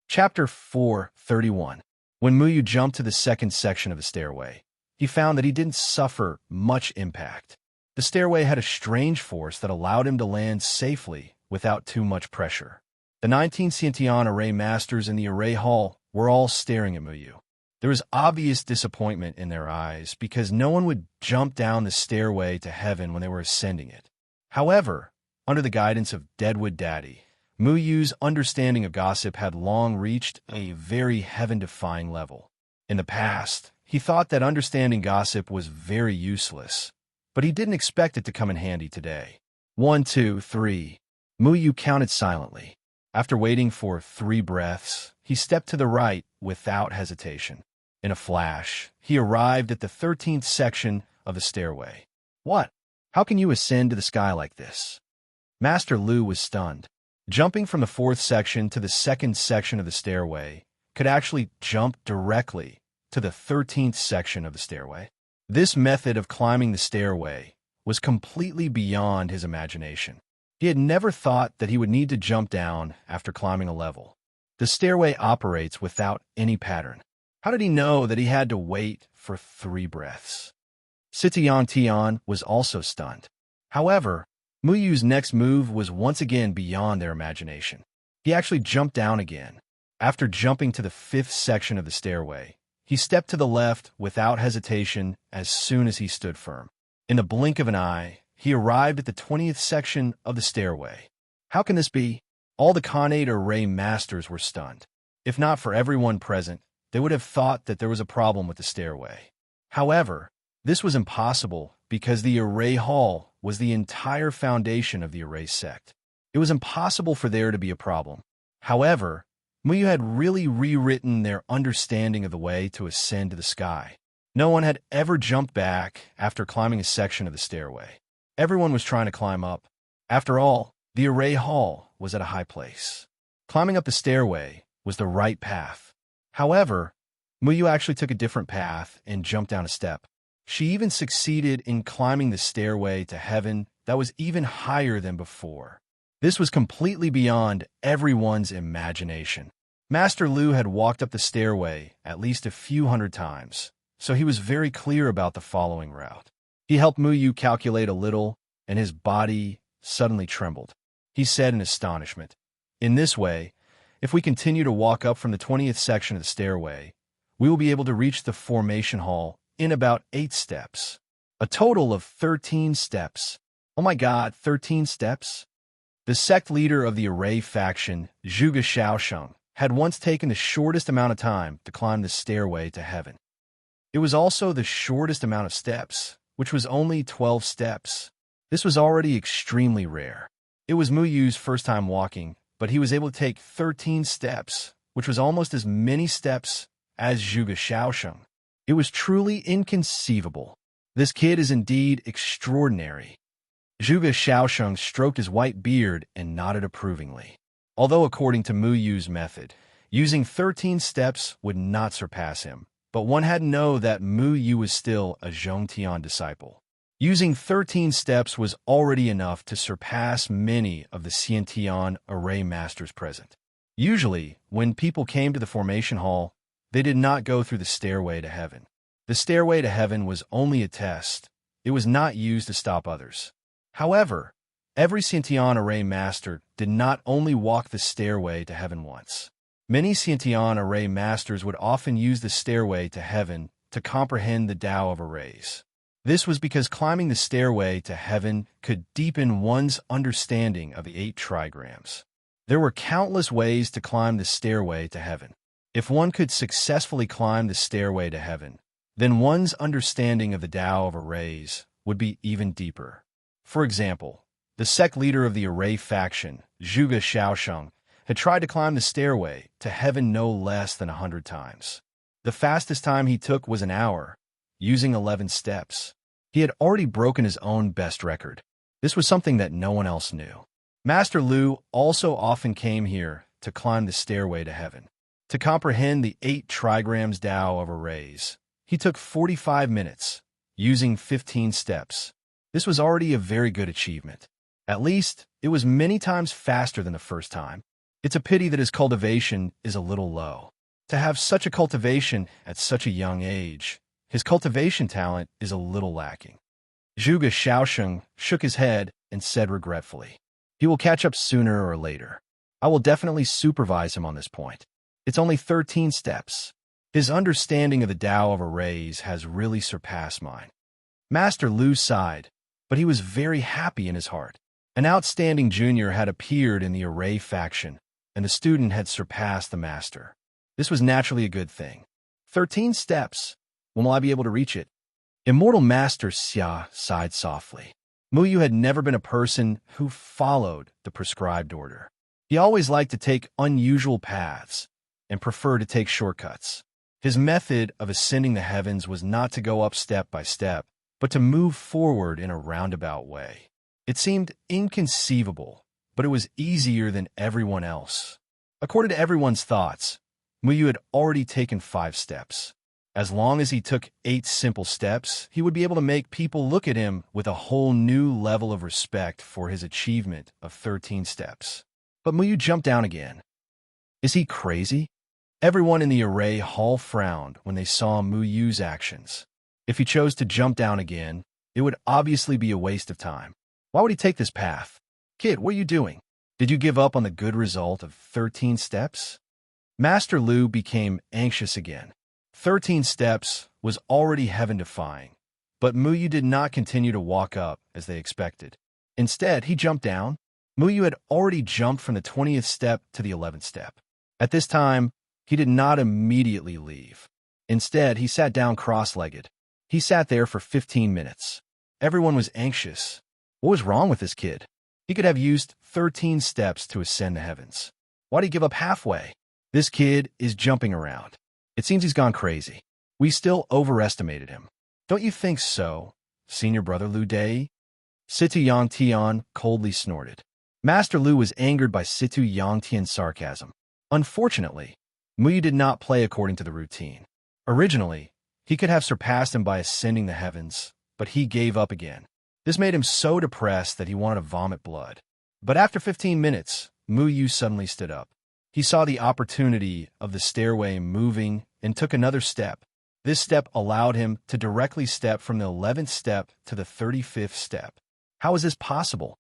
Chapter 4:31. When Muyu jumped to the second section of the stairway, he found that he didn't suffer much impact. The stairway had a strange force that allowed him to land safely without too much pressure. The 19 Xiantian array masters in the array hall were all staring at Muyu. There was obvious disappointment in their eyes because no one would jump down the stairway to heaven when they were ascending it. However, under the guidance of Deadwood Daddy, Muyu's understanding of gossip had long reached a very heaven-defying level. In the past, he thought that understanding gossip was very useless, but he didn't expect it to come in handy today. 1, 2, 3. Muyu counted silently. After waiting for 3 breaths, he stepped to the right without hesitation. In a flash, he arrived at the 13th section of the stairway. What? How can you ascend to the sky like this? Master Lu was stunned. Jumping from the 4th section to the 2nd section of the stairway could actually jump directly to the 13th section of the stairway. This method of climbing the stairway was completely beyond his imagination. He had never thought that he would need to jump down after climbing a level. The stairway operates without any pattern. How did he know that he had to wait for 3 breaths? Sitian Tian was also stunned. However, Muyu's next move was once again beyond their imagination. He actually jumped down again. After jumping to the 5th section of the stairway, he stepped to the left without hesitation as soon as he stood firm. In the blink of an eye, he arrived at the 20th section of the stairway. How can this be? All the Khanate array masters were stunned. If not for everyone present, they would have thought that there was a problem with the stairway. However, this was impossible because the array hall was the entire foundation of the array sect. It was impossible for there to be a problem. However, Muyu had really rewritten their understanding of the way to ascend to the sky. No one had ever jumped back after climbing a section of the stairway. Everyone was trying to climb up. After all, the array hall was at a high place. Climbing up the stairway was the right path. However, Muyu actually took a different path and jumped down a step. She even succeeded in climbing the stairway to heaven that was even higher than before. This was completely beyond everyone's imagination. Master Lu had walked up the stairway at least a few hundred times, so he was very clear about the following route. He helped Muyu calculate a little, and his body suddenly trembled. He said in astonishment, "In this way, if we continue to walk up from the 20th section of the stairway, we will be able to reach the formation hall in about 8 steps. A total of 13 steps. Oh my God, 13 steps?" The sect leader of the array faction, Zhuge Shaosheng, had once taken the shortest amount of time to climb the stairway to heaven. It was also the shortest amount of steps, which was only 12 steps. This was already extremely rare. It was Muyu's first time walking, but he was able to take 13 steps, which was almost as many steps as Zhuge Shaosheng. It was truly inconceivable. This kid is indeed extraordinary. Zhuge Shaosheng stroked his white beard and nodded approvingly. Although according to Muyu's method, using 13 steps would not surpass him, but one had to know that Muyu was still a Zhongtian disciple. Using 13 steps was already enough to surpass many of the Xiantian array masters present. Usually, when people came to the formation hall, they did not go through the stairway to heaven. The stairway to heaven was only a test. It was not used to stop others. However, every Xiantian array master did not only walk the stairway to heaven once. Many Xiantian array masters would often use the stairway to heaven to comprehend the Tao of arrays. This was because climbing the stairway to heaven could deepen one's understanding of the 8 trigrams. There were countless ways to climb the stairway to heaven. If one could successfully climb the stairway to heaven, then one's understanding of the Tao of arrays would be even deeper. For example, the sect leader of the array faction, Zhuge Shaosheng, had tried to climb the stairway to heaven no less than 100 times. The fastest time he took was an hour, using 11 steps. He had already broken his own best record. This was something that no one else knew. Master Lu also often came here to climb the stairway to heaven. To comprehend the 8 trigrams Tao of arrays, he took 45 minutes, using 15 steps. This was already a very good achievement. At least, it was many times faster than the first time. It's a pity that his cultivation is a little low. To have such a cultivation at such a young age, his cultivation talent is a little lacking. Zhuge Xiaosheng shook his head and said regretfully, "He will catch up sooner or later. I will definitely supervise him on this point. It's only 13 steps. His understanding of the Tao of arrays has really surpassed mine." Master Lu sighed, but he was very happy in his heart. An outstanding junior had appeared in the array faction, and the student had surpassed the master. This was naturally a good thing. 13 steps. When will I be able to reach it? Immortal Master Xia sighed softly. Muyu had never been a person who followed the prescribed order. He always liked to take unusual paths and preferred to take shortcuts. His method of ascending the heavens was not to go up step by step, but to move forward in a roundabout way. It seemed inconceivable, but it was easier than everyone else. According to everyone's thoughts, Muyu had already taken 5 steps. As long as he took 8 simple steps, he would be able to make people look at him with a whole new level of respect for his achievement of 13 steps. But Muyu jumped down again. Is he crazy? Everyone in the array hall frowned when they saw Muyu's actions. If he chose to jump down again, it would obviously be a waste of time. Why would he take this path? Kid, what are you doing? Did you give up on the good result of 13 steps? Master Lu became anxious again. 13 steps was already heaven-defying, but Muyu did not continue to walk up as they expected. Instead, he jumped down. Muyu had already jumped from the 20th step to the 11th step. At this time, he did not immediately leave. Instead, he sat down cross-legged. He sat there for 15 minutes. Everyone was anxious. What was wrong with this kid? He could have used 13 steps to ascend the heavens. Why'd he give up halfway? This kid is jumping around. It seems he's gone crazy. We still overestimated him. Don't you think so, senior brother Lu Dai? Situ Yangtian coldly snorted. Master Lu was angered by Situ Yangtian's sarcasm. Unfortunately, Muyu did not play according to the routine. Originally, he could have surpassed him by ascending the heavens, but he gave up again. This made him so depressed that he wanted to vomit blood. But after 15 minutes, Muyu suddenly stood up. He saw the opportunity of the stairway moving and took another step. This step allowed him to directly step from the 11th step to the 35th step. How is this possible?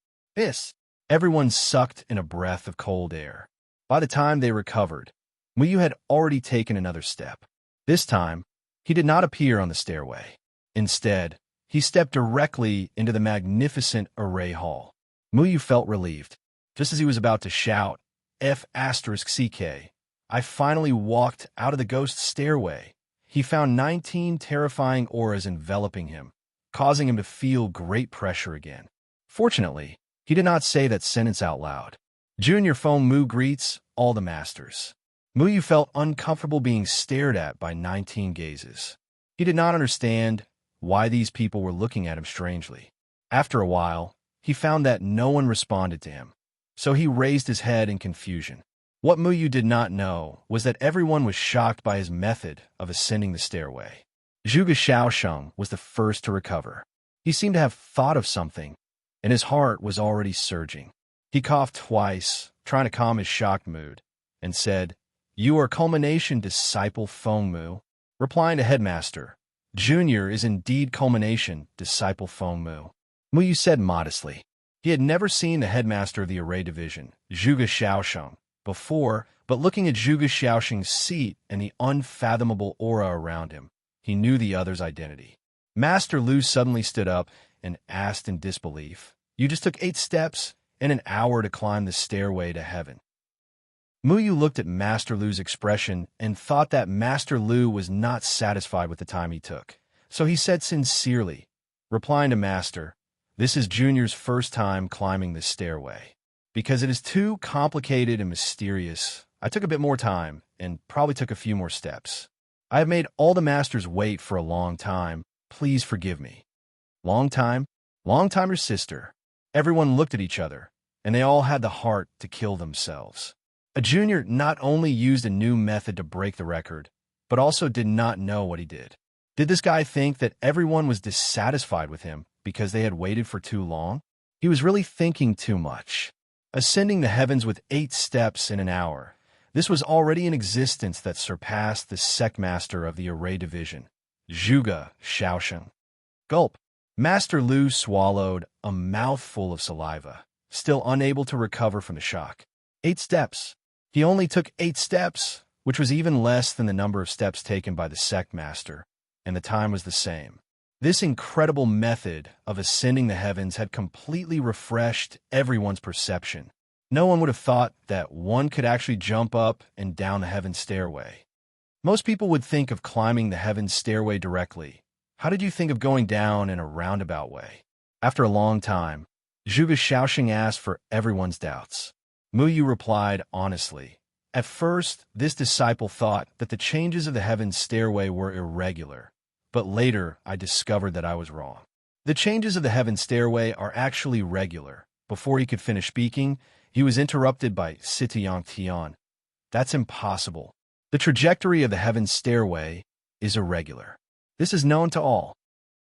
Everyone sucked in a breath of cold air. By the time they recovered, Muyu had already taken another step. This time, he did not appear on the stairway. Instead, he stepped directly into the magnificent array hall. Muyu felt relieved. Just as he was about to shout, F***CK, I finally walked out of the ghost stairway. He found 19 terrifying auras enveloping him, causing him to feel great pressure again. Fortunately, he did not say that sentence out loud. Junior Feng Mu greets all the masters. Muyu felt uncomfortable being stared at by 19 gazes. He did not understand why these people were looking at him strangely. After a while, he found that no one responded to him, so he raised his head in confusion. What Muyu did not know was that everyone was shocked by his method of ascending the stairway. Zhuge Xiaosheng was the first to recover. He seemed to have thought of something, and his heart was already surging. He coughed twice, trying to calm his shocked mood, and said, You are culmination disciple Feng Mu. Replying to headmaster, Junior is indeed culmination disciple Feng Mu. Muyu said modestly. He had never seen the headmaster of the array division, Zhuge Xiaosheng, before, but looking at Zhuge Xiaosheng's seat and the unfathomable aura around him, he knew the other's identity. Master Lu suddenly stood up and asked in disbelief, You just took 8 steps and an hour to climb the stairway to heaven. Muyu looked at Master Lu's expression and thought that Master Lu was not satisfied with the time he took, so he said sincerely, replying to Master, This is Junior's first time climbing this stairway. Because it is too complicated and mysterious, I took a bit more time and probably took a few more steps. I have made all the masters wait for a long time. Please forgive me. Long time? Long time or sister? Everyone looked at each other, and they all had the heart to kill themselves. A junior not only used a new method to break the record, but also did not know what he did. Did this guy think that everyone was dissatisfied with him because they had waited for too long? He was really thinking too much. ascending the heavens with 8 steps in an hour. This was already an existence that surpassed the sect master of the array division, Zhuge Shaosheng. Gulp. Master Lu swallowed a mouthful of saliva, still unable to recover from the shock. 8 steps. He only took 8 steps, which was even less than the number of steps taken by the sect master, and the time was the same. This incredible method of ascending the heavens had completely refreshed everyone's perception. No one would have thought that one could actually jump up and down the heaven stairway. Most people would think of climbing the heaven stairway directly. How did you think of going down in a roundabout way? After a long time, Zhuge Shaosheng asked for everyone's doubts. Muyu replied honestly. At first, this disciple thought that the changes of the heaven stairway were irregular, but later I discovered that I was wrong. The changes of the heaven stairway are actually regular. Before he could finish speaking, he was interrupted by Situyang Tian. That's impossible. The trajectory of the heaven stairway is irregular. This is known to all.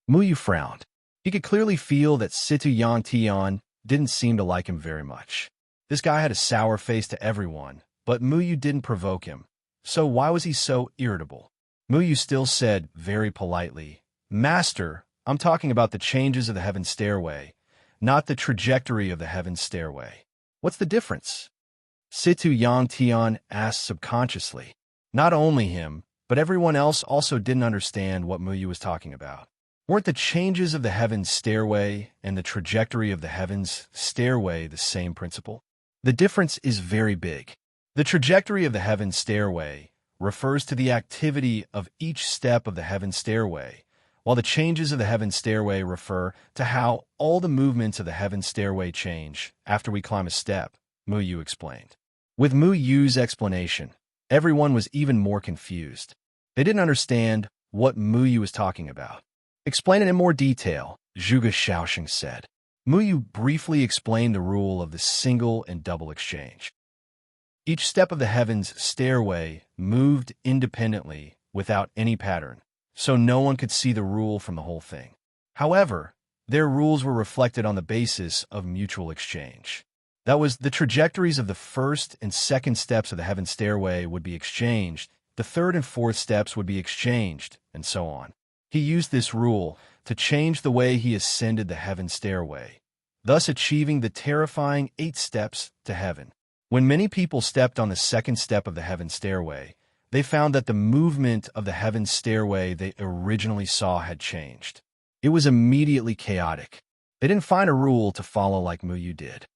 Muyu frowned. He could clearly feel that Situyang Tian didn't seem to like him very much. This guy had a sour face to everyone, but Muyu didn't provoke him. So why was he so irritable? Muyu still said very politely, Master, I'm talking about the changes of the heaven stairway, not the trajectory of the heaven stairway. What's the difference? Situyang Tian asked subconsciously. Not only him, but everyone else also didn't understand what Muyu was talking about. Weren't the changes of the heavens stairway and the trajectory of the heavens stairway the same principle? The difference is very big. The trajectory of the heavens stairway refers to the activity of each step of the heaven stairway, while the changes of the heaven stairway refer to how all the movements of the heaven stairway change after we climb a step, Muyu explained. With Muyu's explanation, everyone was even more confused. They didn't understand what Muyu was talking about. Explain it in more detail, Zhuge Shaosheng said. Muyu briefly explained the rule of the single and double exchange. Each step of the heavens stairway moved independently without any pattern, so no one could see the rule from the whole thing. However, their rules were reflected on the basis of mutual exchange. That was, the trajectories of the first and second steps of the heaven stairway would be exchanged, the third and fourth steps would be exchanged, and so on. He used this rule to change the way he ascended the heaven stairway, thus achieving the terrifying 8 steps to heaven. When many people stepped on the second step of the heaven stairway, they found that the movement of the heaven stairway they originally saw had changed. It was immediately chaotic. They didn't find a rule to follow like Muyu did.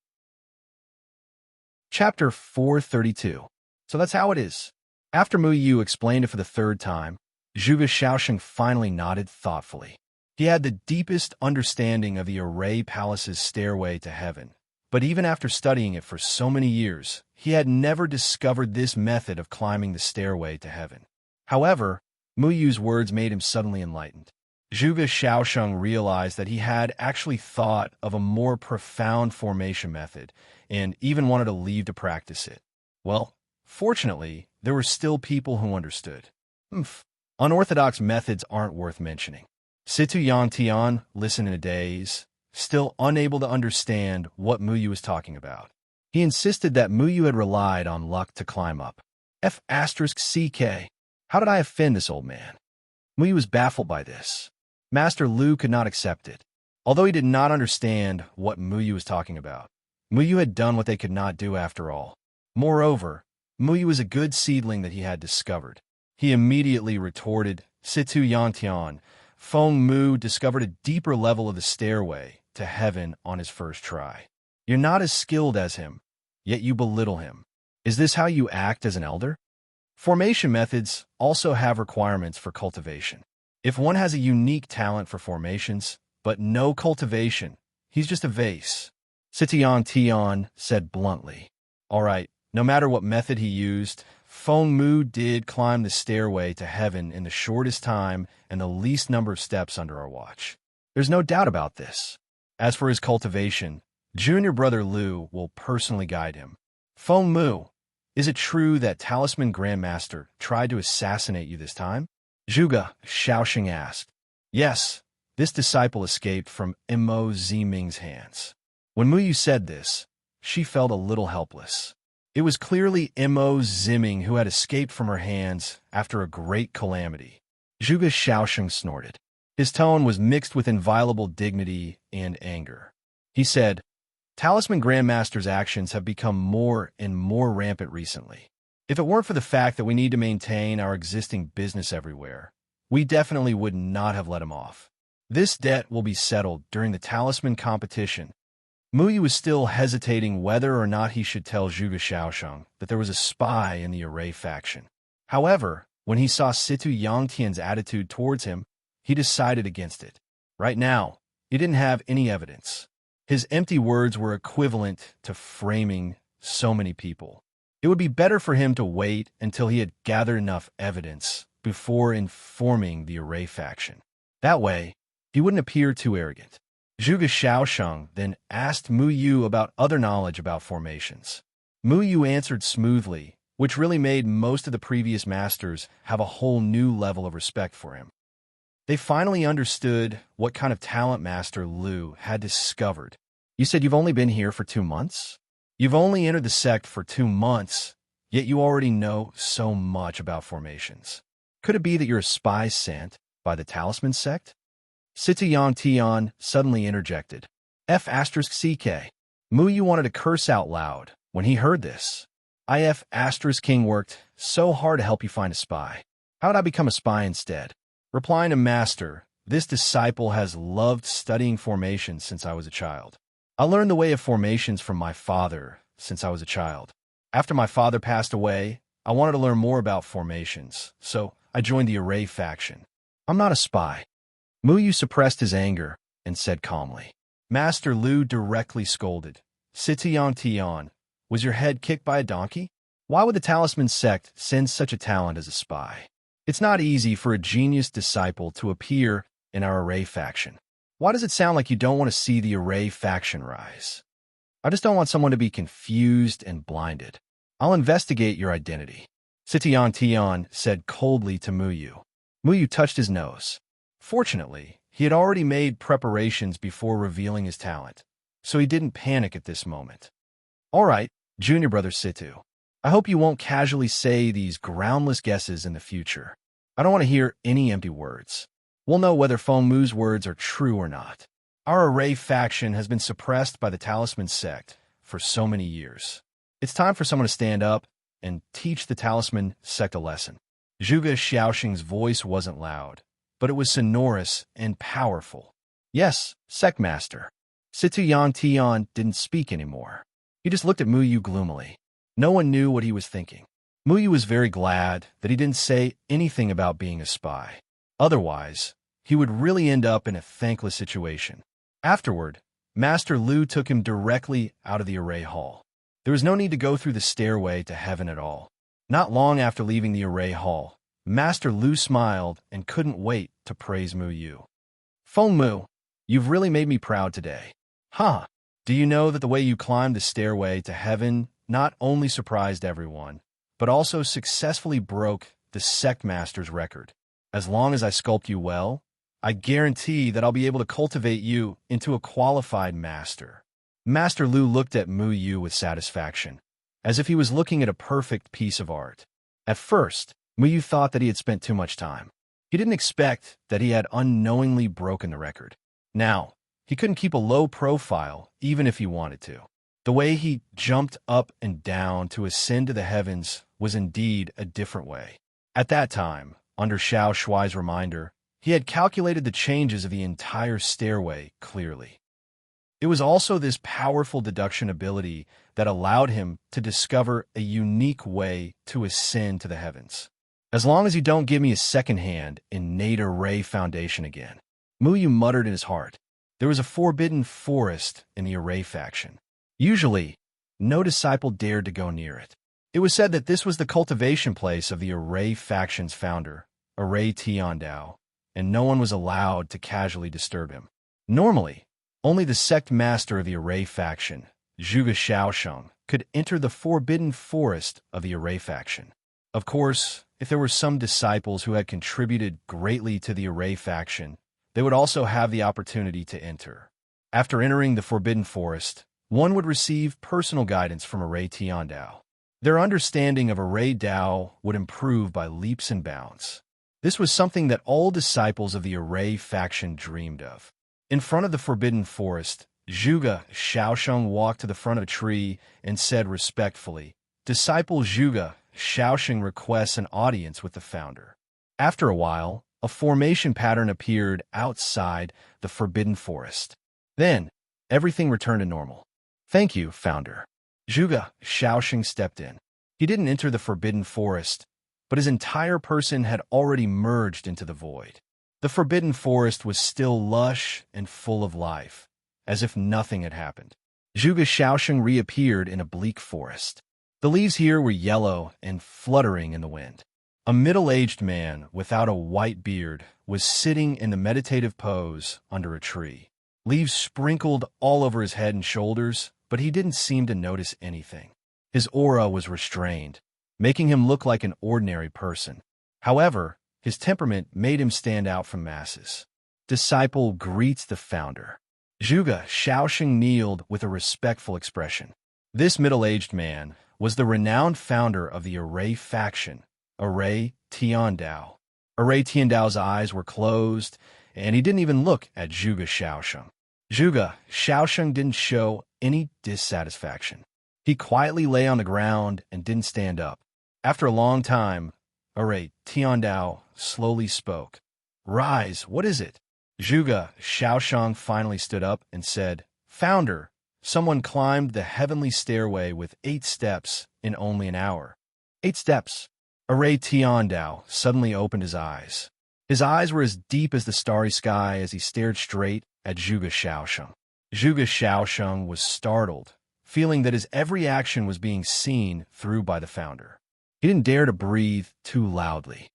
Chapter 432. So that's how it is. After Muyu explained it for the 3rd time, Zhuge Shaosheng finally nodded thoughtfully. He had the deepest understanding of the Array Palace's stairway to heaven, but even after studying it for so many years, he had never discovered this method of climbing the stairway to heaven. However, Muyu's words made him suddenly enlightened. Zhuge Shaosheng realized that he had actually thought of a more profound formation method and even wanted to leave to practice it. Well, fortunately, there were still people who understood. Unorthodox methods aren't worth mentioning. Situyang Tian listened in a daze, still unable to understand what Muyu was talking about. He insisted that Muyu had relied on luck to climb up. F***CK. How did I offend this old man? Muyu was baffled by this. Master Lu could not accept it. Although he did not understand what Muyu was talking about, Muyu had done what they could not do after all. Moreover, Muyu was a good seedling that he had discovered. He immediately retorted, Situyang Tian, Feng Mu discovered a deeper level of the stairway to heaven on his first try. You're not as skilled as him, yet you belittle him. Is this how you act as an elder? Formation methods also have requirements for cultivation. If one has a unique talent for formations, but no cultivation, he's just a vase. Situyang Tian said bluntly. All right, no matter what method he used, Feng Mu did climb the stairway to heaven in the shortest time and the least number of steps under our watch. There's no doubt about this. As for his cultivation, junior brother Lu will personally guide him. Feng Mu, is it true that Talisman Grandmaster tried to assassinate you this time? Zhuge Shaosheng asked. Yes, this disciple escaped from Mo Ziming's hands. When Muyu said this, she felt a little helpless. It was clearly Mo Zimming who had escaped from her hands after a great calamity. Zhuge Xiaosheng snorted. His tone was mixed with inviolable dignity and anger. He said, "Talisman Grandmaster's actions have become more and more rampant recently. If it weren't for the fact that we need to maintain our existing business everywhere, we definitely would not have let him off. This debt will be settled during the talisman competition." Muyu was still hesitating whether or not he should tell Zhuge Xiaosheng that there was a spy in the Array faction. However, when he saw Situ Yangtian's attitude towards him, he decided against it. Right now, he didn't have any evidence. His empty words were equivalent to framing so many people. It would be better for him to wait until he had gathered enough evidence before informing the Array faction. That way, he wouldn't appear too arrogant. Zhuge Xiaosheng then asked Mu Yu about other knowledge about formations. Mu Yu answered smoothly, which really made most of the previous masters have a whole new level of respect for him. They finally understood what kind of talent Master Lu had discovered. "You said you've only been here for 2 months? You've only entered the sect for 2 months, yet you already know so much about formations. Could it be that you're a spy sent by the Talisman sect?" Situ Yangtian suddenly interjected. F***CK. Mu Yu wanted to curse out loud when he heard this. King worked so hard to help you find a spy. How would I become a spy instead? Replying to Master, this disciple has loved studying formations since I was a child. I learned the way of formations from my father since I was a child. After my father passed away, I wanted to learn more about formations, so I joined the Array faction. I'm not a spy. Mu Yu suppressed his anger and said calmly. Master Lu directly scolded. Situ Yangtian, was your head kicked by a donkey? Why would the Talisman sect send such a talent as a spy? It's not easy for a genius disciple to appear in our Array faction. Why does it sound like you don't want to see the Array faction rise? I just don't want someone to be confused and blinded. I'll investigate your identity. Situ Yangtian said coldly to Mu Yu. Mu Yu touched his nose. Fortunately, he had already made preparations before revealing his talent, so he didn't panic at this moment. All right, junior brother Situ. I hope you won't casually say these groundless guesses in the future. I don't want to hear any empty words. We'll know whether Feng Mu's words are true or not. Our Array faction has been suppressed by the Talisman sect for so many years. It's time for someone to stand up and teach the Talisman sect a lesson. Zhuge Xiaosheng's voice wasn't loud, but it was sonorous and powerful. Yes, sect master. Situ Yangtian didn't speak anymore. He just looked at Mu Yu gloomily. No one knew what he was thinking. Mu Yu was very glad that he didn't say anything about being a spy. Otherwise, he would really end up in a thankless situation. Afterward, Master Lu took him directly out of the Array Hall. There was no need to go through the stairway to heaven at all. Not long after leaving the Array Hall, Master Lu smiled and couldn't wait to praise Mu Yu. Feng Mu, you've really made me proud today. Huh? Do you know that the way you climbed the stairway to heaven not only surprised everyone, but also successfully broke the sect master's record? As long as I sculpt you well, I guarantee that I'll be able to cultivate you into a qualified master. Master Lu looked at Mu Yu with satisfaction, as if he was looking at a perfect piece of art. At first, Mu Yu thought that he had spent too much time. He didn't expect that he had unknowingly broken the record. Now, he couldn't keep a low profile even if he wanted to. The way he jumped up and down to ascend to the heavens was indeed a different way. At that time, under Xiao Shuai's reminder, he had calculated the changes of the entire stairway clearly. It was also this powerful deduction ability that allowed him to discover a unique way to ascend to the heavens. As long as you don't give me a second hand in Nate Array Foundation again, Mu Yu muttered in his heart. There was a forbidden forest in the Array faction. Usually, no disciple dared to go near it. It was said that this was the cultivation place of the Array faction's founder, Array Tiandao, and no one was allowed to casually disturb him. Normally, only the sect master of the Array faction, Zhuge Xiaosheng, could enter the forbidden forest of the Array faction. Of course, if there were some disciples who had contributed greatly to the Array faction, they would also have the opportunity to enter. After entering the forbidden forest, one would receive personal guidance from Array Tiandao. Their understanding of Array Dao would improve by leaps and bounds. This was something that all disciples of the Array faction dreamed of. In front of the Forbidden Forest, Zhuge Xiaosheng walked to the front of a tree and said respectfully, "Disciple Zhuge Xiaosheng requests an audience with the founder." After a while, a formation pattern appeared outside the Forbidden Forest. Then, everything returned to normal. "Thank you, founder." Zhuge Xiaosheng stepped in. He didn't enter the Forbidden Forest, but his entire person had already merged into the void. The Forbidden Forest was still lush and full of life, as if nothing had happened. Zhuge Xiaosheng reappeared in a bleak forest. The leaves here were yellow and fluttering in the wind. A middle-aged man without a white beard was sitting in the meditative pose under a tree. Leaves sprinkled all over his head and shoulders, but he didn't seem to notice anything. His aura was restrained, making him look like an ordinary person. However, his temperament made him stand out from masses. Disciple greets the founder. Zhuge Xiaosheng kneeled with a respectful expression. This middle-aged man was the renowned founder of the Array faction, Array Tiandao. Array Tiandao's eyes were closed, and he didn't even look at Zhuge Xiaosheng. Zhuge Xiaosheng didn't show any dissatisfaction. He quietly lay on the ground and didn't stand up. After a long time, Array Tiandao slowly spoke. "Rise, what is it?" Zhuge Xiaosheng finally stood up and said, "Founder, someone climbed the heavenly stairway with 8 steps in only an hour." 8 steps. Array Tiandao suddenly opened his eyes. His eyes were as deep as the starry sky as he stared straight at Zhuge Xiaosheng. Zhuge Xiaosheng was startled, feeling that his every action was being seen through by the founder. He didn't dare to breathe too loudly.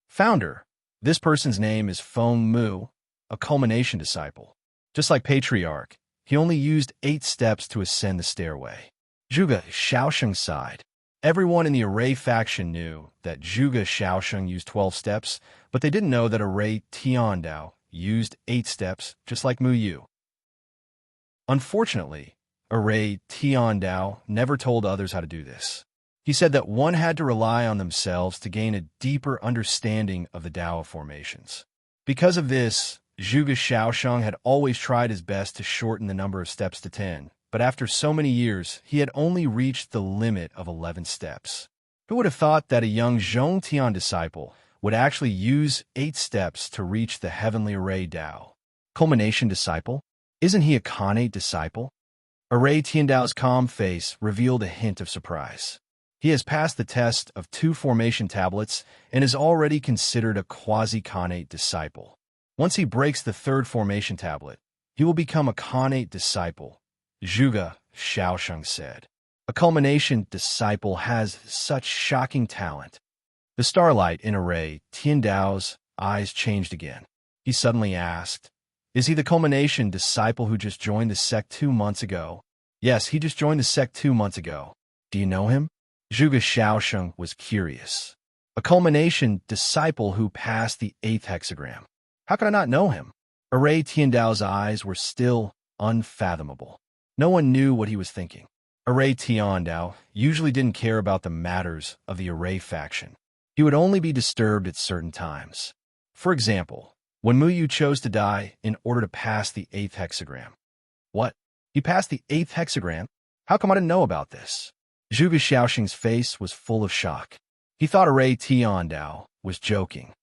"Founder, this person's name is Feng Mu, a culmination disciple. Just like Patriarch, he only used 8 steps to ascend the stairway." Zhuge Xiaosheng sighed. Everyone in the Array faction knew that Zhuge Xiaosheng used 12 steps, but they didn't know that Array Tiandao used 8 steps, just like Mu Yu. Unfortunately, Array Tiandao never told others how to do this. He said that one had to rely on themselves to gain a deeper understanding of the Tao of formations. Because of this, Zhuge Xiaosheng had always tried his best to shorten the number of steps to 10, but after so many years, he had only reached the limit of 11 steps. Who would have thought that a young Zhongtian disciple would actually use 8 steps to reach the heavenly Array Tao? Culmination disciple? Isn't he a Khanate disciple? Array Tiandao's calm face revealed a hint of surprise. He has passed the test of 2 formation tablets and is already considered a quasi-Khanate disciple. Once he breaks the 3rd formation tablet, he will become a Khanate disciple, Zhuge Xiaosheng said. A culmination disciple has such shocking talent. The starlight in Array Tiandao's eyes changed again. He suddenly asked, "Is he the culmination disciple who just joined the sect 2 months ago?" "Yes, he just joined the sect 2 months ago." "Do you know him?" Zhuge Xiaosheng was curious. "A culmination disciple who passed the 8th hexagram. How could I not know him?" Array Tiandao's eyes were still unfathomable. No one knew what he was thinking. Array Tiandao usually didn't care about the matters of the Array faction. He would only be disturbed at certain times. For example, when Mu Yu chose to die in order to pass the 8th hexagram. What? He passed the 8th hexagram? How come I didn't know about this? Zhuge Xiaosheng's face was full of shock. He thought Array Tiandao was joking.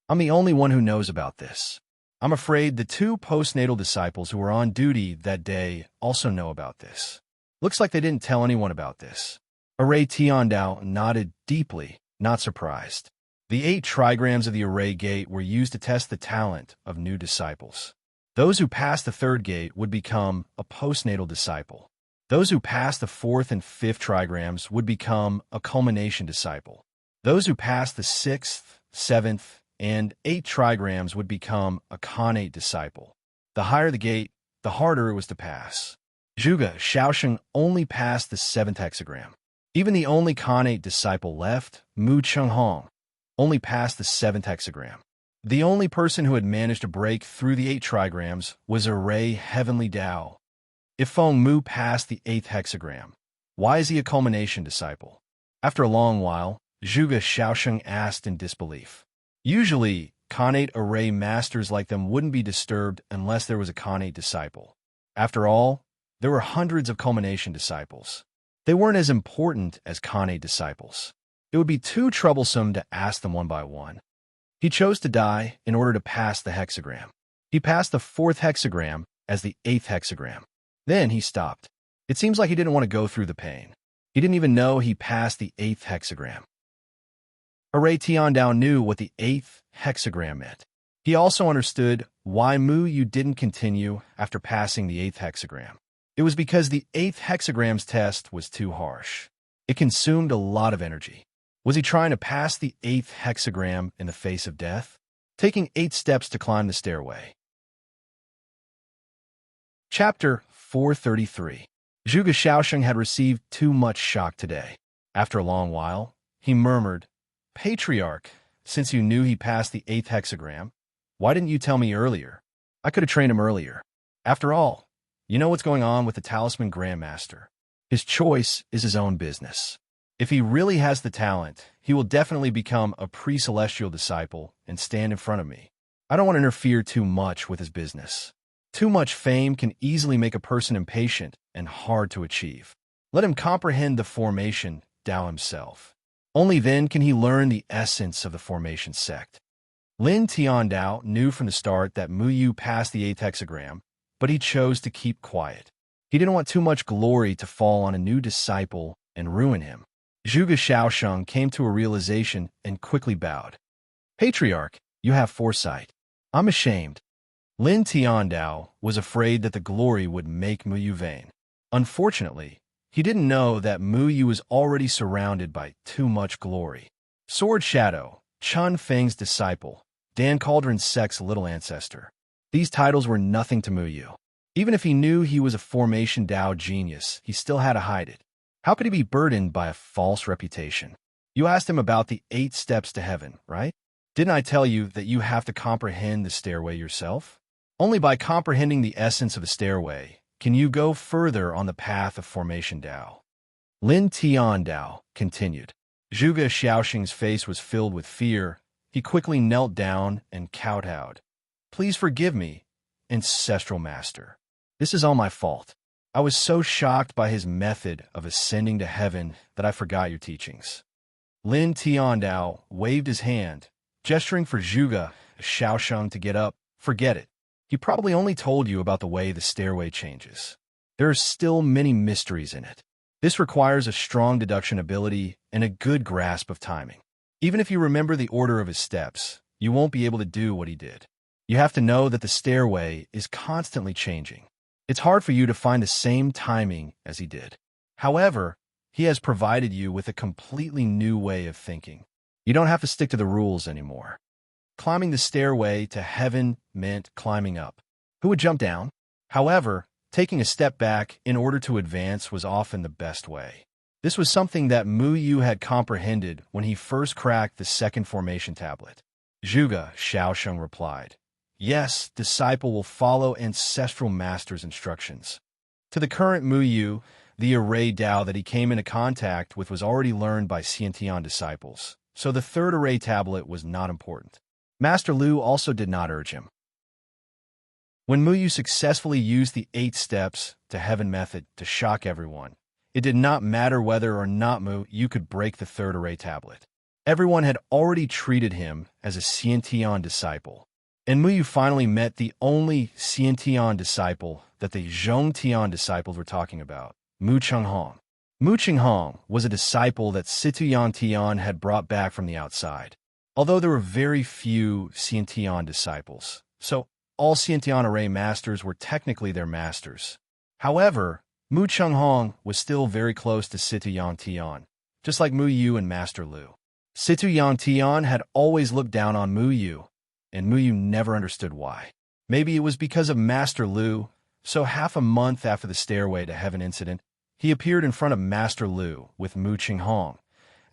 "I'm the only one who knows about this. I'm afraid the 2 postnatal disciples who were on duty that day also know about this. Looks like they didn't tell anyone about this." Array Tiandao nodded deeply, not surprised. The 8 trigrams of the Array Gate were used to test the talent of new disciples. Those who passed the 3rd gate would become a postnatal disciple. Those who passed the 4th and 5th trigrams would become a culmination disciple. Those who passed the 6th, 7th, and 8th trigrams would become a Khanate disciple. The higher the gate, the harder it was to pass. Zhuge Xiaosheng only passed the 7th hexagram. Even the only Khanate disciple left, Mu Chenghong, only passed the 7th hexagram. The only person who had managed to break through the 8 trigrams was Array Heavenly Tao. If Feng Mu passed the 8th hexagram, why is he a culmination disciple? After a long while, Zhuge Xiaosheng asked in disbelief. Usually, Khanate array masters like them wouldn't be disturbed unless there was a Khanate disciple. After all, there were hundreds of culmination disciples. They weren't as important as Khanate disciples. It would be too troublesome to ask them one by one. He chose to die in order to pass the hexagram. He passed the 4th hexagram as the 8th hexagram. Then he stopped. It seems like he didn't want to go through the pain. He didn't even know he passed the 8th hexagram. Array Tiandao knew what the 8th hexagram meant. He also understood why Mu Yu didn't continue after passing the 8th hexagram. It was because the 8th hexagram's test was too harsh. It consumed a lot of energy. Was he trying to pass the 8th hexagram in the face of death? Taking 8 steps to climb the stairway. Chapter 433. Zhuge Xiaosheng had received too much shock today. After a long while, he murmured, "Patriarch, since you knew he passed the 8th hexagram, why didn't you tell me earlier? I could have trained him earlier. After all, you know what's going on with the Talisman Grandmaster. His choice is his own business. If he really has the talent, he will definitely become a pre-celestial disciple and stand in front of me. I don't want to interfere too much with his business. Too much fame can easily make a person impatient and hard to achieve. Let him comprehend the formation Tao himself. Only then can he learn the essence of the formation sect." Lin Tiandao knew from the start that Mu Yu passed the 8th hexagram, but he chose to keep quiet. He didn't want too much glory to fall on a new disciple and ruin him. Zhuge Xiaosheng came to a realization and quickly bowed. "Patriarch, you have foresight. I'm ashamed." Lin Tiandao was afraid that the glory would make Mu Yu vain. Unfortunately, he didn't know that Mu Yu was already surrounded by too much glory. Sword Shadow, Chun Feng's disciple, Dan Cauldron Sect's little ancestor. These titles were nothing to Mu Yu. Even if he knew he was a formation Tao genius, he still had to hide it. How could he be burdened by a false reputation? You asked him about the 8 steps to heaven, right? Didn't I tell you that you have to comprehend the stairway yourself? Only by comprehending the essence of the stairway can you go further on the path of formation Tao. Lin Tiandao continued. Zhuge Xiaosheng's face was filled with fear. He quickly knelt down and kowtowed. "Please forgive me, Ancestral Master. This is all my fault. I was so shocked by his method of ascending to heaven that I forgot your teachings." Lin Tiandao waved his hand, gesturing for Zhuge Xiaosheng to get up. "Forget it. He probably only told you about the way the stairway changes. There are still many mysteries in it. This requires a strong deduction ability and a good grasp of timing. Even if you remember the order of his steps, you won't be able to do what he did. You have to know that the stairway is constantly changing. It's hard for you to find the same timing as he did. However, he has provided you with a completely new way of thinking. You don't have to stick to the rules anymore. Climbing the stairway to heaven meant climbing up. Who would jump down? However, taking a step back in order to advance was often the best way. This was something that Mu Yu had comprehended when he first cracked the 2nd formation tablet. Zhuge Xiaosheng replied, "Yes, disciple will follow Ancestral Master's instructions." To the current Mu Yu, the array Tao that he came into contact with was already learned by Xiantian disciples, so the 3rd array tablet was not important. Master Lu also did not urge him. When Mu Yu successfully used the 8 steps to heaven method to shock everyone, it did not matter whether or not Mu Yu could break the 3rd array tablet. Everyone had already treated him as a Xiantian disciple, and Mu Yu finally met the only Xiantian disciple that the Zhongtian disciples were talking about, Mu Chenghong. Mu Chenghong was a disciple that Situyan Tian had brought back from the outside. Although there were very few Xiantian disciples, so all Xiantian array masters were technically their masters. However, Mu Chenghong was still very close to Situyan Tian, just like Mu Yu and Master Lu. Situyan Tian had always looked down on Mu Yu, and Mu Yu never understood why. Maybe it was because of Master Lu, so half a month after the Stairway to Heaven incident, he appeared in front of Master Lu with Mu Chenghong,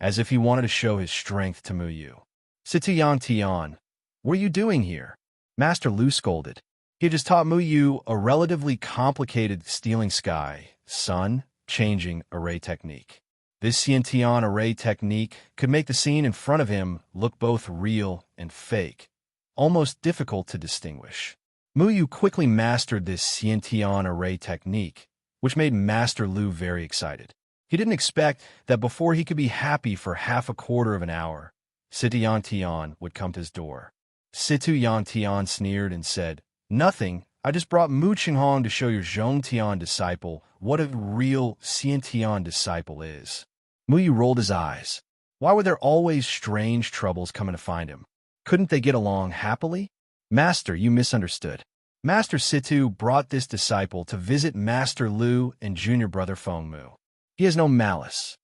as if he wanted to show his strength to Mu Yu. "Situyan Tian, what are you doing here?" Master Lu scolded. He had just taught Muyu a relatively complicated stealing sky, sun, changing array technique. This Xiantian array technique could make the scene in front of him look both real and fake, almost difficult to distinguish. Muyu quickly mastered this Xiantian array technique, which made Master Lu very excited. He didn't expect that before he could be happy for half a quarter of an hour, Situ Yantian would come to his door. Situ Yantian sneered and said, "Nothing. I just brought Mu Qinghong to show your Zhongtian disciple what a real Xiantian disciple is." Muyu rolled his eyes. Why were there always strange troubles coming to find him? Couldn't they get along happily? "Master, you misunderstood. Master Situ brought this disciple to visit Master Lu and junior brother Fengmu. He has no malice."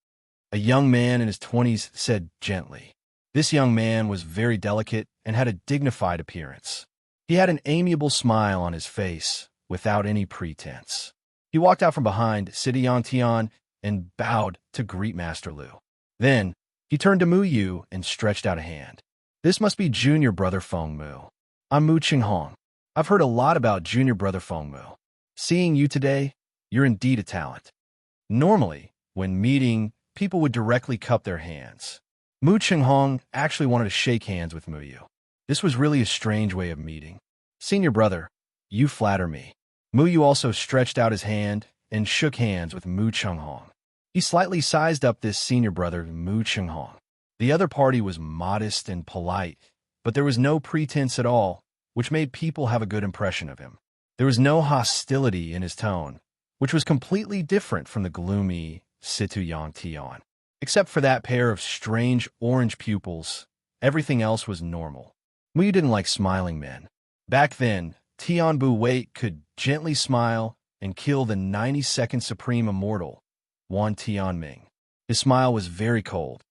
A young man in his 20s said gently. This young man was very delicate and had a dignified appearance. He had an amiable smile on his face, without any pretense. He walked out from behind Situ Yantian and bowed to greet Master Lu. Then, he turned to Muyu and stretched out a hand. "This must be junior brother Fengmu. I'm Mu Qinghong. I've heard a lot about junior brother Fengmu. Seeing you today, you're indeed a talent." Normally, when meeting, people would directly cup their hands. Mu Qinghong actually wanted to shake hands with Muyu. This was really a strange way of meeting. "Senior brother, you flatter me." Muyu also stretched out his hand and shook hands with Mu Qinghong. He slightly sized up this senior brother, Mu Qinghong. The other party was modest and polite, but there was no pretense at all, which made people have a good impression of him. There was no hostility in his tone, which was completely different from the gloomy Situ Yantian. Except for that pair of strange orange pupils, everything else was normal. Muyu didn't like smiling men. Back then, Tianbu Wei could gently smile and kill the 92nd Supreme Immortal, Wan Tianming. His smile was very cold.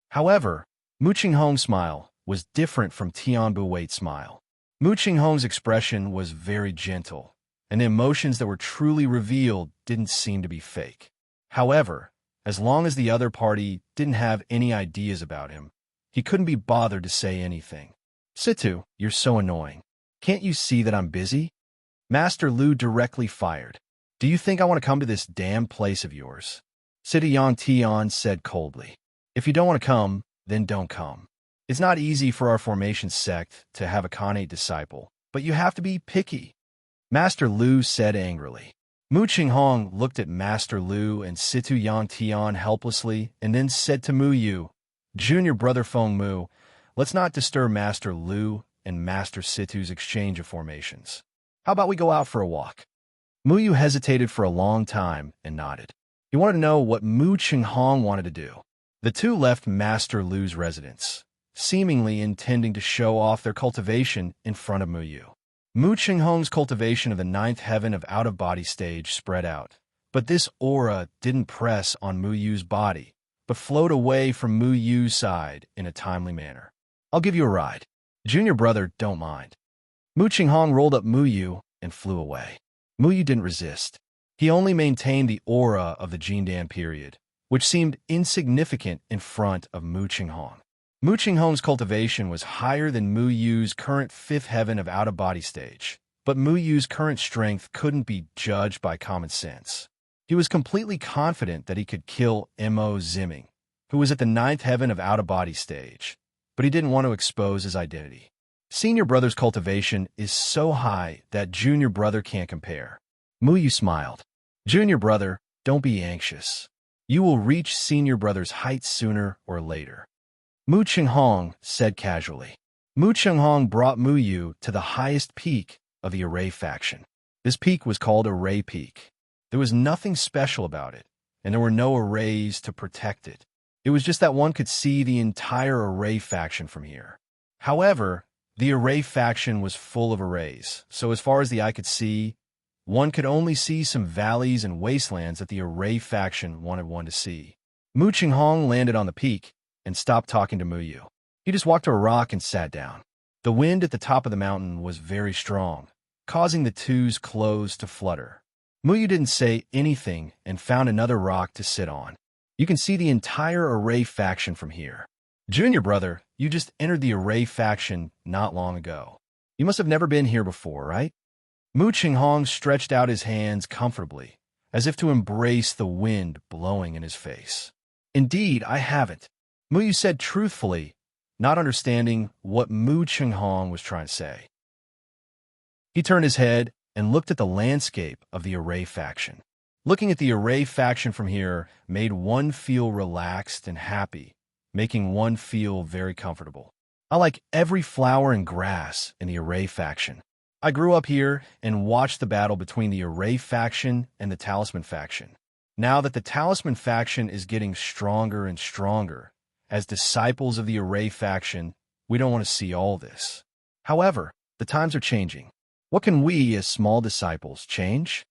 However, Mu Qinghong's smile was different from Tianbu Wei's smile. Mu Qinghong's expression was very gentle, and the emotions that were truly revealed didn't seem to be fake. However, as long as the other party didn't have any ideas about him, he couldn't be bothered to say anything. "Situ, you're so annoying. Can't you see that I'm busy?" Master Lu directly fired. "Do you think I want to come to this damn place of yours?" Situ Yantian said coldly. "If you don't want to come, then don't come. It's not easy for our formation sect to have a Khanate disciple, but you have to be picky," Master Lu said angrily. Mu Qinghong looked at Master Lu and Situ Yantian helplessly and then said to Muyu, "Junior brother Fengmu, let's not disturb Master Lu and Master Situ's exchange of formations. How about we go out for a walk?" Muyu hesitated for a long time and nodded. He wanted to know what Mu Qinghong wanted to do. The two left Master Lu's residence, seemingly intending to show off their cultivation in front of Muyu. Mu Qinghong's cultivation of the 9th heaven of out-of-body stage spread out, but this aura didn't press on Muyu's body, but flowed away from Muyu's side in a timely manner. "I'll give you a ride. Junior brother, don't mind." Mu Qinghong rolled up Muyu and flew away. Muyu didn't resist. He only maintained the aura of the Jindan period, which seemed insignificant in front of Mu Qinghong. Mu Qinghong's cultivation was higher than Muyu's current 5th heaven of out-of-body stage, but Muyu's current strength couldn't be judged by common sense. He was completely confident that he could kill Mo Ziming, who was at the 9th heaven of out-of-body stage, but he didn't want to expose his identity. Senior brother's cultivation is so high that junior brother can't compare. Muyu smiled. "Junior brother, don't be anxious. You will reach senior brother's height sooner or later," Mu Qinghong said casually. Mu Qinghong brought Muyu to the highest peak of the Array faction. This peak was called Array Peak. There was nothing special about it, and there were no arrays to protect it. It was just that one could see the entire Array faction from here. However, the Array faction was full of arrays, so as far as the eye could see, one could only see some valleys and wastelands that the Array faction wanted one to see. Mu Qinghong landed on the peak and stopped talking to Muyu. He just walked to a rock and sat down. The wind at the top of the mountain was very strong, causing the two's clothes to flutter. Muyu didn't say anything and found another rock to sit on. "You can see the entire Array faction from here. Junior brother, you just entered the Array faction not long ago. You must have never been here before, right? Mu Qinghong stretched out his hands comfortably, as if to embrace the wind blowing in his face. Indeed, I haven't. Mu Yu said truthfully, not understanding what Mu Qinghong was trying to say. He turned his head and looked at the landscape of the Array faction. Looking at the Array faction from here made one feel relaxed and happy, making one feel very comfortable. I like every flower and grass in the Array faction. I grew up here and watched the battle between the Array faction and the Talisman faction. Now that the Talisman faction is getting stronger and stronger, as disciples of the Array faction, we don't want to see all this. However, the times are changing. What can we, as small disciples, change?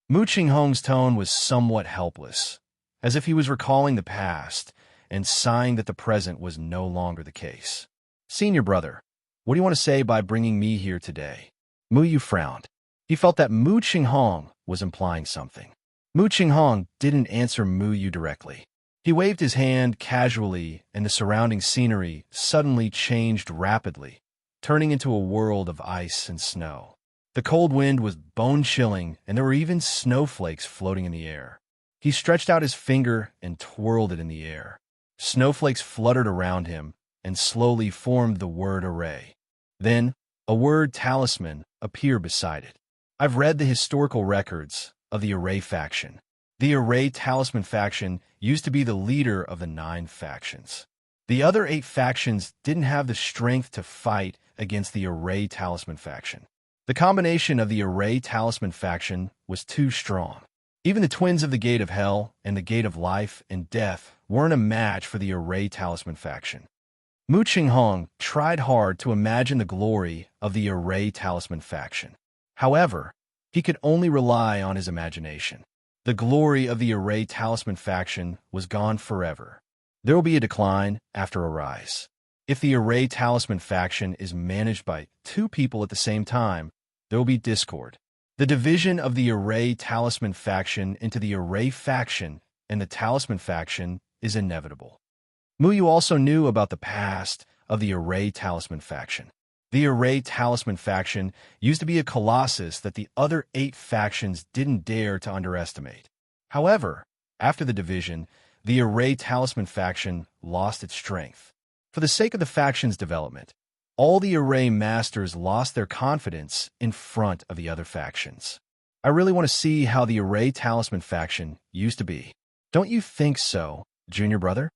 Mu Qinghong's tone was somewhat helpless, as if he was recalling the past and sighing that the present was no longer the case. Senior brother, what do you want to say by bringing me here today? Mu Yu frowned. He felt that Mu Qinghong was implying something. Mu Qinghong didn't answer Mu Yu directly. He waved his hand casually, and the surrounding scenery suddenly changed rapidly, turning into a world of ice and snow. The cold wind was bone-chilling, and there were even snowflakes floating in the air. He stretched out his finger and twirled it in the air. Snowflakes fluttered around him and slowly formed the word array. Then, a word talisman appeared beside it. I've read the historical records of the Array faction. The Array Talisman faction used to be the leader of the 9 factions. The other 8 factions didn't have the strength to fight against the Array Talisman faction. The combination of the Array Talisman faction was too strong. Even the twins of the Gate of Hell and the Gate of Life and Death weren't a match for the Array Talisman faction. Mu Qinghong tried hard to imagine the glory of the Array Talisman faction. However, he could only rely on his imagination. The glory of the Array Talisman faction was gone forever. There will be a decline after a rise. If the Array Talisman faction is managed by 2 people at the same time, there will be discord. The division of the Array Talisman faction into the Array faction and the Talisman faction is inevitable. Mu Yu also knew about the past of the Array Talisman faction. The Array Talisman faction used to be a colossus that the other 8 factions didn't dare to underestimate. However, after the division, the Array Talisman faction lost its strength. For the sake of the faction's development, all the Array masters lost their confidence in front of the other factions. I really want to see how the Array Talisman faction used to be. Don't you think so, junior brother?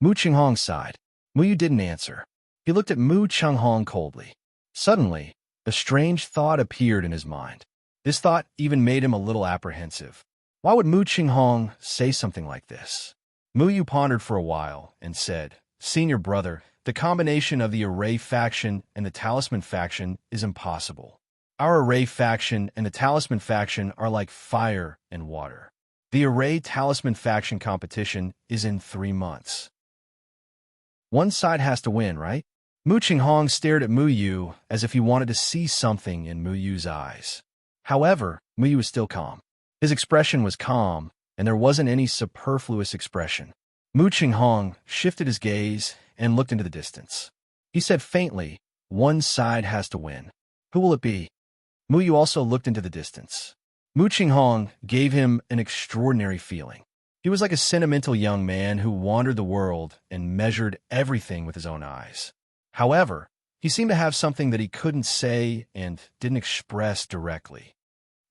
Mu Qinghong sighed. Mu Yu didn't answer. He looked at Mu Qinghong coldly. Suddenly, a strange thought appeared in his mind. This thought even made him a little apprehensive. Why would Mu Qinghong say something like this? Mu Yu pondered for a while and said, Senior brother, the combination of the Array faction and the Talisman faction is impossible. Our Array faction and the Talisman faction are like fire and water. The Array Talisman faction competition is in 3 months. One side has to win, right? Mu Qinghong stared at Mu Yu as if he wanted to see something in Mu Yu's eyes. However, Mu Yu was still calm. His expression was calm, and there wasn't any superfluous expression. Mu Qinghong shifted his gaze and looked into the distance. He said faintly, one side has to win. Who will it be? Mu Yu also looked into the distance. Mu Qinghong gave him an extraordinary feeling. He was like a sentimental young man who wandered the world and measured everything with his own eyes. However, he seemed to have something that he couldn't say and didn't express directly.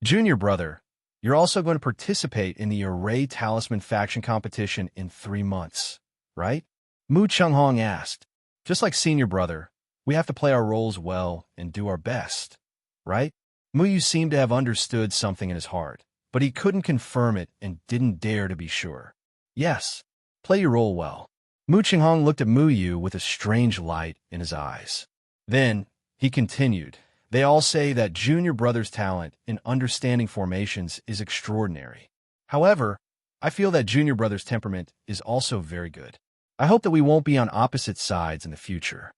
Junior brother, you're also going to participate in the Array Talisman faction competition in 3 months, right? Mu Qinghong asked. Just like senior brother, we have to play our roles well and do our best, right? Mu Yu seemed to have understood something in his heart, but he couldn't confirm it and didn't dare to be sure. Yes, play your role well. Mu Qinghong looked at Mu Yu with a strange light in his eyes. Then, he continued, they all say that junior brother's talent in understanding formations is extraordinary. However, I feel that junior brother's temperament is also very good. I hope that we won't be on opposite sides in the future.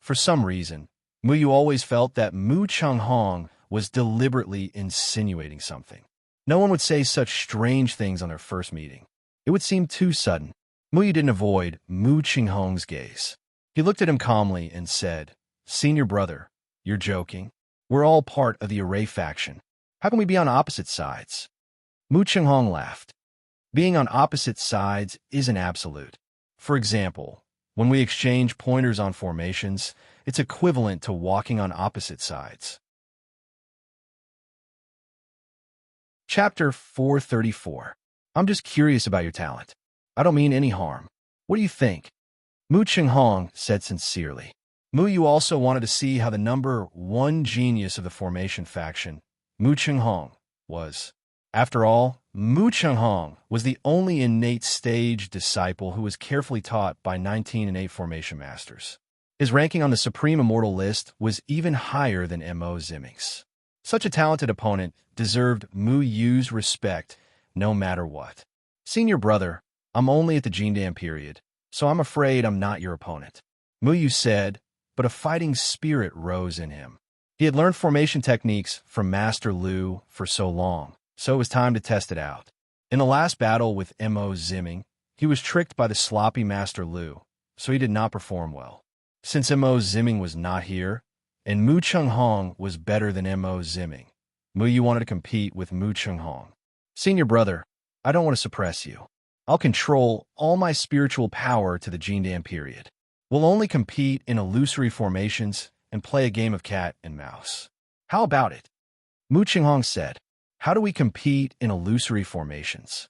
For some reason, Mu Yu always felt that Mu Qinghong was deliberately insinuating something. No one would say such strange things on their first meeting. It would seem too sudden. Mu Yu didn't avoid Mu Qinghong's gaze. He looked at him calmly and said, Senior brother, You're joking. We're all part of the Array faction. How can we be on opposite sides? Mu Chenghong laughed. Being on opposite sides isn't absolute. For example, when we exchange pointers on formations, it's equivalent to walking on opposite sides. Chapter 434. I'm just curious about your talent. I don't mean any harm. What do you think? Mu Chenghong said sincerely. Mu Yu also wanted to see how the number one genius of the formation faction, Mu Chenghong, was. After all, Mu Chenghong was the only innate stage disciple who was carefully taught by 19 innate formation masters. His ranking on the Supreme Immortal list was even higher than Mo Ziming's. Such a talented opponent deserved Mu Yu's respect no matter what. Senior brother, I'm only at the Jindan period, so I'm afraid I'm not your opponent. Mu Yu said, but a fighting spirit rose in him. He had learned formation techniques from Master Lu for so long, so it was time to test it out. In the last battle with Mo Ziming, he was tricked by the sloppy Master Lu, so he did not perform well. Since Mo Ziming was not here, and Mu Chenghong was better than Mo Ziming, Mu Yu wanted to compete with Mu Chenghong. Senior brother, I don't want to suppress you. I'll control all my spiritual power to the Jindan period. We'll only compete in illusory formations and play a game of cat and mouse. How about it? Mu Chenghong said. How do we compete in illusory formations?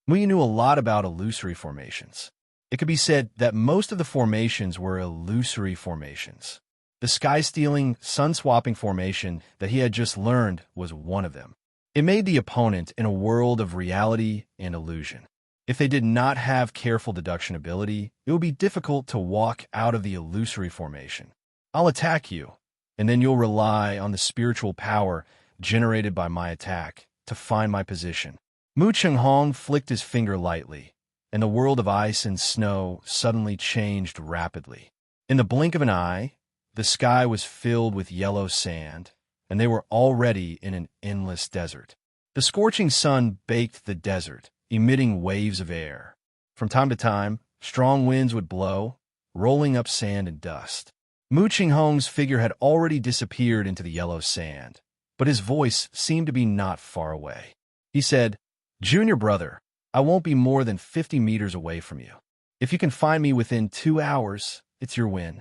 Mu Yu knew a lot about illusory formations. It could be said that most of the formations were illusory formations. The sky-stealing, sun-swapping formation that he had just learned was one of them. It made the opponent in a world of reality and illusion. If they did not have careful deduction ability, it would be difficult to walk out of the illusory formation. I'll attack you, and then you'll rely on the spiritual power generated by my attack to find my position. Mu Chenghong flicked his finger lightly, and the world of ice and snow suddenly changed rapidly. In the blink of an eye, the sky was filled with yellow sand, and they were already in an endless desert. The scorching sun baked the desert, emitting waves of air. From time to time, strong winds would blow, rolling up sand and dust. Mu Chenghong's figure had already disappeared into the yellow sand, but his voice seemed to be not far away. He said, Junior brother, I won't be more than 50 meters away from you. If you can find me within 2 hours, it's your win.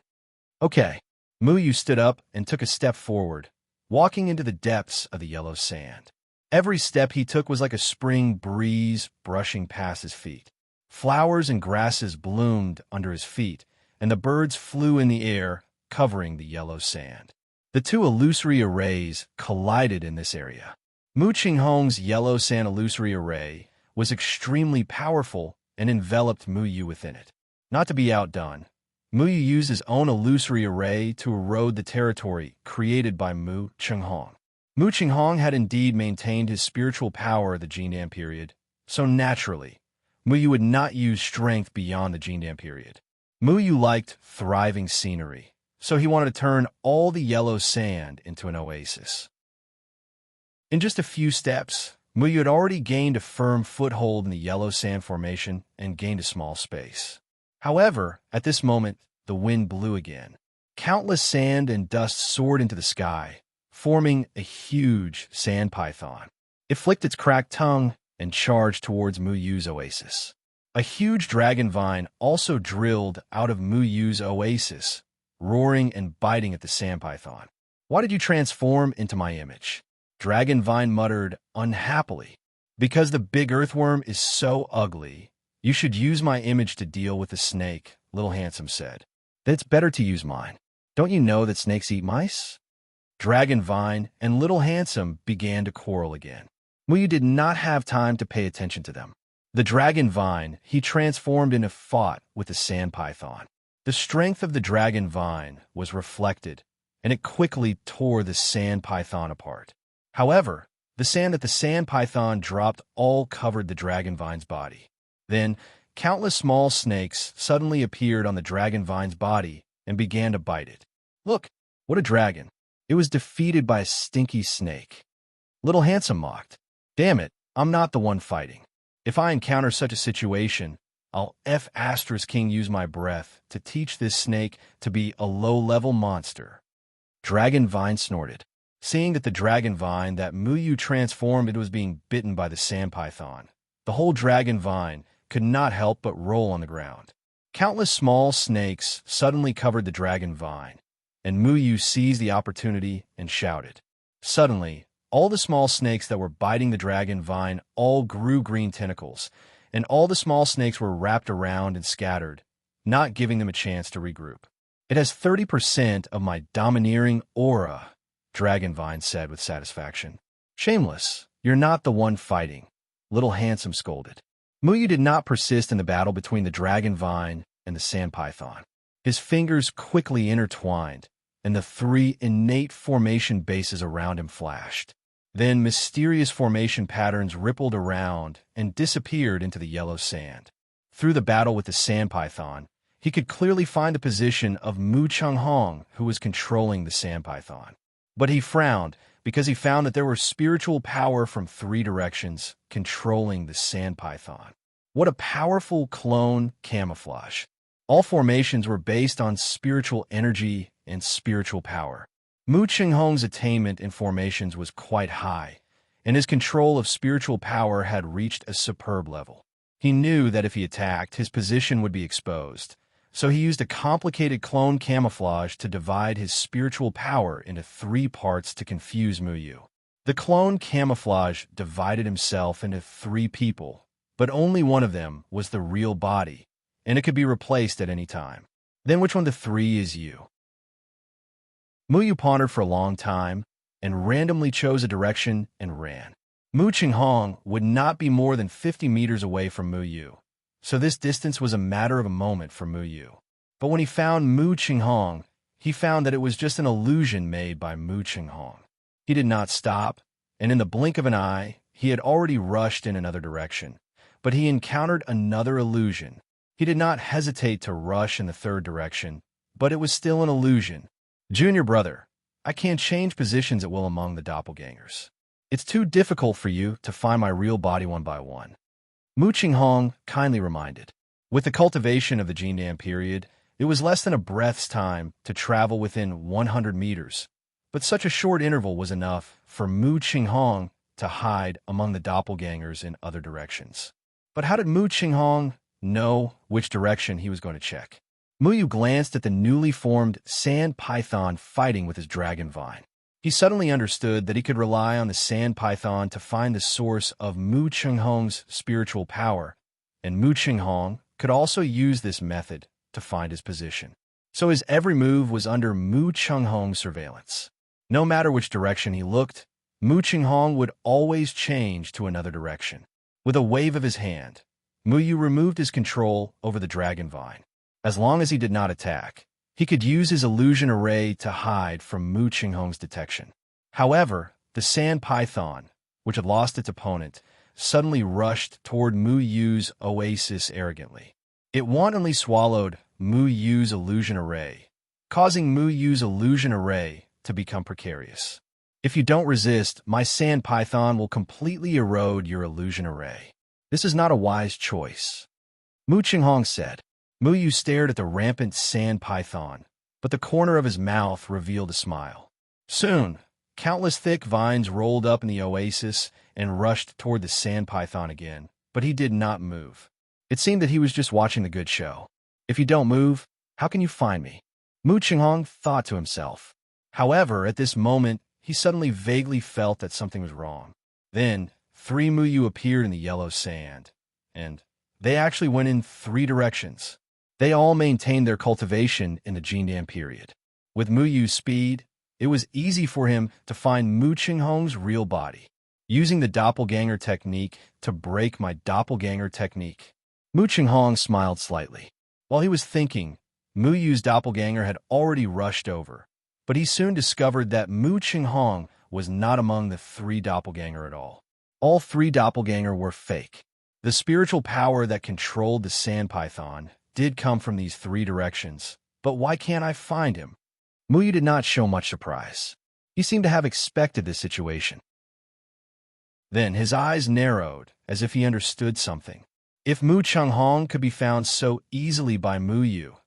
Okay. Mu Yu stood up and took a step forward, walking into the depths of the yellow sand. Every step he took was like a spring breeze brushing past his feet. Flowers and grasses bloomed under his feet, and the birds flew in the air, covering the yellow sand. The two illusory arrays collided in this area. Mu Chenghong's yellow sand illusory array was extremely powerful and enveloped Mu Yu within it. Not to be outdone, Mu Yu used his own illusory array to erode the territory created by Mu Chenghong. Mu Chenghong had indeed maintained his spiritual power of the Jindan period, so naturally, Mu Yu would not use strength beyond the Jindan period. Mu Yu liked thriving scenery, so he wanted to turn all the yellow sand into an oasis. In just a few steps, Mu Yu had already gained a firm foothold in the yellow sand formation and gained a small space. However, at this moment, the wind blew again. Countless sand and dust soared into the sky, forming a huge sand python. It flicked its cracked tongue and charged towards Mu Yu's oasis. A huge dragon vine also drilled out of Mu Yu's oasis, roaring and biting at the sand python. Why did you transform into my image? Dragon vine muttered unhappily. Because the big earthworm is so ugly, you should use my image to deal with the snake, Little Handsome said. Then it's better to use mine. Don't you know that snakes eat mice? Dragon Vine and Little Handsome began to quarrel again. Mu Yu did not have time to pay attention to them. The Dragon Vine he transformed into fought with the sand python. The strength of the Dragon Vine was reflected, and it quickly tore the sand python apart. However, the sand that the sand python dropped all covered the Dragon Vine's body. Then, countless small snakes suddenly appeared on the Dragon Vine's body and began to bite it. Look, what a dragon. It was defeated by a stinky snake. Little Handsome mocked. Damn it, I'm not the one fighting. If I encounter such a situation, I'll F***king use my breath to teach this snake to be a low-level monster. Dragon Vine snorted. Seeing that the dragon vine that Muyu transformed into was being bitten by the sand python, the whole dragon vine could not help but roll on the ground. Countless small snakes suddenly covered the dragon vine, and Muyu seized the opportunity and shouted. Suddenly, all the small snakes that were biting the dragon vine all grew green tentacles, and all the small snakes were wrapped around and scattered, not giving them a chance to regroup. It has 30% of my domineering aura, Dragonvine said with satisfaction. Shameless, you're not the one fighting, Little Handsome scolded. Muyu did not persist in the battle between the Dragonvine and the sand python. His fingers quickly intertwined, and the three innate formation bases around him flashed. Then mysterious formation patterns rippled around and disappeared into the yellow sand. Through the battle with the sand python, he could clearly find the position of Mu Chunghong, who was controlling the sand python. But he frowned because he found that there were spiritual power from three directions controlling the sand python. What a powerful clone camouflage. All formations were based on spiritual energy and spiritual power. Mu Qinghong's attainment in formations was quite high, and his control of spiritual power had reached a superb level. He knew that if he attacked, his position would be exposed, so he used a complicated clone camouflage to divide his spiritual power into three parts to confuse Muyu. The clone camouflage divided himself into three people, but only one of them was the real body, and it could be replaced at any time. Then which one of the three is you? Muyu pondered for a long time and randomly chose a direction and ran. Mu Qinghong would not be more than 50 meters away from Muyu, so this distance was a matter of a moment for Muyu. But when he found Mu Qinghong, he found that it was just an illusion made by Mu Qinghong. He did not stop, and in the blink of an eye, he had already rushed in another direction. But he encountered another illusion. He did not hesitate to rush in the third direction, but it was still an illusion. Junior brother, I can't change positions at will among the doppelgangers. It's too difficult for you to find my real body one by one. Mu Qinghong kindly reminded. With the cultivation of the Jindan period, it was less than a breath's time to travel within 100 meters, but such a short interval was enough for Mu Qinghong to hide among the doppelgangers in other directions. But how did Mu Qinghong know which direction he was going to check? Muyu glanced at the newly formed sand python fighting with his dragon vine. He suddenly understood that he could rely on the sand python to find the source of Mu Qinghong's spiritual power, and Mu Qinghong could also use this method to find his position. So his every move was under Mu Qinghong's surveillance. No matter which direction he looked, Mu Qinghong would always change to another direction. With a wave of his hand, Muyu removed his control over the dragon vine. As long as he did not attack, he could use his illusion array to hide from Mu Qinghong's detection. However, the sand python, which had lost its opponent, suddenly rushed toward Mu Yu's oasis arrogantly. It wantonly swallowed Mu Yu's illusion array, causing Mu Yu's illusion array to become precarious. If you don't resist, my sand python will completely erode your illusion array. This is not a wise choice, Mu Qinghong said. Muyu stared at the rampant sand python, but the corner of his mouth revealed a smile. Soon, countless thick vines rolled up in the oasis and rushed toward the sand python again, but he did not move. It seemed that he was just watching the good show. If you don't move, how can you find me? Mu Qinghong thought to himself. However, at this moment, he suddenly vaguely felt that something was wrong. Then, three Muyu appeared in the yellow sand, and they actually went in three directions. They all maintained their cultivation in the Jindan period. With Muyu's speed, it was easy for him to find Mu Qinghong's real body, using the doppelganger technique to break my doppelganger technique. Mu Qinghong smiled slightly. While he was thinking, Muyu's doppelganger had already rushed over, but he soon discovered that Mu Qinghong was not among the three doppelganger at all. All three doppelganger were fake. The spiritual power that controlled the sand python did come from these three directions, but why can't I find him? Muyu did not show much surprise. He seemed to have expected this situation. Then his eyes narrowed, as if he understood something. If Mu Qinghong could be found so easily by Muyu,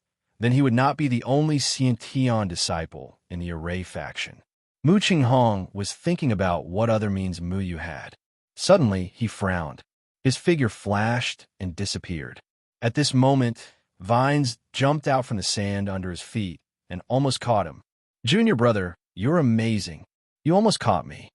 then he would not be the only Xiantian disciple in the array faction. Mu Qinghong was thinking about what other means Mu Yu had. Suddenly, he frowned. His figure flashed and disappeared. At this moment, vines jumped out from the sand under his feet and almost caught him. "Junior brother, you're amazing. You almost caught me."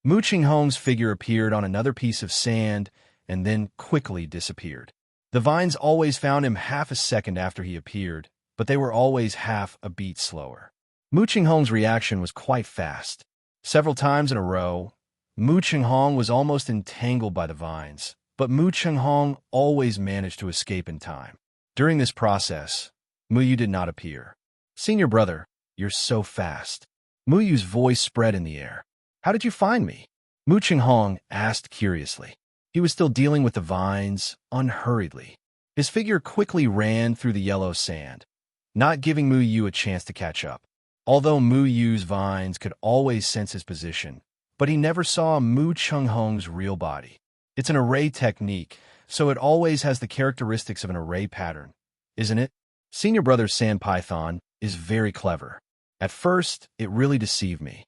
Mu Qinghong's figure appeared on another piece of sand and then quickly disappeared. The vines always found him half a second after he appeared, but they were always half a beat slower. Mu Qinghong's reaction was quite fast. Several times in a row, Mu Qinghong was almost entangled by the vines, but Mu Qinghong always managed to escape in time. During this process, Mu Yu did not appear. "Senior brother, you're so fast." Mu Yu's voice spread in the air. "How did you find me?" Mu Qinghong asked curiously. He was still dealing with the vines, unhurriedly. His figure quickly ran through the yellow sand, not giving Mu Yu a chance to catch up. Although Mu Yu's vines could always sense his position, but he never saw Mu Qinghong's real body. It's an array technique, so it always has the characteristics of an array pattern, isn't it? Senior brother Sand Python is very clever. At first, it really deceived me.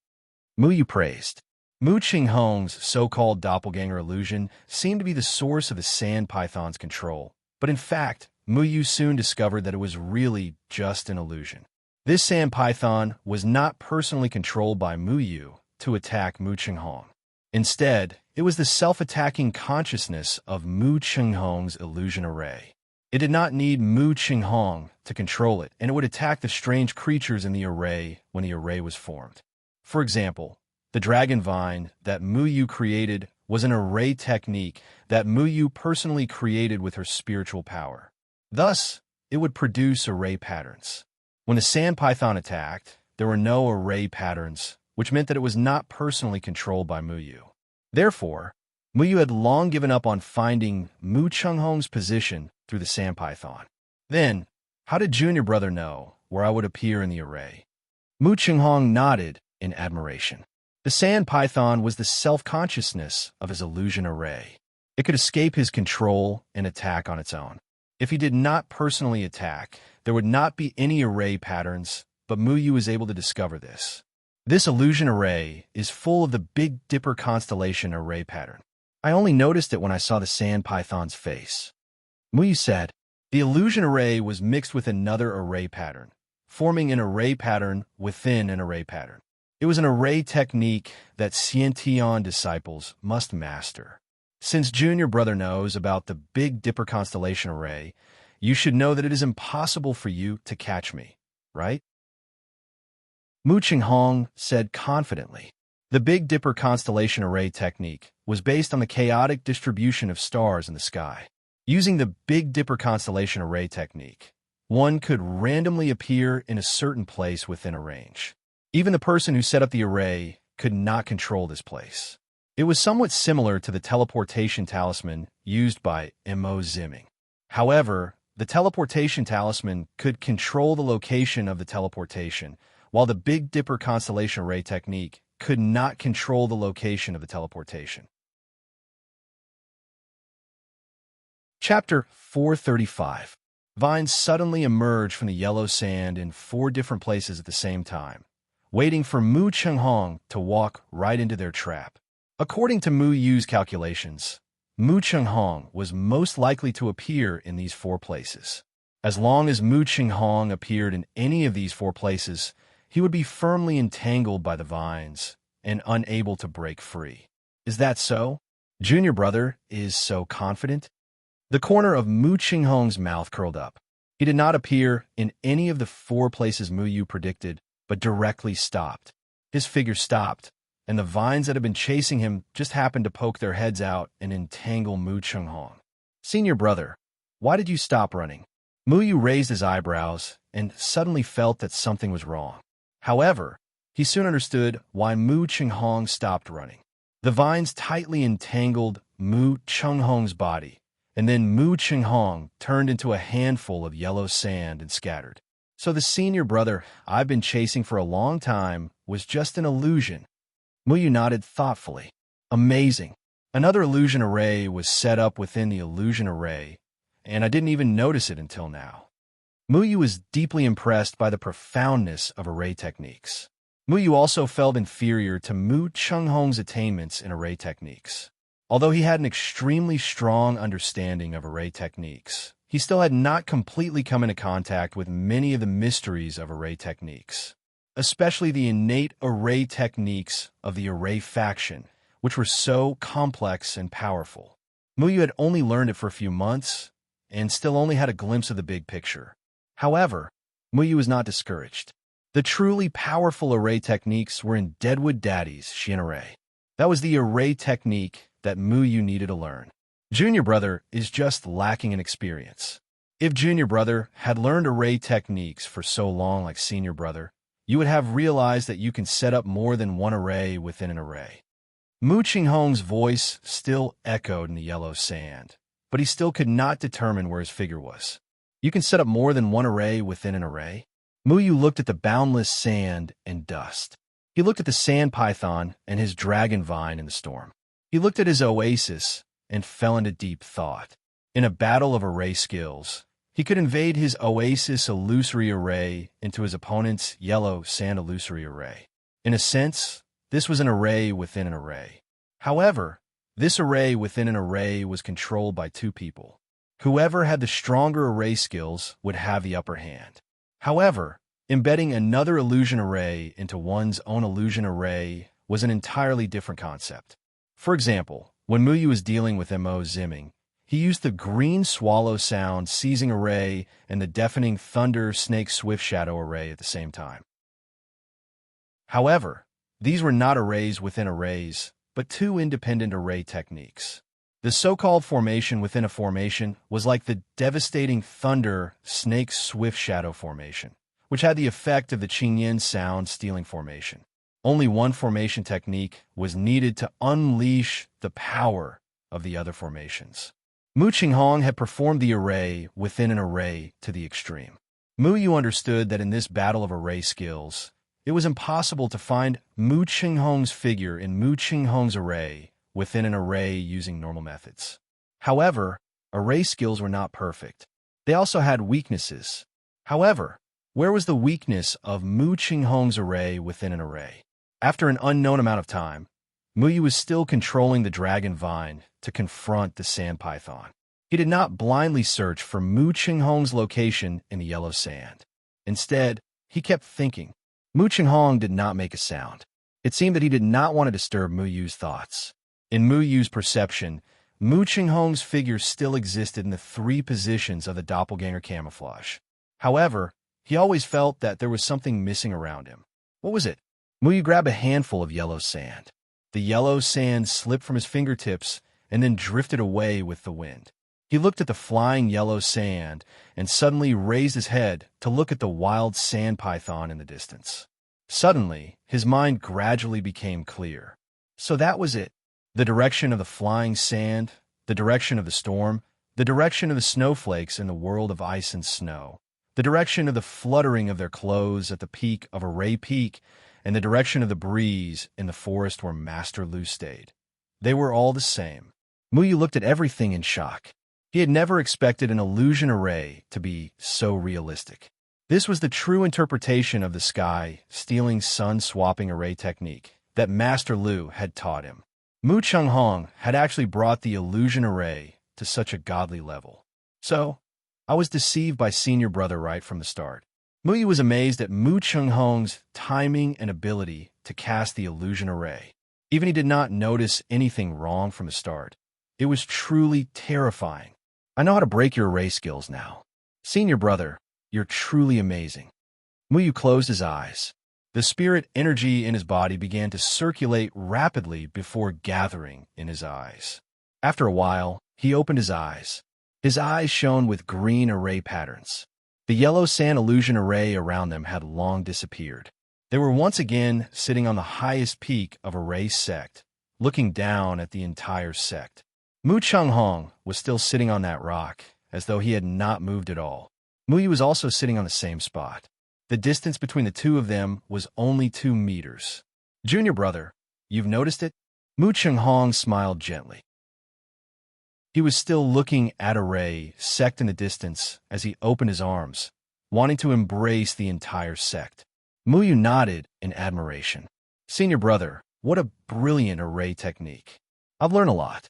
Mu Yu praised. Mu Qinghong's so-called doppelganger illusion seemed to be the source of the Sand Python's control, but in fact, Mu Yu soon discovered that it was really just an illusion. This Sand Python was not personally controlled by Mu Yu to attack Mu Qinghong. Instead, it was the self-attacking consciousness of Mu Qinghong's illusion array. It did not need Mu Qinghong to control it, and it would attack the strange creatures in the array when the array was formed. For example, the dragon vine that Mu Yu created was an array technique that Mu Yu personally created with her spiritual power. Thus, it would produce array patterns. When the sand python attacked, there were no array patterns, which meant that it was not personally controlled by Mu Yu. Therefore, Mu Yu had long given up on finding Mu Qinghong's position through the sand python. Then, how did Junior Brother know where I would appear in the array? Mu Qinghong nodded in admiration. The sand python was the self-consciousness of his illusion array. It could escape his control and attack on its own. If he did not personally attack, there would not be any array patterns, but Mu Yu was able to discover this. This illusion array is full of the Big Dipper constellation array pattern. I only noticed it when I saw the sand python's face. Mu Yu said, the illusion array was mixed with another array pattern, forming an array pattern within an array pattern. It was an array technique that Xiantian disciples must master. Since Junior Brother knows about the Big Dipper constellation array, you should know that it is impossible for you to catch me, right? Mu Qinghong said confidently. The Big Dipper constellation array technique was based on the chaotic distribution of stars in the sky. Using the Big Dipper constellation array technique, one could randomly appear in a certain place within a range. Even the person who set up the array could not control this place. It was somewhat similar to the teleportation talisman used by Mo Zimming. However, the teleportation talisman could control the location of the teleportation, while the Big Dipper constellation array technique could not control the location of the teleportation. Chapter 435. Vines suddenly emerged from the yellow sand in 4 different places at the same time, waiting for Mu Qinghong to walk right into their trap. According to Mu Yu's calculations, Mu Qinghong was most likely to appear in these 4 places. As long as Mu Qinghong appeared in any of these 4 places, he would be firmly entangled by the vines and unable to break free. Is that so? Junior Brother is so confident? The corner of Mu Qinghong's mouth curled up. He did not appear in any of the 4 places Mu Yu predicted, but directly stopped. His figure stopped, and the vines that had been chasing him just happened to poke their heads out and entangle Mu Qinghong. Senior Brother, why did you stop running? Mu Yu raised his eyebrows and suddenly felt that something was wrong. However, he soon understood why Mu Qinghong stopped running. The vines tightly entangled Mu Qinghong's body, and then Mu Qinghong turned into a handful of yellow sand and scattered. So the senior brother I've been chasing for a long time was just an illusion. Mu Yu nodded thoughtfully. Amazing. Another illusion array was set up within the illusion array, and I didn't even notice it until now. Muyu was deeply impressed by the profoundness of array techniques. Muyu also felt inferior to Mu Chunghong's attainments in array techniques. Although he had an extremely strong understanding of array techniques, he still had not completely come into contact with many of the mysteries of array techniques, especially the innate array techniques of the array faction, which were so complex and powerful. Muyu had only learned it for a few months and still only had a glimpse of the big picture. However, Muyu was not discouraged. The truly powerful array techniques were in Deadwood Daddy's Shin Array. That was the array technique that Muyu needed to learn. Junior brother is just lacking in experience. If junior brother had learned array techniques for so long like senior brother, you would have realized that you can set up more than one array within an array. Mu Qinghong's voice still echoed in the yellow sand, but he still could not determine where his figure was. You can set up more than one array within an array? Muyu looked at the boundless sand and dust. He looked at the sand python and his dragon vine in the storm. He looked at his oasis and fell into deep thought. In a battle of array skills, he could invade his oasis illusory array into his opponent's yellow sand illusory array. In a sense, this was an array within an array. However, this array within an array was controlled by two people. Whoever had the stronger array skills would have the upper hand. However, embedding another illusion array into one's own illusion array was an entirely different concept. For example, when Muyu was dealing with Mo Zimming, he used the green swallow sound seizing array and the deafening thunder snake swift shadow array at the same time. However, these were not arrays within arrays, but two independent array techniques. The so-called formation within a formation was like the devastating thunder snake swift shadow formation, which had the effect of the Qingyan sound stealing formation. Only one formation technique was needed to unleash the power of the other formations. Mu Qinghong had performed the array within an array to the extreme. Muyu understood that in this battle of array skills, it was impossible to find Mu Qinghong's figure in Mu Qinghong's array within an array using normal methods. However, array skills were not perfect. They also had weaknesses. However, where was the weakness of Mu Qinghong's array within an array? After an unknown amount of time, Muyu was still controlling the dragon vine to confront the sand python. He did not blindly search for Mu Qinghong's location in the yellow sand. Instead, he kept thinking. Mu Qinghong did not make a sound. It seemed that he did not want to disturb Muyu's thoughts. In Muyu's perception, Mu Qinghong's figure still existed in the three positions of the doppelganger camouflage. However, he always felt that there was something missing around him. What was it? Muyu grabbed a handful of yellow sand. The yellow sand slipped from his fingertips and then drifted away with the wind. He looked at the flying yellow sand and suddenly raised his head to look at the wild sand python in the distance. Suddenly, his mind gradually became clear. So that was it. The direction of the flying sand, the direction of the storm, the direction of the snowflakes in the world of ice and snow, the direction of the fluttering of their clothes at the peak of Array Peak, and the direction of the breeze in the forest where Master Lu stayed. They were all the same. Muyu looked at everything in shock. He had never expected an illusion array to be so realistic. This was the true interpretation of the sky stealing sun swapping array technique that Master Lu had taught him. Mu Qinghong had actually brought the illusion array to such a godly level. So, I was deceived by senior brother right from the start. Muyu was amazed at Mu Qinghong's timing and ability to cast the illusion array. Even he did not notice anything wrong from the start. It was truly terrifying. I know how to break your array skills now. Senior brother, you're truly amazing. Muyu closed his eyes. The spirit energy in his body began to circulate rapidly before gathering in his eyes. After a while, he opened his eyes. His eyes shone with green array patterns. The yellow sand illusion array around them had long disappeared. They were once again sitting on the highest peak of Array Sect, looking down at the entire sect. Mu Qinghong was still sitting on that rock, as though he had not moved at all. Muyu was also sitting on the same spot. The distance between the two of them was only 2 meters. Junior brother, you've noticed it? Mu Qinghong smiled gently. He was still looking at Array Sect in the distance as he opened his arms. wanting to embrace the entire sect. Muyu nodded in admiration. Senior brother, what a brilliant array technique. I've learned a lot.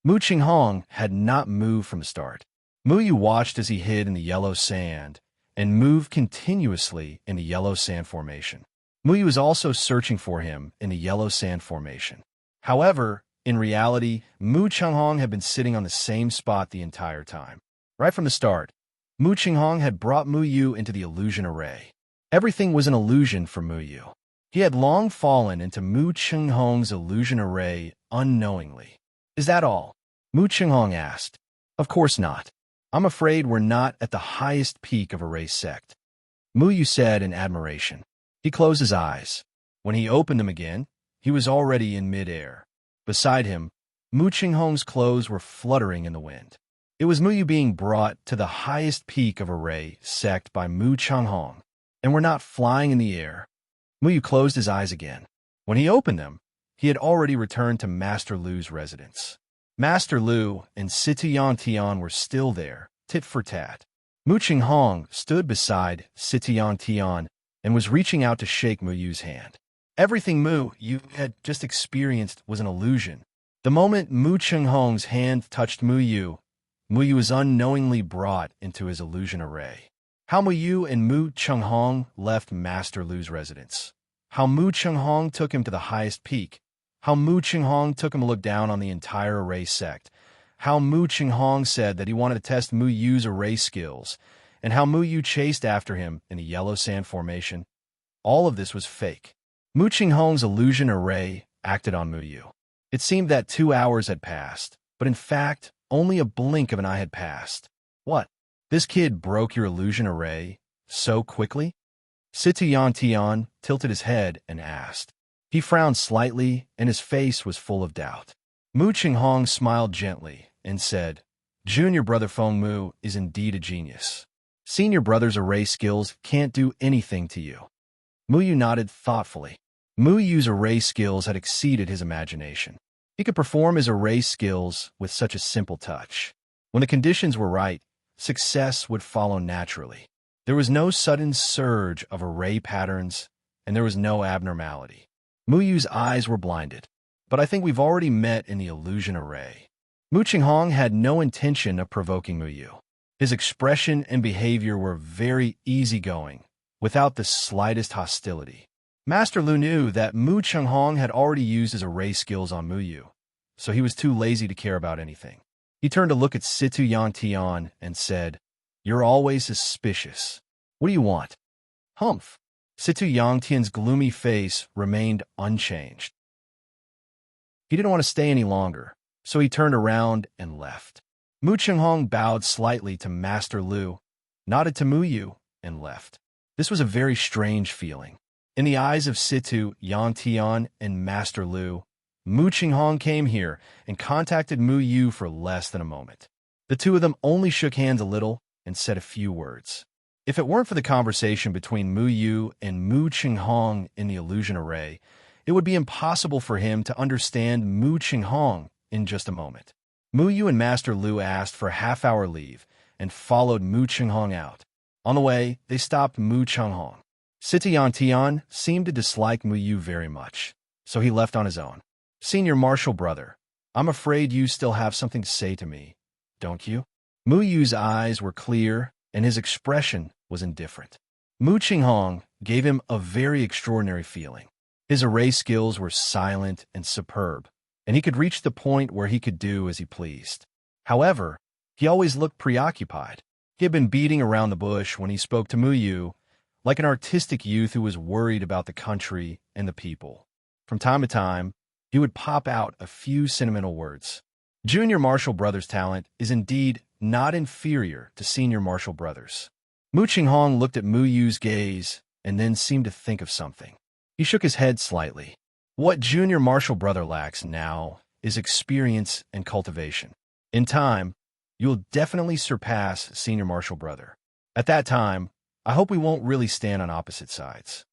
Mu Qinghong had not moved from the start. Muyu watched as he hid in the yellow sand and moved continuously in the yellow sand formation. Muyu was also searching for him in the yellow sand formation. However, in reality, Mu Qinghong had been sitting on the same spot the entire time. Right from the start, Mu Qinghong had brought Muyu into the illusion array. Everything was an illusion for Muyu. He had long fallen into Mu Qinghong's illusion array unknowingly. Is that all? Mu Qinghong asked. Of course not. I'm afraid we're not at the highest peak of array sect. Muyu said in admiration. He closed his eyes. When he opened them again, he was already in midair. Beside him, Mu Qinghong's clothes were fluttering in the wind. It was Muyu being brought to the highest peak of array sect by Mu Qinghong, and we're not flying in the air. Muyu closed his eyes again. When he opened them, he had already returned to Master Lu's residence. Master Lu and Sitian Tian were still there, tit for tat. Mu Qinghong stood beside Sitian Tian and was reaching out to shake Muyu's hand. Everything Mu you had just experienced was an illusion. The moment Mu Qinghong's hand touched Muyu was unknowingly brought into his illusion array. How Muyu and Mu Qinghong left Master Lu's residence. How Mu Qinghong took him to the highest peak. How Mu Qinghong took him to look down on the entire array sect. How Mu Qinghong said that he wanted to test Muyu's array skills. And how Muyu chased after him in the yellow sand formation. All of this was fake. Mu Qinghong's illusion array acted on Muyu. It seemed that 2 hours had passed, but in fact, only a blink of an eye had passed. What? This kid broke your illusion array so quickly? Sitian Tian tilted his head and asked. He frowned slightly, and his face was full of doubt. Mu Qinghong smiled gently and said, Junior brother Feng Mu is indeed a genius. Senior brother's array skills can't do anything to you. Muyu nodded thoughtfully. Muyu's array skills had exceeded his imagination. He could perform his array skills with such a simple touch. When the conditions were right, success would follow naturally. There was no sudden surge of array patterns, and there was no abnormality. Muyu's eyes were blinded. But I think we've already met in the illusion array. Mu Qinghong had no intention of provoking Muyu. His expression and behavior were very easygoing, without the slightest hostility. Master Lu knew that Mu Qinghong had already used his array skills on Muyu, so he was too lazy to care about anything. He turned to look at Situ Yan Tian and said, You're always suspicious. What do you want? Humph. Situ Yang Tian's gloomy face remained unchanged. He didn't want to stay any longer, so he turned around and left. Mu Qinghong bowed slightly to Master Lu, nodded to Muyu, and left. This was a very strange feeling. In the eyes of Situ Yan Tian and Master Lu, Mu Qinghong came here and contacted Muyu for less than a moment. The two of them only shook hands a little and said a few words. If it weren't for the conversation between Muyu and Mu Qinghong in the illusion array, it would be impossible for him to understand Mu Qinghong in just a moment. Muyu and Master Lu asked for a half-hour leave and followed Mu Qinghong out. On the way, they stopped Mu Qinghong. Sitian Tian seemed to dislike Muyu very much, so he left on his own. Senior Marshal brother, I'm afraid you still have something to say to me, don't you? Muyu's eyes were clear, and his expression was indifferent. Mu Qinghong gave him a very extraordinary feeling. His array skills were silent and superb, and he could reach the point where he could do as he pleased. However, he always looked preoccupied. He had been beating around the bush when he spoke to Muyu, like an artistic youth who was worried about the country and the people. From time to time, he would pop out a few sentimental words. Junior Marshal Brothers' talent is indeed not inferior to Senior Marshal Brothers. Mu Qinghong looked at Muyu's gaze and then seemed to think of something. He shook his head slightly. What Junior Marshal Brother lacks now is experience and cultivation. In time, you'll definitely surpass Senior Marshal Brother. At that time, I hope we won't really stand on opposite sides.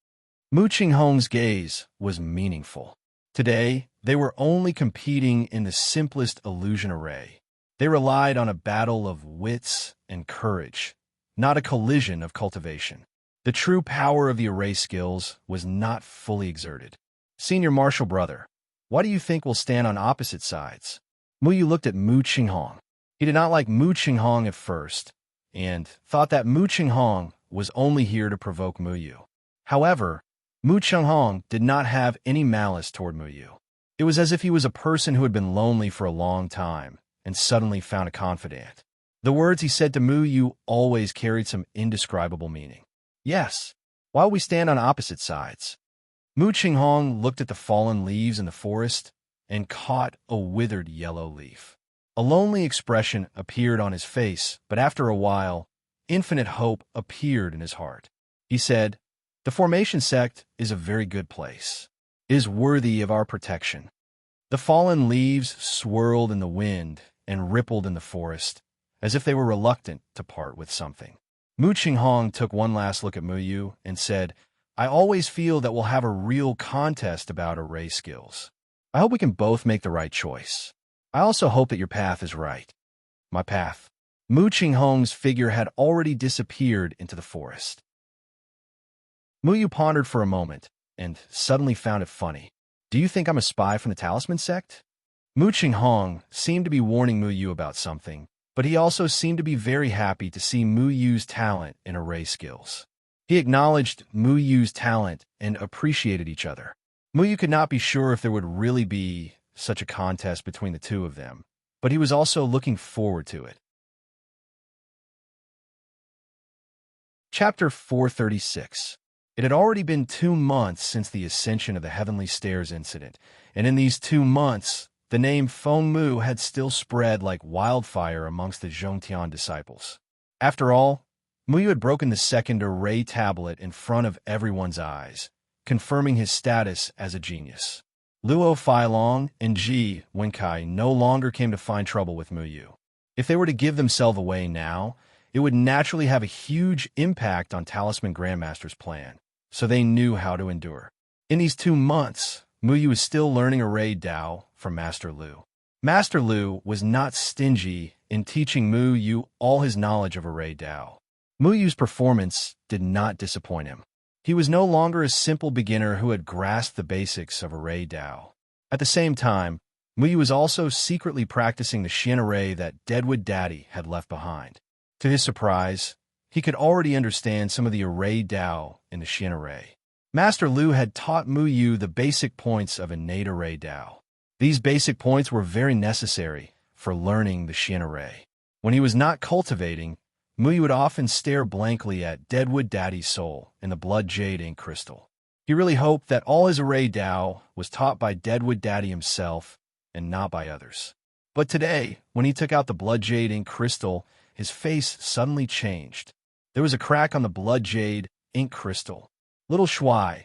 Mu Qinghong's gaze was meaningful. Today, they were only competing in the simplest illusion array. They relied on a battle of wits and courage, not a collision of cultivation. The true power of the array skills was not fully exerted. Senior martial brother, why do you think we'll stand on opposite sides? Muyu looked at Mu Qinghong. He did not like Mu Qinghong at first, and thought that Mu Qinghong was only here to provoke Muyu. However, Mu Qinghong did not have any malice toward Muyu. It was as if he was a person who had been lonely for a long time and suddenly found a confidant. The words he said to Muyu always carried some indescribable meaning. Yes, while we stand on opposite sides. Mu Qinghong looked at the fallen leaves in the forest and caught a withered yellow leaf. A lonely expression appeared on his face, but after a while, infinite hope appeared in his heart. He said, "The formation sect is a very good place. It is worthy of our protection." The fallen leaves swirled in the wind and rippled in the forest, as if they were reluctant to part with something. Mu Qinghong took one last look at Muyu and said, "I always feel that we'll have a real contest about array skills. I hope we can both make the right choice. I also hope that your path is right." My path. Mu Qinghong's figure had already disappeared into the forest. Muyu pondered for a moment and suddenly found it funny. "Do you think I'm a spy from the Talisman sect?" Mu Qinghong seemed to be warning Muyu about something, but he also seemed to be very happy to see Muyu's talent in array skills. He acknowledged Muyu's talent and appreciated each other. Muyu could not be sure if there would really be such a contest between the two of them, but he was also looking forward to it. Chapter 436. It had already been 2 months since the ascension of the Heavenly Stairs incident, and in these 2 months, the name Feng Mu had still spread like wildfire amongst the Zhongtian disciples. After all, Muyu had broken the second array tablet in front of everyone's eyes, confirming his status as a genius. Luo Feilong and Ji Wenkai no longer came to find trouble with Muyu. If they were to give themselves away now, it would naturally have a huge impact on Talisman Grandmaster's plan, so they knew how to endure. In these 2 months, Muyu was still learning array Dao from Master Lu. Master Lu was not stingy in teaching Muyu all his knowledge of array Dao. Muyu's performance did not disappoint him. He was no longer a simple beginner who had grasped the basics of array Dao. At the same time, Muyu was also secretly practicing the Xian array that Deadwood Daddy had left behind. To his surprise, he could already understand some of the array Dao in the Xian array. Master Lu had taught Muyu the basic points of innate array Dao. These basic points were very necessary for learning the Xian array. When he was not cultivating, Muyu would often stare blankly at Deadwood Daddy's soul in the blood jade ink crystal. He really hoped that all his array Dao was taught by Deadwood Daddy himself and not by others. But today, when he took out the blood jade ink crystal, his face suddenly changed. There was a crack on the blood jade ink crystal. Little Shuai,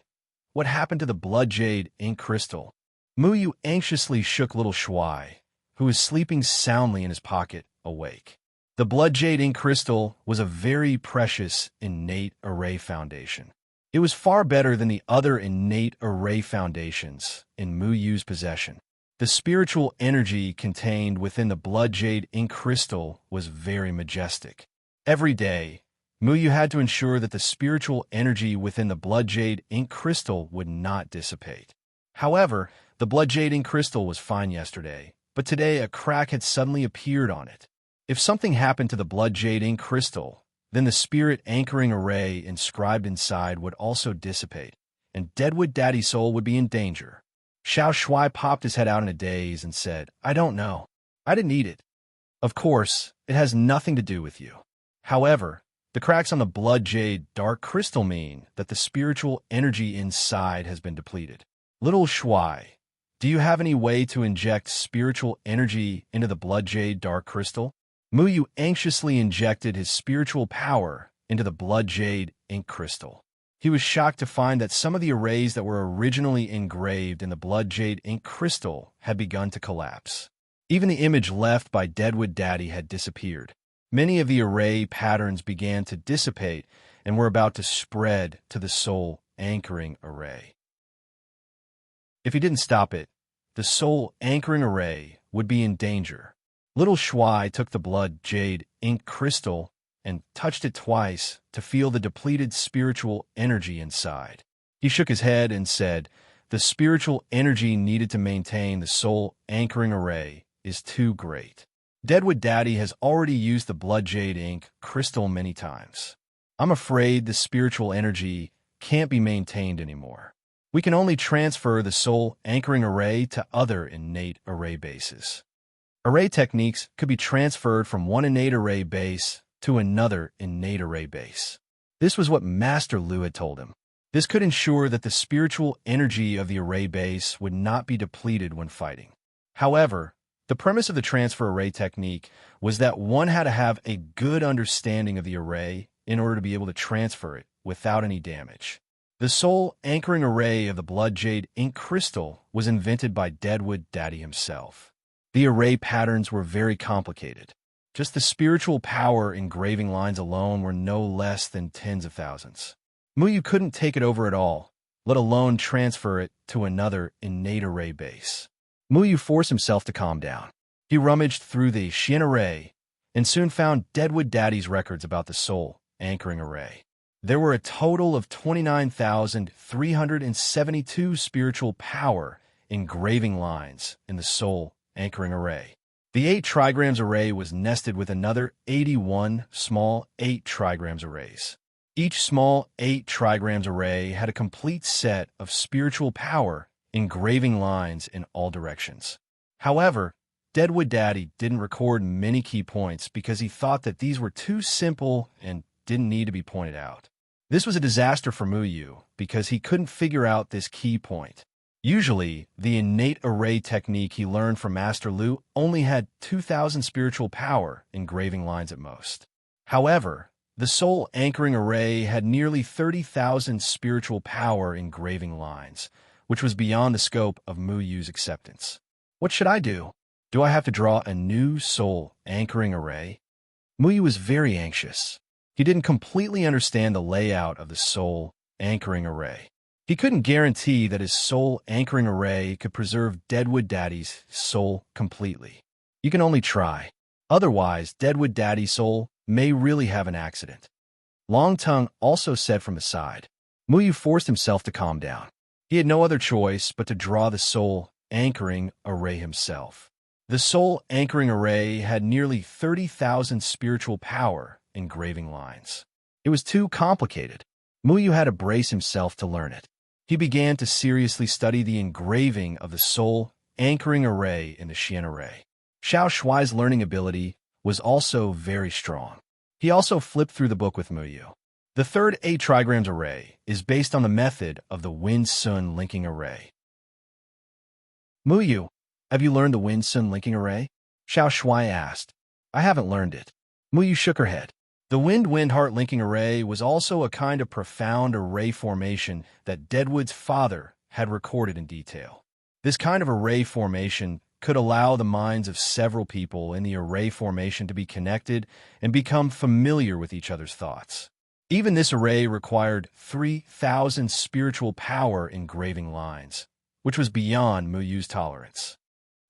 what happened to the blood jade ink crystal? Muyu anxiously shook little Shuai, who was sleeping soundly in his pocket, awake. The blood jade ink crystal was a very precious innate array foundation. It was far better than the other innate array foundations in Muyu's possession. The spiritual energy contained within the blood jade ink crystal was very majestic. Every day, Muyu had to ensure that the spiritual energy within the blood jade ink crystal would not dissipate. However, the blood jade ink crystal was fine yesterday, but today a crack had suddenly appeared on it. If something happened to the blood jade ink crystal, then the spirit anchoring array inscribed inside would also dissipate, and Deadwood Daddy's soul would be in danger. Xiao Shuai popped his head out in a daze and said, "I don't know. I didn't eat it." Of course, it has nothing to do with you. However, the cracks on the blood jade dark crystal mean that the spiritual energy inside has been depleted. Little Shuai, do you have any way to inject spiritual energy into the blood jade dark crystal? Muyu anxiously injected his spiritual power into the blood jade ink crystal. He was shocked to find that some of the arrays that were originally engraved in the blood jade ink crystal had begun to collapse. Even the image left by Deadwood Daddy had disappeared. Many of the array patterns began to dissipate and were about to spread to the soul anchoring array. If he didn't stop it, the soul anchoring array would be in danger. Little Shuai took the blood jade ink crystal and touched it twice to feel the depleted spiritual energy inside. He shook his head and said, "The spiritual energy needed to maintain the soul anchoring array is too great. Deadwood Daddy has already used the blood jade ink crystal many times. I'm afraid the spiritual energy can't be maintained anymore. We can only transfer the soul anchoring array to other innate array bases." Array techniques could be transferred from one innate array base to another innate array base. This was what Master Lu had told him. This could ensure that the spiritual energy of the array base would not be depleted when fighting. However, the premise of the transfer array technique was that one had to have a good understanding of the array in order to be able to transfer it without any damage. The soul anchoring array of the blood jade ink crystal was invented by Deadwood Daddy himself. The array patterns were very complicated. Just the spiritual power engraving lines alone were no less than tens of thousands. Muyu couldn't take it over at all, let alone transfer it to another innate array base. Muyu forced himself to calm down. He rummaged through the Xian array and soon found Deadwood Daddy's records about the soul anchoring array. There were a total of 29,372 spiritual power engraving lines in the soul anchoring array. The 8 trigrams array was nested with another 81 small 8 trigrams arrays. Each small 8 trigrams array had a complete set of spiritual power engraving lines in all directions. However, Deadwood Daddy didn't record many key points because he thought that these were too simple and didn't need to be pointed out. This was a disaster for Muyu because he couldn't figure out this key point. Usually, the innate array technique he learned from Master Lu only had 2,000 spiritual power engraving lines at most. However, the soul anchoring array had nearly 30,000 spiritual power engraving lines, which was beyond the scope of Muyu's acceptance. What should I do? Do I have to draw a new soul anchoring array? Muyu was very anxious. He didn't completely understand the layout of the soul anchoring array. He couldn't guarantee that his soul anchoring array could preserve Deadwood Daddy's soul completely. You can only try. Otherwise, Deadwood Daddy's soul may really have an accident. Long Tongue also said from the side. Muyu forced himself to calm down. He had no other choice but to draw the soul anchoring array himself. The soul anchoring array had nearly 30,000 spiritual power engraving lines. It was too complicated. Muyu had to brace himself to learn it. He began to seriously study the engraving of the soul anchoring array in the Xian array. Xiao Shuai's learning ability was also very strong. He also flipped through the book with Muyu. The third 8 trigrams array is based on the method of the Wind-Sun linking array. Muyu, have you learned the Wind-Sun linking array? Xiao Shuai asked. I haven't learned it. Muyu shook her head. The Wind-Wind-Heart linking array was also a kind of profound array formation that Deadwood's father had recorded in detail. This kind of array formation could allow the minds of several people in the array formation to be connected and become familiar with each other's thoughts. Even this array required 3,000 spiritual power engraving lines, which was beyond Muyu's tolerance.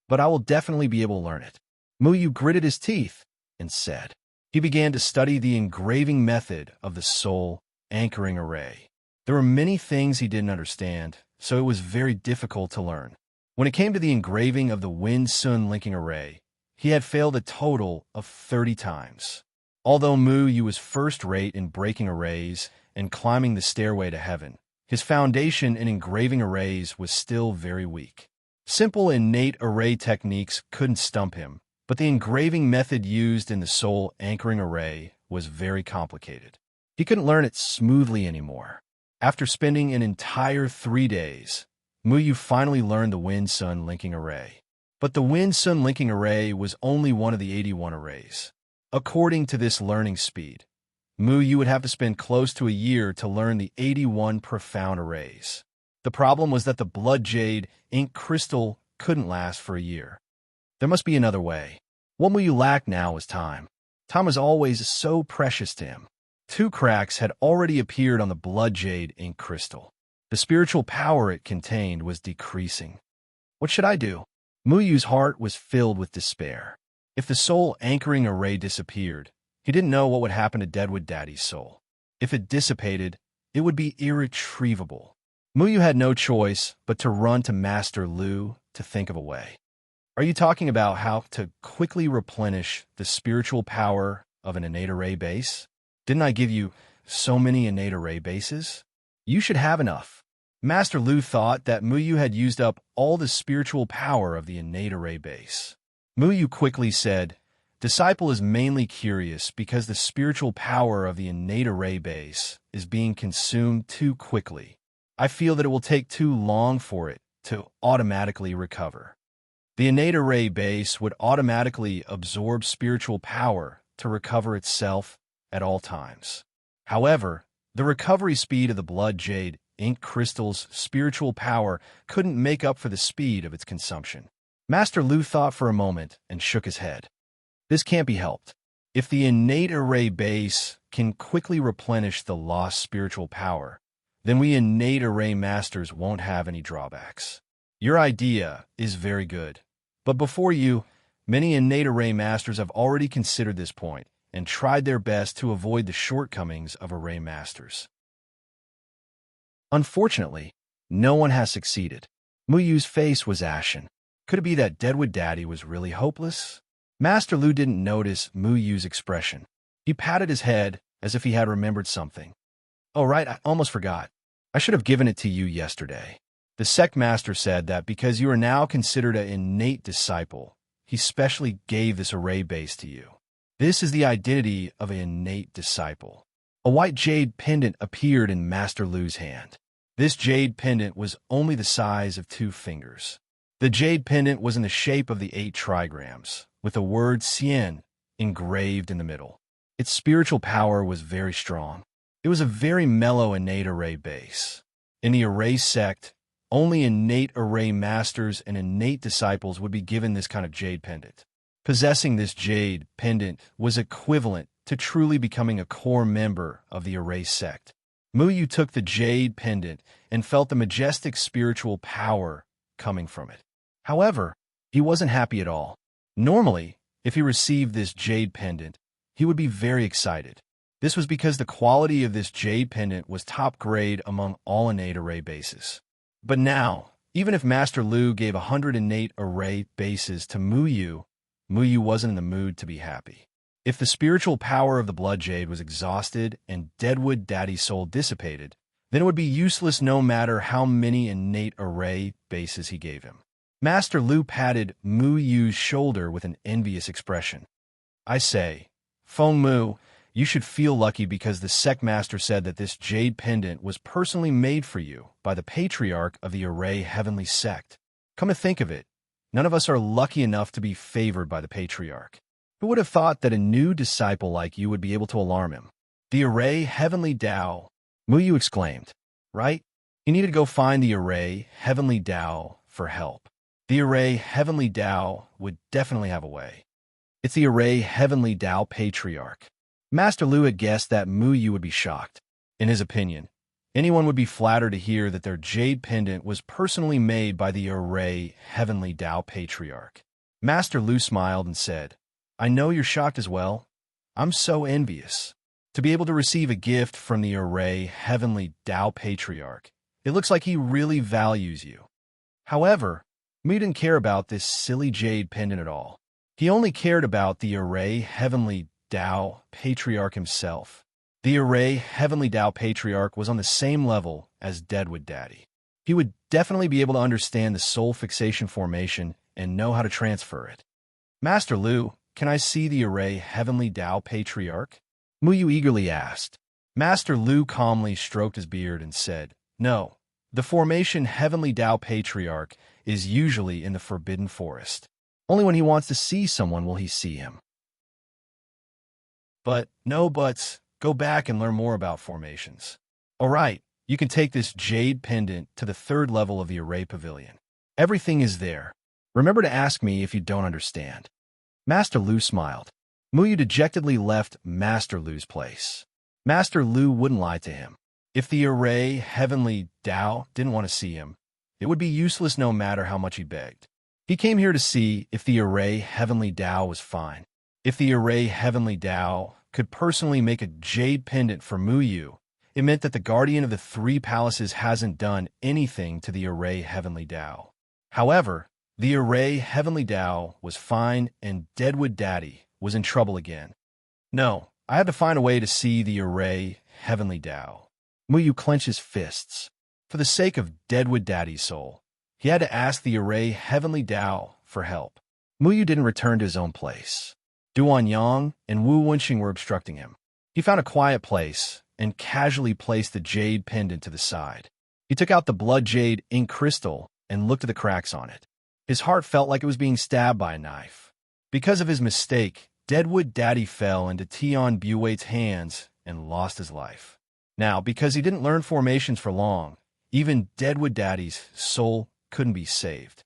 But I will definitely be able to learn it. Muyu gritted his teeth and said. He began to study the engraving method of the soul anchoring array. There were many things he didn't understand, so it was very difficult to learn. When it came to the engraving of the Wind-Sun linking array, he had failed a total of 30 times. Although Muyu was first-rate in breaking arrays and climbing the stairway to heaven, his foundation in engraving arrays was still very weak. Simple innate array techniques couldn't stump him, but the engraving method used in the soul anchoring array was very complicated. He couldn't learn it smoothly anymore. After spending an entire 3 days, Muyu finally learned the Wind-Sun linking array. But the Wind-Sun linking array was only one of the 81 arrays. According to this learning speed, Muyu would have to spend close to a year to learn the 81 profound arrays. The problem was that the blood jade ink crystal couldn't last for a year. There must be another way. What Muyu lacked now was time. Time was always so precious to him. 2 cracks had already appeared on the blood jade ink crystal. The spiritual power it contained was decreasing. What should I do? Muyu's heart was filled with despair. If the soul anchoring array disappeared, He didn't know what would happen to Deadwood Daddy's soul. If it dissipated, it would be irretrievable. Muyu had no choice but to run to Master Lu to think of a way. Are you talking about how to quickly replenish the spiritual power of an innate array base? Didn't I give you so many innate array bases? You should have enough. Master Lu thought that Muyu had used up all the spiritual power of the innate array base. Muyu quickly said, Disciple is mainly curious because the spiritual power of the innate array base is being consumed too quickly. I feel that it will take too long for it to automatically recover. The innate array base would automatically absorb spiritual power to recover itself at all times. However, the recovery speed of the blood jade ink crystal's spiritual power couldn't make up for the speed of its consumption. Master Lu thought for a moment and shook his head. This can't be helped. If the innate array base can quickly replenish the lost spiritual power, then we innate array masters won't have any drawbacks. Your idea is very good, but before you, many innate array masters have already considered this point and tried their best to avoid the shortcomings of array masters. Unfortunately, no one has succeeded. Muyu's face was ashen. Could it be that Deadwood Daddy was really hopeless? Master Lu didn't notice Muyu's expression. He patted his head as if he had remembered something. Oh, right, I almost forgot. I should have given it to you yesterday. The sect master said that because you are now considered an innate disciple, he specially gave this array base to you. This is the identity of an innate disciple. A white jade pendant appeared in Master Lu's hand. This jade pendant was only the size of 2 fingers. The jade pendant was in the shape of the 8 trigrams, with the word Xian engraved in the middle. Its spiritual power was very strong. It was a very mellow innate array base. In the array sect, only innate array masters and innate disciples would be given this kind of jade pendant. Possessing this jade pendant was equivalent to truly becoming a core member of the array sect. Muyu took the jade pendant and felt the majestic spiritual power coming from it. However, he wasn't happy at all. Normally, if he received this jade pendant, he would be very excited. This was because the quality of this jade pendant was top grade among all innate array bases. But now, even if Master Lu gave 100 innate array bases to Muyu, Muyu wasn't in the mood to be happy. If the spiritual power of the blood jade was exhausted and Deadwood Daddy's soul dissipated, then it would be useless no matter how many innate array bases he gave him. Master Lu patted Muyu's shoulder with an envious expression. I say, Feng Mu, you should feel lucky because the sect master said that this jade pendant was personally made for you by the patriarch of the array heavenly sect. Come to think of it, none of us are lucky enough to be favored by the patriarch. Who would have thought that a new disciple like you would be able to alarm him? The array heavenly Tao, Muyu exclaimed. Right? You need to go find the array heavenly Tao for help. The array heavenly Tao would definitely have a way. It's the array heavenly Tao patriarch. Master Lu had guessed that Muyu would be shocked. In his opinion, anyone would be flattered to hear that their jade pendant was personally made by the array heavenly Tao patriarch. Master Lu smiled and said, I know you're shocked as well. I'm so envious. To be able to receive a gift from the array heavenly Tao patriarch, it looks like he really values you. However, Mu didn't care about this silly jade pendant at all. He only cared about the array heavenly Tao patriarch himself. The array heavenly Tao patriarch was on the same level as Deadwood Daddy. He would definitely be able to understand the soul fixation formation and know how to transfer it. Master Lu, can I see the array heavenly Tao patriarch? Muyu eagerly asked. Master Lu calmly stroked his beard and said, No, the formation heavenly Tao patriarch is usually in the forbidden forest. Only when he wants to see someone will he see him. But, no buts, go back and learn more about formations. All right, you can take this jade pendant to the 3rd level of the array pavilion. Everything is there. Remember to ask me if you don't understand. Master Lu smiled. Muyu dejectedly left Master Lu's place. Master Lu wouldn't lie to him. If the array heavenly Tao didn't want to see him, it would be useless no matter how much he begged. He came here to see if the array heavenly Tao was fine. If the array heavenly Tao could personally make a jade pendant for Muyu, it meant that the guardian of the three palaces hasn't done anything to the Array Heavenly Tao. However, the Array Heavenly Tao was fine and Deadwood Daddy was in trouble again. No, I had to find a way to see the Array Heavenly Tao. Muyu clenched his fists. For the sake of Deadwood Daddy's soul, he had to ask the Array Heavenly Tao for help. Muyu didn't return to his own place. Duan Yang and Wu Wenxing were obstructing him. He found a quiet place and casually placed the jade pendant to the side. He took out the blood jade ink crystal and looked at the cracks on it. His heart felt like it was being stabbed by a knife. Because of his mistake, Deadwood Daddy fell into Tian Buwait's hands and lost his life. Now, because he didn't learn formations for long, even Deadwood Daddy's soul couldn't be saved.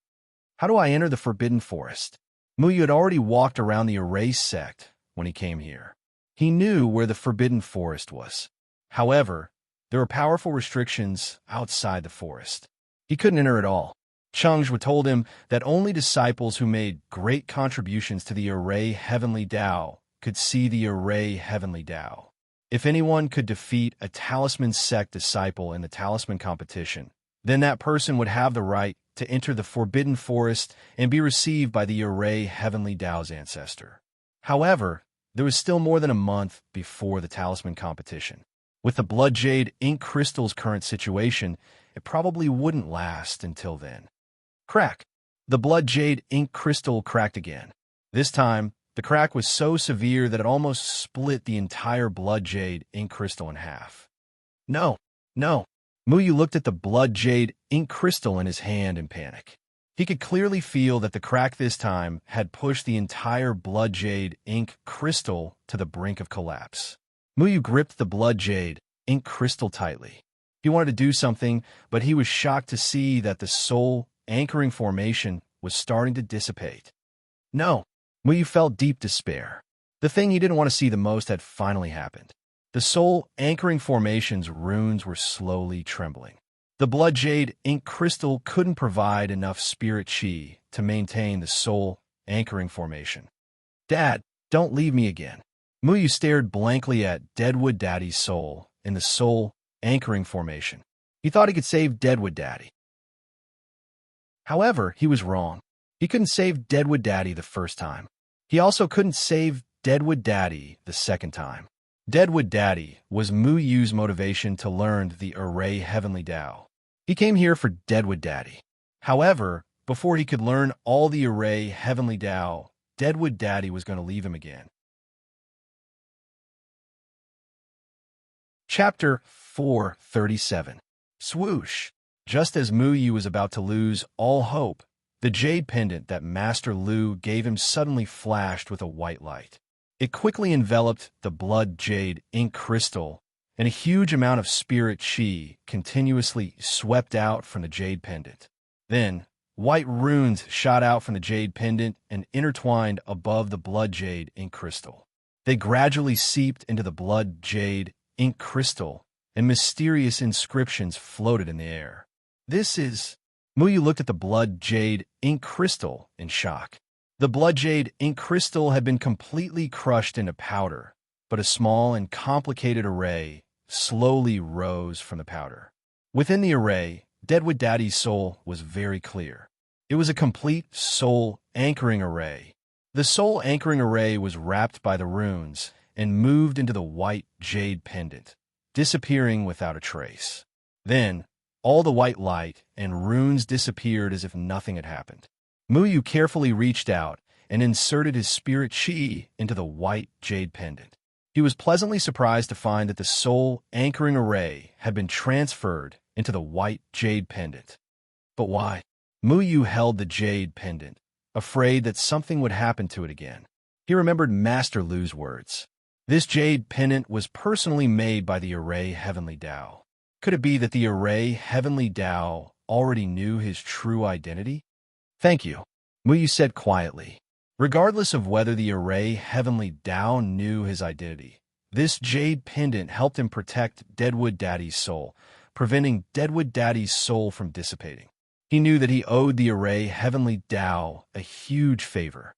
How do I enter the Forbidden Forest? Muyu had already walked around the Array sect when he came here. He knew where the Forbidden Forest was. However, there were powerful restrictions outside the forest. He couldn't enter at all. Chengzhu told him that only disciples who made great contributions to the Array Heavenly Tao could see the Array Heavenly Tao. If anyone could defeat a Talisman Sect disciple in the Talisman competition, then that person would have the right to enter the Forbidden Forest and be received by the Array Heavenly Tao's ancestor. However, there was still more than a month before the Talisman competition. With the Blood Jade Ink Crystal's current situation, it probably wouldn't last until then. Crack! The Blood Jade Ink Crystal cracked again. This time, the crack was so severe that it almost split the entire Blood Jade Ink Crystal in half. No, no. Muyu looked at the Blood Jade Ink Crystal in his hand in panic. He could clearly feel that the crack this time had pushed the entire Blood Jade Ink Crystal to the brink of collapse. Muyu gripped the Blood Jade Ink Crystal tightly. He wanted to do something, but he was shocked to see that the soul anchoring formation was starting to dissipate. No, Muyu felt deep despair. The thing he didn't want to see the most had finally happened. The soul anchoring formation's runes were slowly trembling. The Blood Jade Ink Crystal couldn't provide enough spirit chi to maintain the soul anchoring formation. Dad, don't leave me again. Muyu stared blankly at Deadwood Daddy's soul in the soul anchoring formation. He thought he could save Deadwood Daddy. However, he was wrong. He couldn't save Deadwood Daddy the first time. He also couldn't save Deadwood Daddy the second time. Deadwood Daddy was Muyu's motivation to learn the Array Heavenly Tao. He came here for Deadwood Daddy. However, before he could learn all the Array Heavenly Tao, Deadwood Daddy was going to leave him again. Chapter 437. Swoosh! Just as Muyu was about to lose all hope, the jade pendant that Master Lu gave him suddenly flashed with a white light. It quickly enveloped the Blood Jade Ink Crystal, and a huge amount of spirit chi continuously swept out from the jade pendant. Then, white runes shot out from the jade pendant and intertwined above the Blood Jade Ink Crystal. They gradually seeped into the Blood Jade Ink Crystal, and mysterious inscriptions floated in the air. This is... Muyu looked at the Blood Jade Ink Crystal in shock. The Blood Jade Ink Crystal had been completely crushed into powder, but a small and complicated array slowly rose from the powder. Within the array, Deadwood Daddy's soul was very clear. It was a complete soul anchoring array. The soul anchoring array was wrapped by the runes and moved into the white jade pendant, disappearing without a trace. Then, all the white light and runes disappeared as if nothing had happened. Muyu carefully reached out and inserted his spirit chi into the white jade pendant. He was pleasantly surprised to find that the soul anchoring array had been transferred into the white jade pendant. But why? Muyu held the jade pendant, afraid that something would happen to it again. He remembered Master Lu's words. This jade pendant was personally made by the Array Heavenly Tao. Could it be that the Array Heavenly Tao already knew his true identity? Thank you, Muyu said quietly. Regardless of whether the Array Heavenly Tao knew his identity, this jade pendant helped him protect Deadwood Daddy's soul, preventing Deadwood Daddy's soul from dissipating. He knew that he owed the Array Heavenly Tao a huge favor.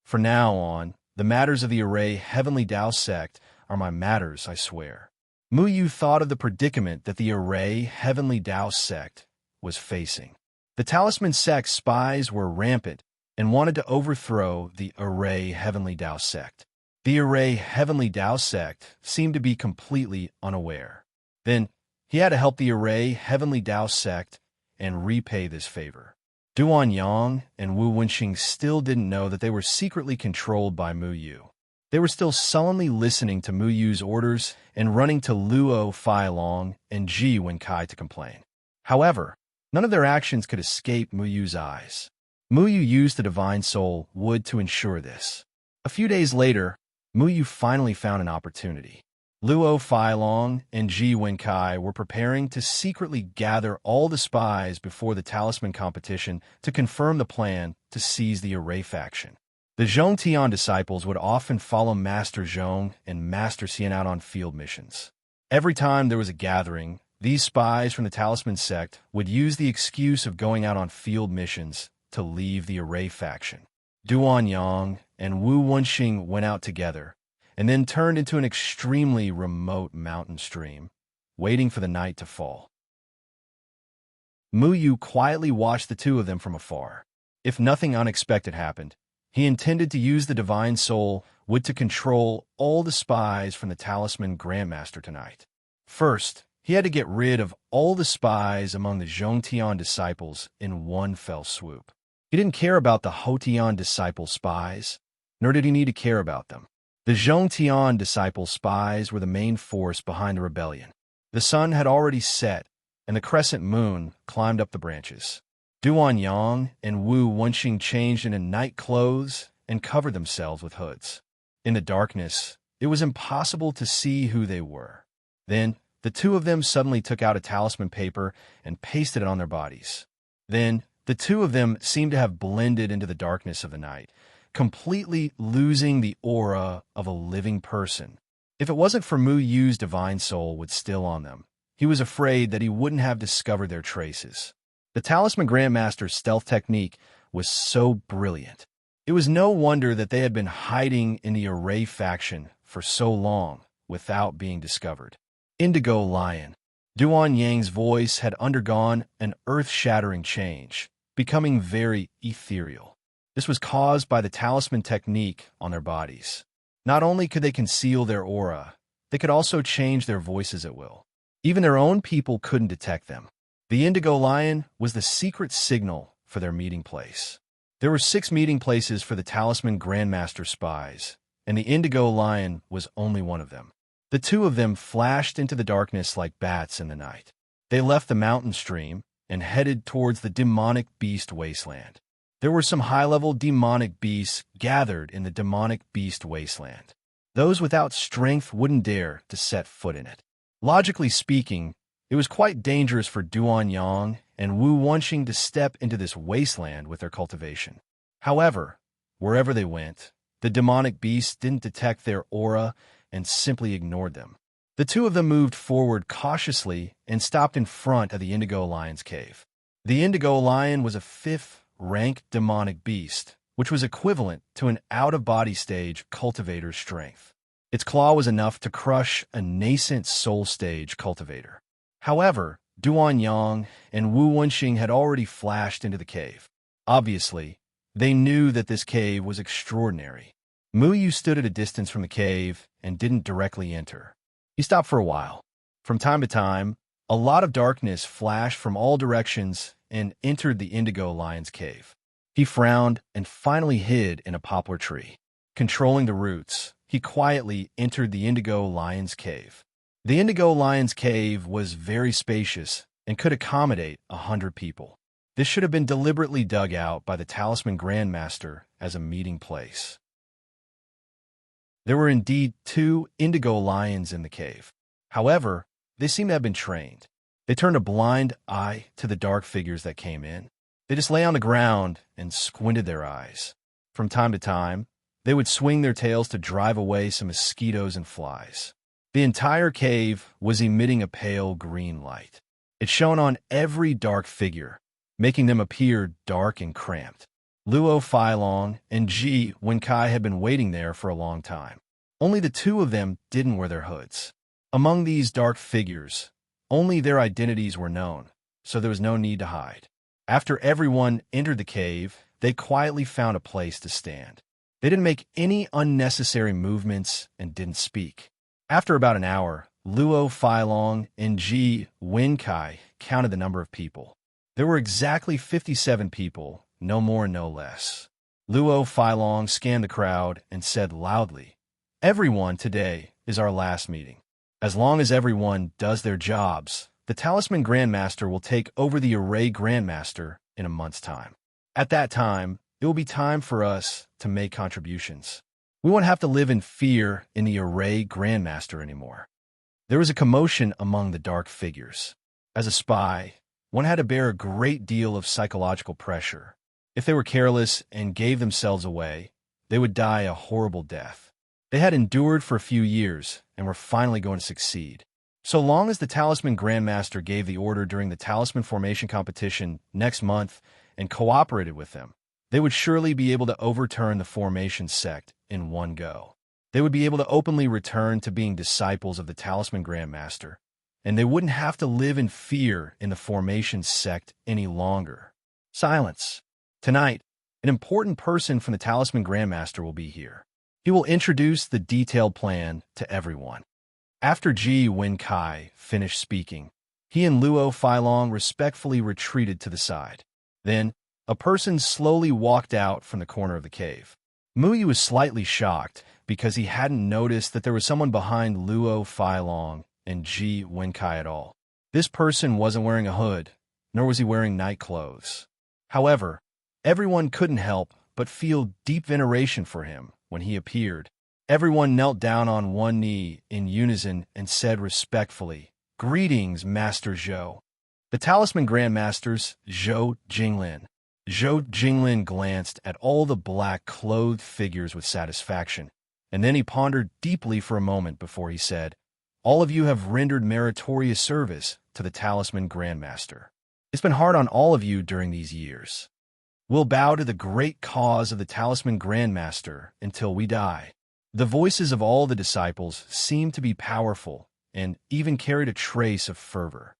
From now on, the matters of the Array Heavenly Tao sect are my matters, I swear. Mu Yu thought of the predicament that the Array Heavenly Tao sect was facing. The Talisman sect's spies were rampant and wanted to overthrow the Array Heavenly Tao sect. The Array Heavenly Tao sect seemed to be completely unaware. Then, he had to help the Array Heavenly Tao sect and repay this favor. Duan Yang and Wu Wenxing still didn't know that they were secretly controlled by Mu Yu. They were still sullenly listening to Mu Yu's orders and running to Luo Failong and Ji Wenkai to complain. However, none of their actions could escape Mu Yu's eyes. Mu Yu used the Divine Soul Wood to ensure this. A few days later, Mu Yu finally found an opportunity. Luo Failong and Ji Wenkai were preparing to secretly gather all the spies before the Talisman competition to confirm the plan to seize the Array faction. The Zhongtian disciples would often follow Master Zhong and Master Xian out on field missions. Every time there was a gathering, these spies from the Talisman sect would use the excuse of going out on field missions to leave the Array faction. Duan Yang and Wu Wenxing went out together, and then turned into an extremely remote mountain stream, waiting for the night to fall. Mu Yu quietly watched the two of them from afar. If nothing unexpected happened, he intended to use the Divine Soul Wood to control all the spies from the Talisman Grandmaster tonight. First, he had to get rid of all the spies among the Zhongtian disciples in one fell swoop. He didn't care about the Hotian disciple spies, nor did he need to care about them. The Zhongtian disciple spies were the main force behind the rebellion. The sun had already set, and the crescent moon climbed up the branches. Duan Yang and Wu Wenxing changed into night clothes and covered themselves with hoods. In the darkness, it was impossible to see who they were. Then, the two of them suddenly took out a talisman paper and pasted it on their bodies. Then, the two of them seemed to have blended into the darkness of the night, completely losing the aura of a living person. If it wasn't for Mu Yu's Divine Soul Wood still on them, he was afraid that he wouldn't have discovered their traces. The Talisman Grandmaster's stealth technique was so brilliant. It was no wonder that they had been hiding in the Array faction for so long without being discovered. Indigo Lion. Duan Yang's voice had undergone an earth-shattering change, becoming very ethereal. This was caused by the talisman technique on their bodies. Not only could they conceal their aura, they could also change their voices at will. Even their own people couldn't detect them. The Indigo Lion was the secret signal for their meeting place. There were 6 meeting places for the Talisman Grandmaster spies, and the Indigo Lion was only one of them. The two of them flashed into the darkness like bats in the night. They left the mountain stream and headed towards the demonic beast wasteland. There were some high-level demonic beasts gathered in the demonic beast wasteland. Those without strength wouldn't dare to set foot in it. Logically speaking, it was quite dangerous for Duan Yang and Wu Wenxing to step into this wasteland with their cultivation. However, wherever they went, the demonic beasts didn't detect their aura and simply ignored them. The two of them moved forward cautiously and stopped in front of the Indigo Lion's cave. The Indigo Lion was a 5th-rank demonic beast, which was equivalent to an out-of-body stage cultivator's strength. Its claw was enough to crush a nascent soul stage cultivator. However, Duan Yang and Wu Wenxing had already flashed into the cave. Obviously, they knew that this cave was extraordinary. Mu Yu stood at a distance from the cave and didn't directly enter. He stopped for a while. From time to time, a lot of darkness flashed from all directions and entered the Indigo Lion's cave. He frowned and finally hid in a poplar tree. Controlling the roots, he quietly entered the Indigo Lion's cave. The Indigo Lion's cave was very spacious and could accommodate 100 people. This should have been deliberately dug out by the Talisman Grandmaster as a meeting place. There were indeed 2 Indigo Lions in the cave. However, they seemed to have been trained. They turned a blind eye to the dark figures that came in. They just lay on the ground and squinted their eyes. From time to time, they would swing their tails to drive away some mosquitoes and flies. The entire cave was emitting a pale green light. It shone on every dark figure, making them appear dark and cramped. Luo Failong and Ji Wenkai had been waiting there for a long time. Only the two of them didn't wear their hoods. Among these dark figures, only their identities were known, so there was no need to hide. After everyone entered the cave, they quietly found a place to stand. They didn't make any unnecessary movements and didn't speak. After about an hour, Luo Filong and Ji Wenkai counted the number of people. There were exactly 57 people, no more and no less. Luo Filong scanned the crowd and said loudly, "Everyone, today is our last meeting. As long as everyone does their jobs, the Talisman Grandmaster will take over the Array Grandmaster in a month's time. At that time, it will be time for us to make contributions. We won't have to live in fear in the Array Grandmaster anymore." There was a commotion among the dark figures. As a spy, one had to bear a great deal of psychological pressure. If they were careless and gave themselves away, they would die a horrible death. They had endured for a few years and were finally going to succeed. So long as the Talisman Grandmaster gave the order during the Talisman Formation competition next month and cooperated with them, they would surely be able to overturn the Formation sect in one go. They would be able to openly return to being disciples of the Talisman Grandmaster, and they wouldn't have to live in fear in the Formation sect any longer. Silence. Tonight, an important person from the Talisman Grandmaster will be here. He will introduce the detailed plan to everyone. After Ji Wenkai finished speaking, he and Luo Filong respectfully retreated to the side. Then, a person slowly walked out from the corner of the cave. Muyu was slightly shocked because he hadn't noticed that there was someone behind Luo Filong and Ji Wenkai at all. This person wasn't wearing a hood, nor was he wearing night clothes. However, everyone couldn't help but feel deep veneration for him when he appeared. Everyone knelt down on one knee in unison and said respectfully, "Greetings, Master Zhou." The Talisman Grandmasters, Zhou Jinglin. Zhou Jinglin glanced at all the black-clothed figures with satisfaction, and then he pondered deeply for a moment before he said, "All of you have rendered meritorious service to the Talisman Grandmaster. It's been hard on all of you during these years. We'll bow to the great cause of the Talisman Grandmaster until we die." The voices of all the disciples seemed to be powerful and even carried a trace of fervor.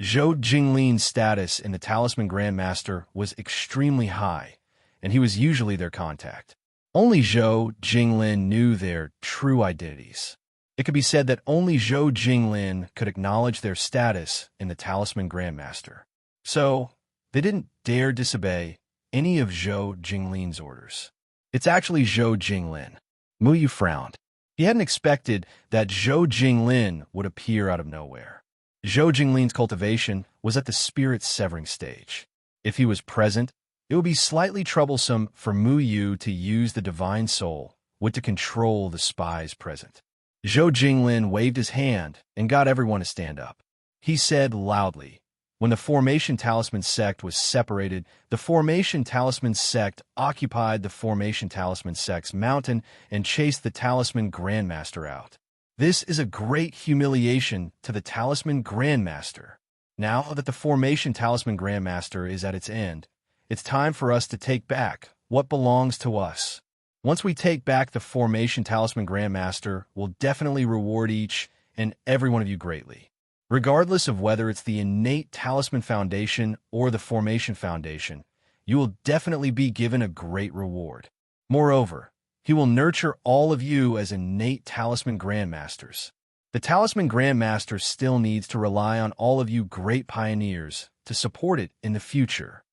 Zhou Jinglin's status in the Talisman Grandmaster was extremely high, and he was usually their contact. Only Zhou Jinglin knew their true identities. It could be said that only Zhou Jinglin could acknowledge their status in the Talisman Grandmaster. So, they didn't dare disobey any of Zhou Jinglin's orders. "It's actually Zhou Jinglin." Muyu frowned. He hadn't expected that Zhou Jinglin would appear out of nowhere. Zhou Jinglin's cultivation was at the spirit-severing stage. If he was present, it would be slightly troublesome for Muyu to use the divine soul to control the spies present. Zhou Jinglin waved his hand and got everyone to stand up. He said loudly, "When the Formation Talisman sect was separated, the Formation Talisman sect occupied the Formation Talisman sect's mountain and chased the Talisman Grandmaster out. This is a great humiliation to the Talisman Grandmaster. Now that the Formation Talisman Grandmaster is at its end, it's time for us to take back what belongs to us. Once we take back the Formation Talisman Grandmaster, we'll definitely reward each and every one of you greatly. Regardless of whether it's the innate Talisman Foundation or the Formation Foundation, you will definitely be given a great reward. Moreover, he will nurture all of you as innate Talisman Grandmasters. The Talisman Grandmaster still needs to rely on all of you great pioneers to support it in the future.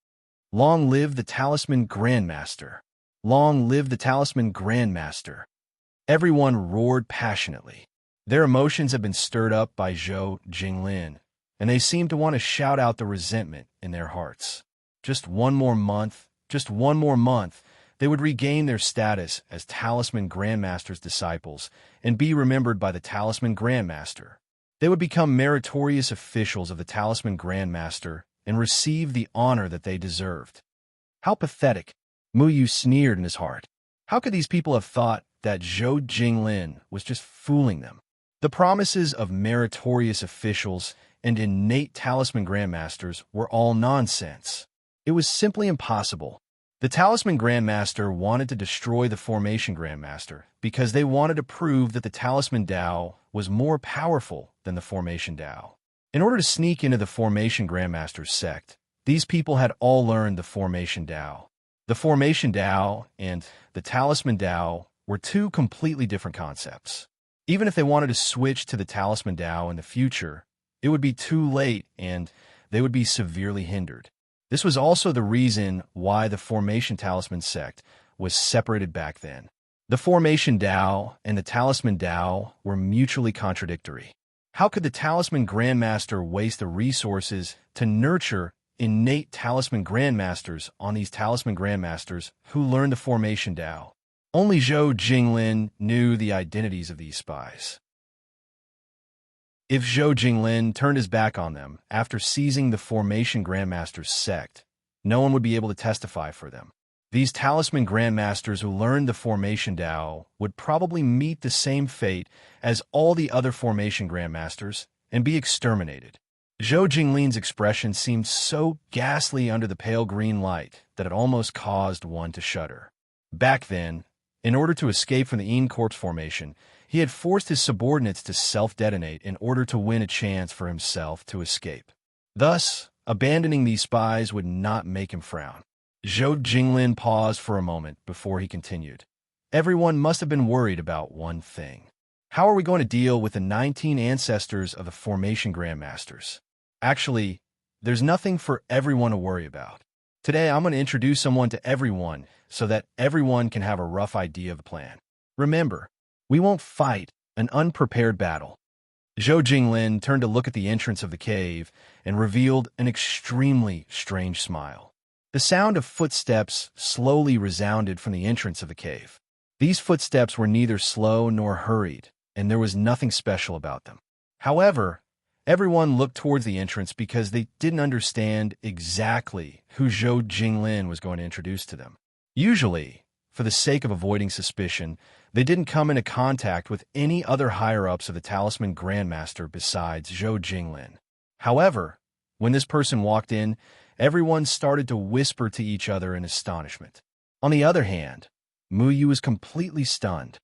Long live the Talisman Grandmaster! Long live the Talisman Grandmaster!" Everyone roared passionately. Their emotions had been stirred up by Zhou Jinglin, and they seemed to want to shout out the resentment in their hearts. Just one more month, they would regain their status as Talisman Grandmaster's disciples and be remembered by the Talisman Grandmaster. They would become meritorious officials of the Talisman Grandmaster and receive the honor that they deserved. How pathetic! Muyu sneered in his heart. How could these people have thought that Zhou Jinglin was just fooling them? The promises of meritorious officials and innate Talisman Grandmasters were all nonsense. It was simply impossible. The Talisman Grandmaster wanted to destroy the Formation Grandmaster because they wanted to prove that the Talisman Tao was more powerful than the Formation Tao. In order to sneak into the Formation Grandmaster's sect, these people had all learned the Formation Tao. The Formation Tao and the Talisman Tao were two completely different concepts. Even if they wanted to switch to the Talisman Tao in the future, it would be too late and they would be severely hindered. This was also the reason why the Formation Talisman sect was separated back then. The Formation Tao and the Talisman Tao were mutually contradictory. How could the Talisman Grandmaster waste the resources to nurture innate Talisman Grandmasters on these Talisman Grandmasters who learned the Formation Tao? Only Zhou Jinglin knew the identities of these spies. If Zhou Jinglin turned his back on them after seizing the Formation Grandmaster's sect, no one would be able to testify for them. These Talisman Grandmasters who learned the Formation Tao would probably meet the same fate as all the other Formation Grandmasters and be exterminated. Zhou Jinglin's expression seemed so ghastly under the pale green light that it almost caused one to shudder. Back then, in order to escape from the Yin Corpse formation, he had forced his subordinates to self-detonate in order to win a chance for himself to escape. Thus, abandoning these spies would not make him frown. Zhou Jinglin paused for a moment before he continued. Everyone must have been worried about one thing. How are we going to deal with the 19 ancestors of the Formation Grandmasters? Actually, there's nothing for everyone to worry about. Today, I'm going to introduce someone to everyone so that everyone can have a rough idea of the plan. Remember, we won't fight an unprepared battle. Zhou Jinglin turned to look at the entrance of the cave and revealed an extremely strange smile. The sound of footsteps slowly resounded from the entrance of the cave. These footsteps were neither slow nor hurried, and there was nothing special about them. However, everyone looked towards the entrance because they didn't understand exactly who Zhou Jinglin was going to introduce to them. Usually, for the sake of avoiding suspicion, they didn't come into contact with any other higher-ups of the Talisman Grandmaster besides Zhou Jinglin. However, when this person walked in, everyone started to whisper to each other in astonishment. On the other hand, Mu Yu was completely stunned.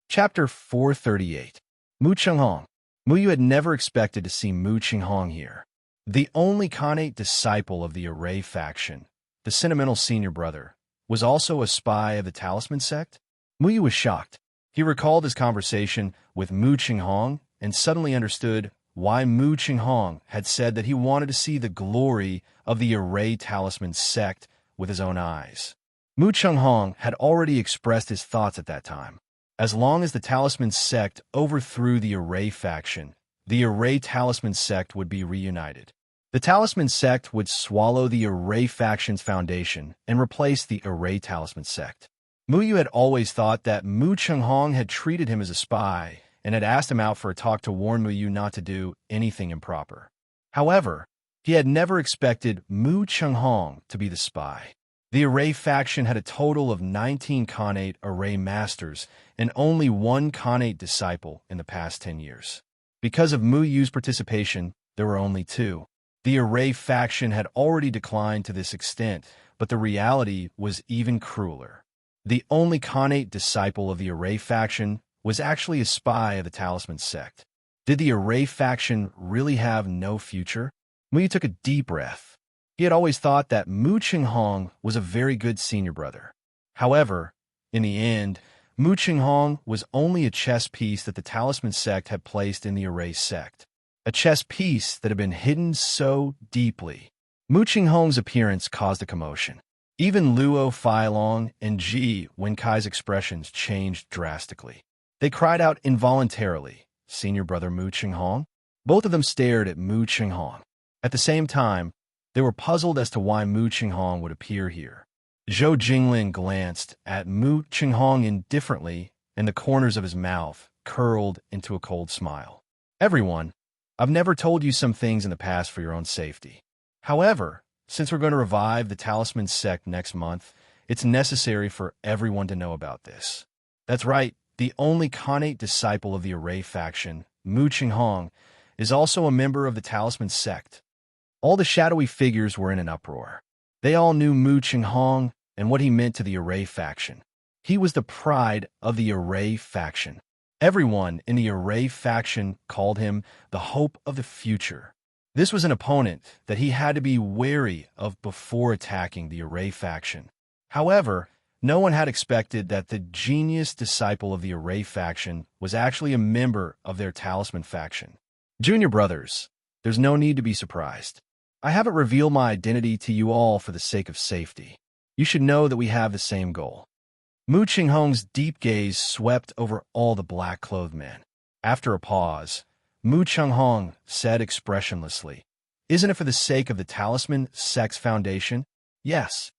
Chapter 438. Mu Chenghong. Mu Yu had never expected to see Mu Chenghong here. The only Khanate disciple of the Array faction, the sentimental senior brother, was also a spy of the Talisman sect? Mu Yu was shocked. He recalled his conversation with Mu Chenghong and suddenly understood why Mu Chenghong had said that he wanted to see the glory of the Array Talisman sect with his own eyes. Mu Chenghong had already expressed his thoughts at that time. As long as the Talisman sect overthrew the Array faction, the Array Talisman sect would be reunited. The Talisman sect would swallow the Array faction's foundation and replace the Array Talisman sect. Mu Yu had always thought that Mu Chenghong had treated him as a spy and had asked him out for a talk to warn Mu Yu not to do anything improper. However, he had never expected Mu Chenghong to be the spy. The Array faction had a total of 19 Khanate Array masters and only one Khanate disciple in the past 10 years. Because of Mu Yu's participation, there were only 2. The Array faction had already declined to this extent, but the reality was even crueler. The only Khanate disciple of the Array faction was actually a spy of the Talisman sect. Did the Array faction really have no future? Mu Yu took a deep breath. He had always thought that Mu Chenghong was a very good senior brother. However, in the end, Mu Chenghong was only a chess piece that the Talisman sect had placed in the Array sect. A chess piece that had been hidden so deeply. Mu Chenghong's appearance caused a commotion. Even Luo Feilong and Ji Wenkai's expressions changed drastically. They cried out involuntarily, "Senior brother Mu Chenghong?" Both of them stared at Mu Chenghong. At the same time, they were puzzled as to why Mu Chenghong would appear here. Zhou Jinglin glanced at Mu Chenghong indifferently, and the corners of his mouth curled into a cold smile. "Everyone, I've never told you some things in the past for your own safety. However, since we're going to revive the Talisman sect next month, it's necessary for everyone to know about this. That's right, the only Khanate disciple of the Array faction, Mu Chenghong, is also a member of the Talisman sect. All the shadowy figures were in an uproar. They all knew Mu Qinghong and what he meant to the Array faction. He was the pride of the Array faction. Everyone in the Array faction called him the hope of the future. This was an opponent that he had to be wary of before attacking the Array faction. However, no one had expected that the genius disciple of the Array faction was actually a member of their Talisman faction. Junior brothers, there's no need to be surprised. I haven't revealed my identity to you all for the sake of safety. You should know that we have the same goal. Mu Qinghong's deep gaze swept over all the black-clothed men. After a pause, Mu Qinghong said expressionlessly, "Isn't it for the sake of the Talisman Sex Foundation?" "Yes."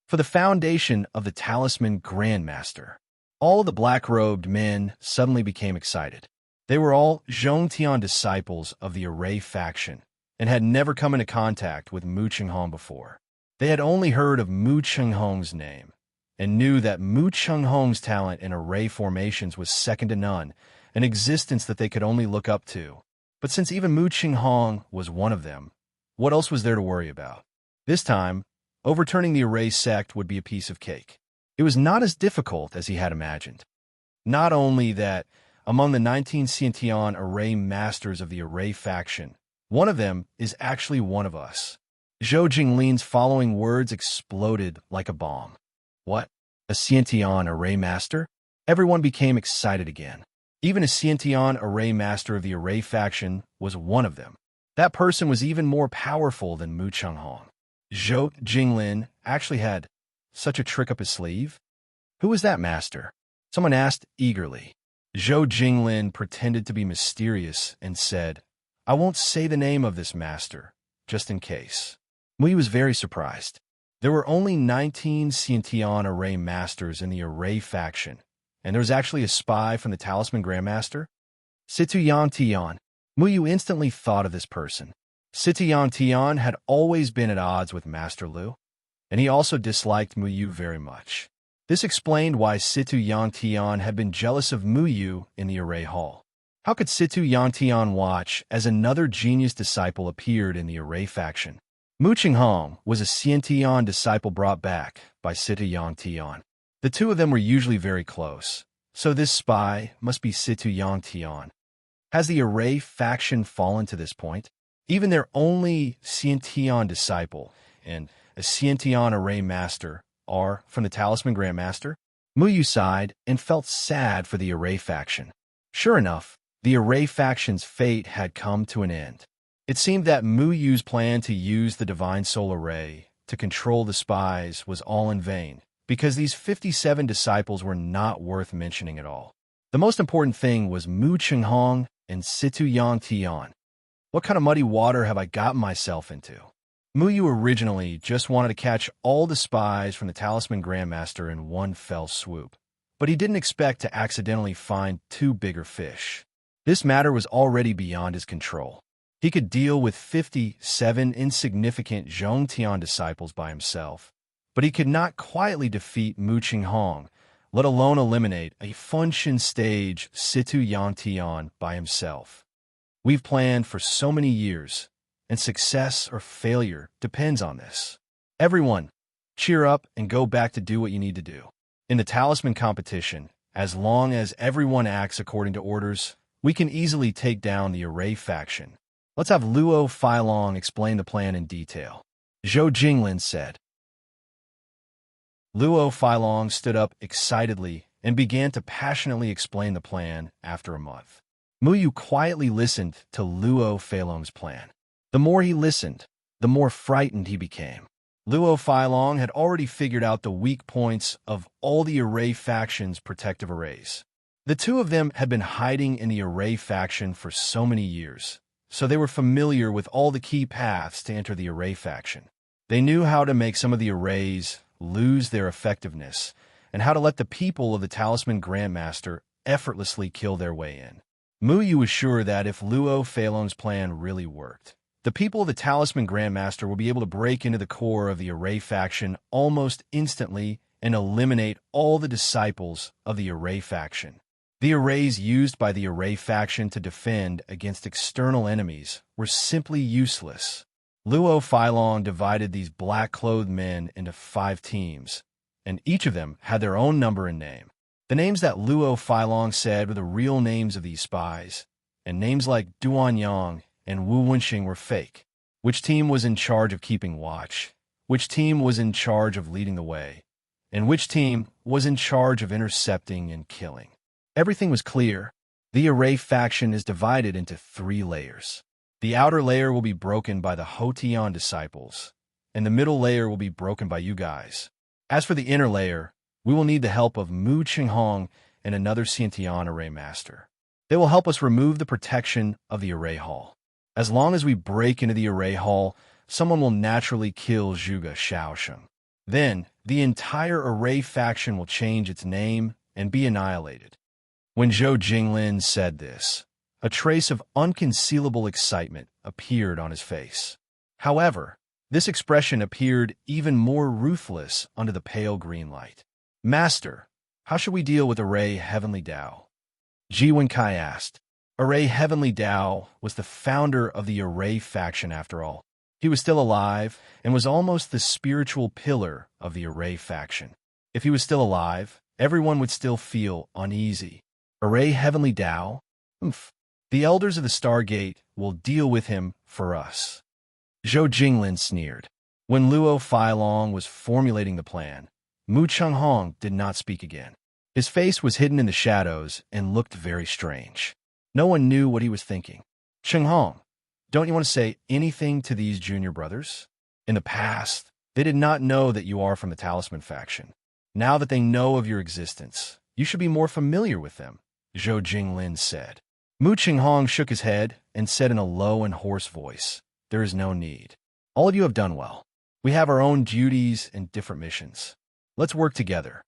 "For the foundation of the Talisman Grandmaster." All of the black-robed men suddenly became excited. They were all Zhongtian disciples of the Array faction and had never come into contact with Mu Qinghong before. They had only heard of Mu Qinghong's name and knew that Mu Qinghong's talent in array formations was second to none, an existence that they could only look up to. But since even Mu Qinghong was one of them, what else was there to worry about? This time, overturning the Array sect would be a piece of cake. It was not as difficult as he had imagined. Not only that, among the 19 Xiantian Array masters of the Array faction, one of them is actually one of us. Zhou Jinglin's following words exploded like a bomb. What? A Xiantian Array master? Everyone became excited again. Even a Xiantian Array master of the Array faction was one of them. That person was even more powerful than Mu Qinghong. Zhou Jinglin actually had such a trick up his sleeve? Who was that master? Someone asked eagerly. Zhou Jinglin pretended to be mysterious and said, "I won't say the name of this master, just in case." Mui was very surprised. There were only 19 Xiantian Array masters in the Array faction, and there was actually a spy from the Talisman Grandmaster? Situ Yan Tian. Muyu instantly thought of this person. Situ Yan Tian had always been at odds with Master Lu, and he also disliked Muyu very much. This explained why Situ Yan Tian had been jealous of Muyu in the Array Hall. How could Situ Yan Tian watch as another genius disciple appeared in the Array faction? Mu Qinghong was a Xiantian disciple brought back by Situ Yan Tian. The two of them were usually very close, so this spy must be Situ Yan Tian. Has the Array faction fallen to this point? Even their only Xiantian disciple and a Xiantian Array master are from the Talisman Grandmaster? Muyu sighed and felt sad for the Array faction. Sure enough, the Array faction's fate had come to an end. It seemed that Muyu's plan to use the Divine Soul Array to control the spies was all in vain, because these 57 disciples were not worth mentioning at all. The most important thing was Mu Qinghong and Situ Yan Tian. What kind of muddy water have I gotten myself into? Muyu originally just wanted to catch all the spies from the Talisman Grandmaster in one fell swoop, but he didn't expect to accidentally find two bigger fish. This matter was already beyond his control. He could deal with 57 insignificant Zhongtian disciples by himself, but he could not quietly defeat Mu Qinghong, let alone eliminate a Funshin stage Situ Yan Tian by himself. We've planned for so many years, and success or failure depends on this. Everyone, cheer up and go back to do what you need to do. In the Talisman competition, as long as everyone acts according to orders, we can easily take down the Array faction. Let's have Luo Feilong explain the plan in detail. Zhou Jinglin said. Luo Feilong stood up excitedly and began to passionately explain the plan after a month. Muyu quietly listened to Luo Feilong's plan. The more he listened, the more frightened he became. Luo Feilong had already figured out the weak points of all the Array faction's protective arrays. The two of them had been hiding in the Array faction for so many years, so they were familiar with all the key paths to enter the Array faction. They knew how to make some of the arrays lose their effectiveness and how to let the people of the Talisman Grandmaster effortlessly kill their way in. Muyu was sure that if Luo Feilong's plan really worked, the people of the Talisman Grandmaster will be able to break into the core of the Array faction almost instantly and eliminate all the disciples of the Array faction. The arrays used by the Array faction to defend against external enemies were simply useless. Luo Filong divided these black-clothed men into 5 teams, and each of them had their own number and name. The names that Luo Filong said were the real names of these spies, and names like Duan Yang and Wu Wenxing were fake. Which team was in charge of keeping watch? Which team was in charge of leading the way? And which team was in charge of intercepting and killing? Everything was clear. The Array faction is divided into 3 layers. The outer layer will be broken by the Hotian disciples, and the middle layer will be broken by you guys. As for the inner layer, we will need the help of Mu Qinghong and another Xiantian Array Master. They will help us remove the protection of the Array Hall. As long as we break into the Array Hall, someone will naturally kill Zhuge Shaosheng. Then, the entire Array faction will change its name and be annihilated. When Zhou Jinglin said this, a trace of unconcealable excitement appeared on his face. However, this expression appeared even more ruthless under the pale green light. Master, how should we deal with Array Heavenly Dao? Ji Wenkai asked. Array Heavenly Dao was the founder of the Array faction after all. He was still alive and was almost the spiritual pillar of the Array faction. If he was still alive, everyone would still feel uneasy. Array Heavenly Dao? The elders of the Stargate will deal with him for us. Zhou Jinglin sneered. When Luo Filong was formulating the plan, Mu Qinghong did not speak again. His face was hidden in the shadows and looked very strange. No one knew what he was thinking. Qinghong, don't you want to say anything to these junior brothers? In the past, they did not know that you are from the Talisman faction. Now that they know of your existence, you should be more familiar with them, Zhou Jinglin said. Mu Qinghong shook his head and said in a low and hoarse voice, There is no need. All of you have done well. We have our own duties and different missions. Let's work together.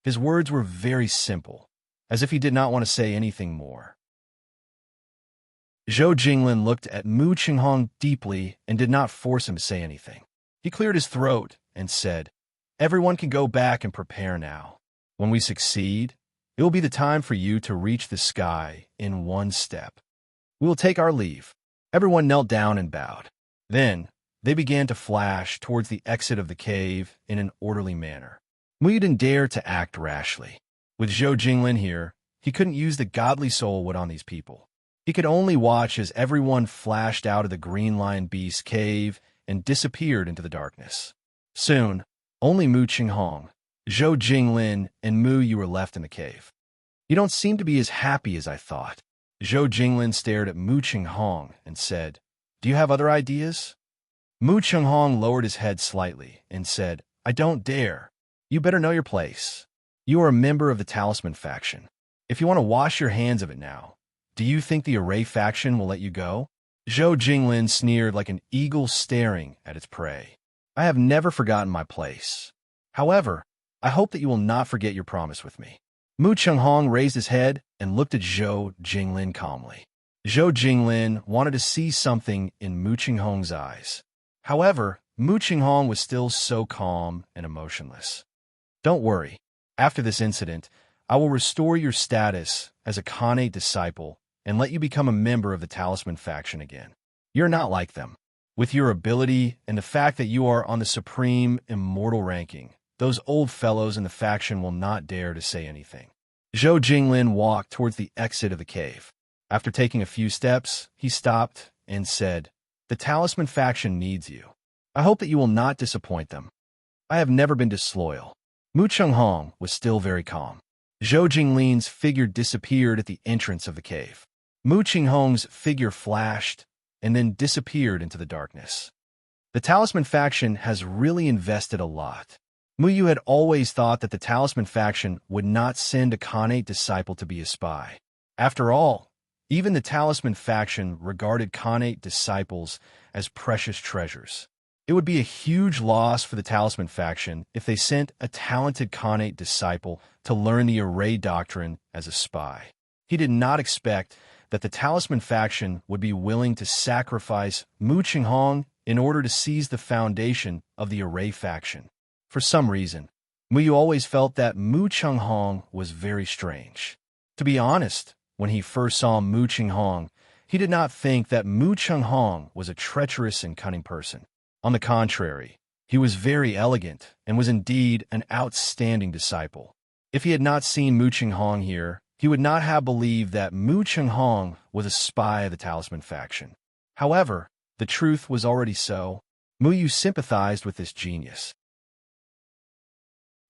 His words were very simple, as if he did not want to say anything more. Zhou Jinglin looked at Mu Qinghong deeply and did not force him to say anything. He cleared his throat and said, Everyone can go back and prepare now. When we succeed, it will be the time for you to reach the sky in 1 step. We will take our leave. Everyone knelt down and bowed. Then, they began to flash towards the exit of the cave in an orderly manner. Mu didn't dare to act rashly. With Zhou Jinglin here, he couldn't use the godly soul wood on these people. He could only watch as everyone flashed out of the Green Lion Beast's cave and disappeared into the darkness. Soon, only Mu Qinghong, Zhou Jinglin, and Mu Yu were left in the cave. You don't seem to be as happy as I thought. Zhou Jinglin stared at Mu Qinghong and said, Do you have other ideas? Mu Qinghong lowered his head slightly and said, I don't dare. You better know your place. You are a member of the Talisman faction. If you want to wash your hands of it now, do you think the Array faction will let you go? Zhou Jinglin sneered like an eagle staring at its prey. I have never forgotten my place. However, I hope that you will not forget your promise with me. Mu Qinghong raised his head and looked at Zhou Jinglin calmly. Zhou Jinglin wanted to see something in Mu Qinghong's eyes. However, Mu Qinghong was still so calm and emotionless. Don't worry. After this incident, I will restore your status as a Khanate disciple and let you become a member of the Talisman faction again. You're not like them. With your ability and the fact that you are on the supreme immortal ranking, those old fellows in the faction will not dare to say anything. Zhou Jinglin walked towards the exit of the cave. After taking a few steps, he stopped and said, The Talisman faction needs you. I hope that you will not disappoint them. I have never been disloyal. Mu Qinghong was still very calm. Zhou Jinglin's figure disappeared at the entrance of the cave. Mu Qinghong's figure flashed and then disappeared into the darkness. The Talisman faction has really invested a lot. Mu Yu had always thought that the Talisman faction would not send a Khanate disciple to be a spy. After all, even the Talisman faction regarded Khanate disciples as precious treasures. It would be a huge loss for the Talisman faction if they sent a talented Khanate disciple to learn the Array doctrine as a spy. He did not expect that the Talisman faction would be willing to sacrifice Mu Qinghong in order to seize the foundation of the Array faction. For some reason, Mu Yu always felt that Mu Qinghong was very strange. To be honest, when he first saw Mu Qinghong, he did not think that Mu Qinghong was a treacherous and cunning person. On the contrary, he was very elegant and was indeed an outstanding disciple. If he had not seen Mu Qinghong here, he would not have believed that Mu Qinghong was a spy of the Talisman faction. However, the truth was already so. Mu Yu sympathized with this genius.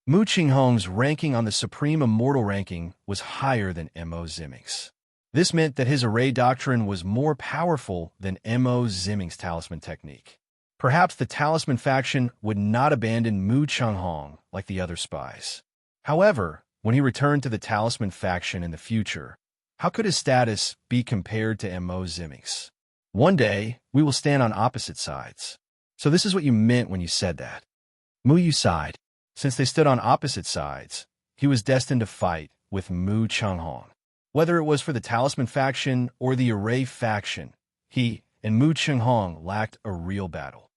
Mu Qinghong's ranking on the Supreme Immortal ranking was higher than Mo Ziming's. This meant that his array doctrine was more powerful than Mo Ziming's talisman technique. Perhaps the Talisman faction would not abandon Mu Qinghong like the other spies. However, when he returned to the Talisman faction in the future, how could his status be compared to Mo Ziming's? One day, we will stand on opposite sides. So this is what you meant when you said that. Mu Yu sighed. Since they stood on opposite sides, he was destined to fight with Mu Qinghong. Whether it was for the Talisman faction or the Array faction, he and Mu Qinghong lacked a real battle.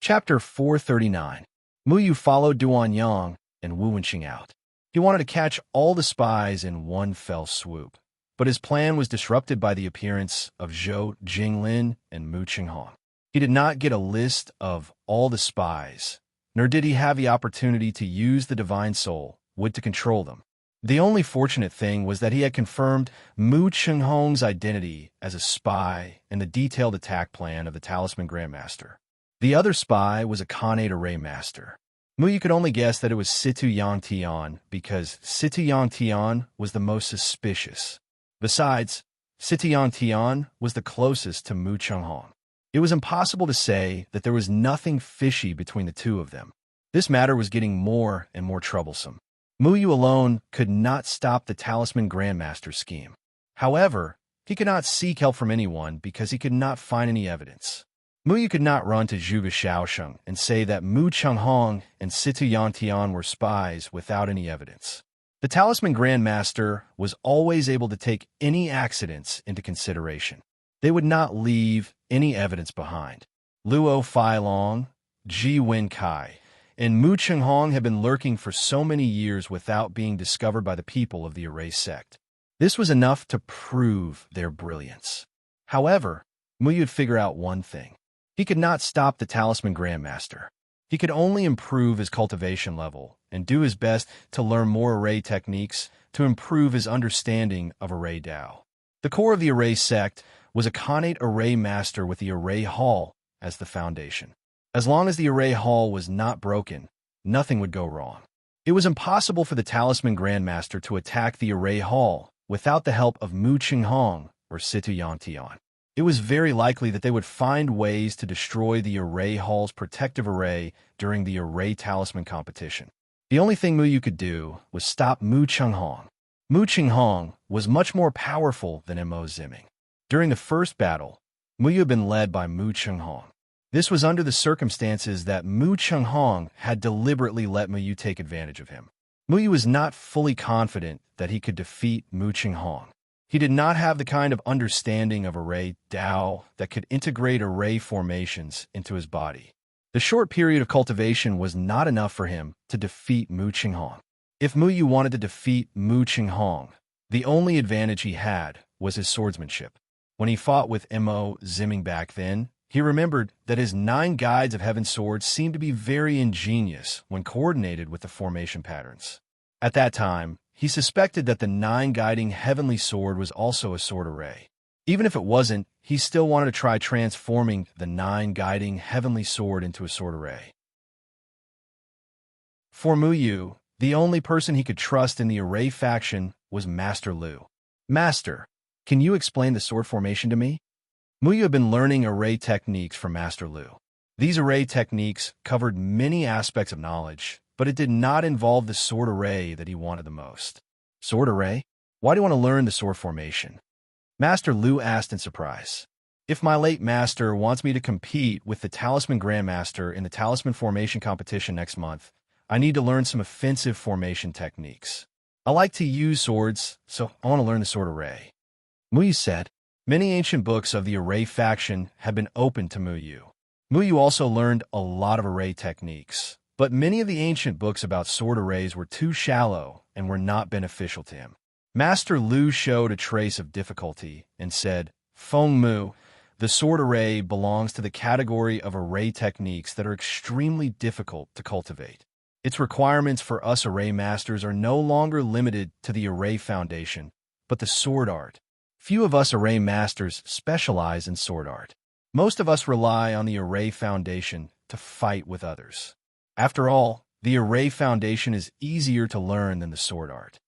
Chapter 439. Mu Yu followed Duan Yang and Wu Wenqing out. He wanted to catch all the spies in one fell swoop, but his plan was disrupted by the appearance of Zhou Jinglin and Mu Qinghong. He did not get a list of all the spies, nor did he have the opportunity to use the Divine Soul Wood to control them. The only fortunate thing was that he had confirmed Mu Qinghong's identity as a spy in the detailed attack plan of the Talisman Grandmaster. The other spy was a Khanate Array Master. Mu Yu could only guess that it was Situ Yang Tian because Situ Yang Tian was the most suspicious. Besides, Situ Yang Tian was the closest to Mu Qinghong. It was impossible to say that there was nothing fishy between the two of them. This matter was getting more and more troublesome. Mu Yu alone could not stop the Talisman Grandmaster scheme. However, he could not seek help from anyone because he could not find any evidence. Mu Yu could not run to Zhuge Shaosheng and say that Mu Qinghong and Situ Yang Tian were spies without any evidence. The Talisman Grandmaster was always able to take any accidents into consideration. They would not leave any evidence behind. Luo Failong, Ji Wenkai, and Mu Qinghong had been lurking for so many years without being discovered by the people of the Array sect. This was enough to prove their brilliance. However, Mu Yu would figure out one thing. He could not stop the Talisman Grandmaster. He could only improve his cultivation level and do his best to learn more array techniques to improve his understanding of Array Dao. The core of the Array sect was a Khanate Array Master with the Array Hall as the foundation. As long as the Array Hall was not broken, nothing would go wrong. It was impossible for the Talisman Grandmaster to attack the Array Hall without the help of Mu Qinghong or Situ Yang Tian. It was very likely that they would find ways to destroy the Array Hall's protective array during the Array Talisman competition. The only thing Mu Yu could do was stop Mu Qinghong. Mu Qinghong was much more powerful than Mo Ziming. During the first battle, Mu Yu had been led by Mu Qinghong. This was under the circumstances that Mu Qinghong had deliberately let Mu Yu take advantage of him. Mu Yu was not fully confident that he could defeat Mu Qinghong. He did not have the kind of understanding of Array Dao that could integrate array formations into his body. The short period of cultivation was not enough for him to defeat Mu Qinghong. If Mu Yu wanted to defeat Mu Qinghong, the only advantage he had was his swordsmanship. When he fought with Mo Ziming back then, he remembered that his 9 guides of heaven swords seemed to be very ingenious when coordinated with the formation patterns. At that time, he suspected that the 9 guiding heavenly sword was also a sword array. Even if it wasn't, he still wanted to try transforming the 9 guiding heavenly sword into a sword array. For Mu Yu, the only person he could trust in the Array faction was Master Lu. Master, can you explain the sword formation to me? Mu Yu had been learning array techniques from Master Lu. These array techniques covered many aspects of knowledge, but it did not involve the sword array that he wanted the most. Sword array? Why do you want to learn the sword formation? Master Lu asked in surprise. If my late master wants me to compete with the Talisman Grandmaster in the Talisman Formation competition next month, I need to learn some offensive formation techniques. I like to use swords, so I want to learn the sword array. Mu Yu said. Many ancient books of the Array faction had been opened to Mu Yu. Mu Yu also learned a lot of array techniques, But many of the ancient books about sword arrays were too shallow and were not beneficial to him. Master Lu showed a trace of difficulty and said, Feng Mu, the sword array belongs to the category of array techniques that are extremely difficult to cultivate. Its requirements for us array masters are no longer limited to the array foundation, but the sword art. Few of us array masters specialize in sword art. Most of us rely on the array foundation to fight with others. After all, the array foundation is easier to learn than the sword art.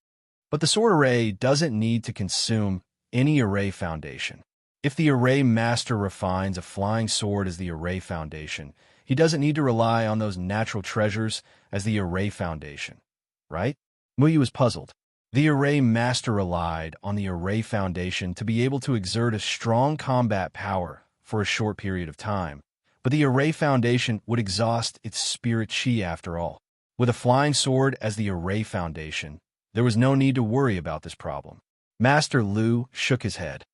But the sword array doesn't need to consume any array foundation. If the array master refines a flying sword as the array foundation, he doesn't need to rely on those natural treasures as the array foundation, right? Muyu was puzzled. The array master relied on the array foundation to be able to exert a strong combat power for a short period of time, but the array foundation would exhaust its spirit chi after all. With a flying sword as the array foundation, there was no need to worry about this problem. Master Lu shook his head.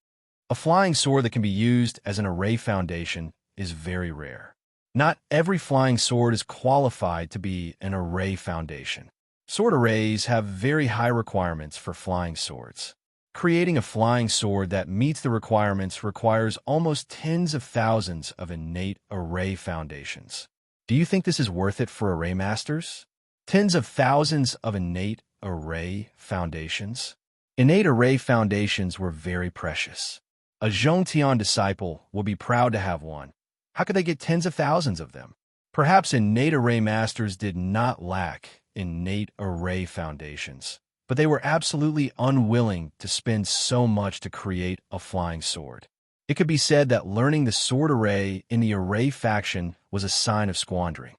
A flying sword that can be used as an array foundation is very rare. Not every flying sword is qualified to be an array foundation. Sword arrays have very high requirements for flying swords. Creating a flying sword that meets the requirements requires almost tens of thousands of innate array foundations. Do you think this is worth it for array masters? Tens of thousands of innate array foundations? Innate array foundations were very precious. A Zhongtian disciple will be proud to have one. How could they get tens of thousands of them? Perhaps innate array masters did not lack innate array foundations, but they were absolutely unwilling to spend so much to create a flying sword. It could be said that learning the sword array in the array faction was a sign of squandering.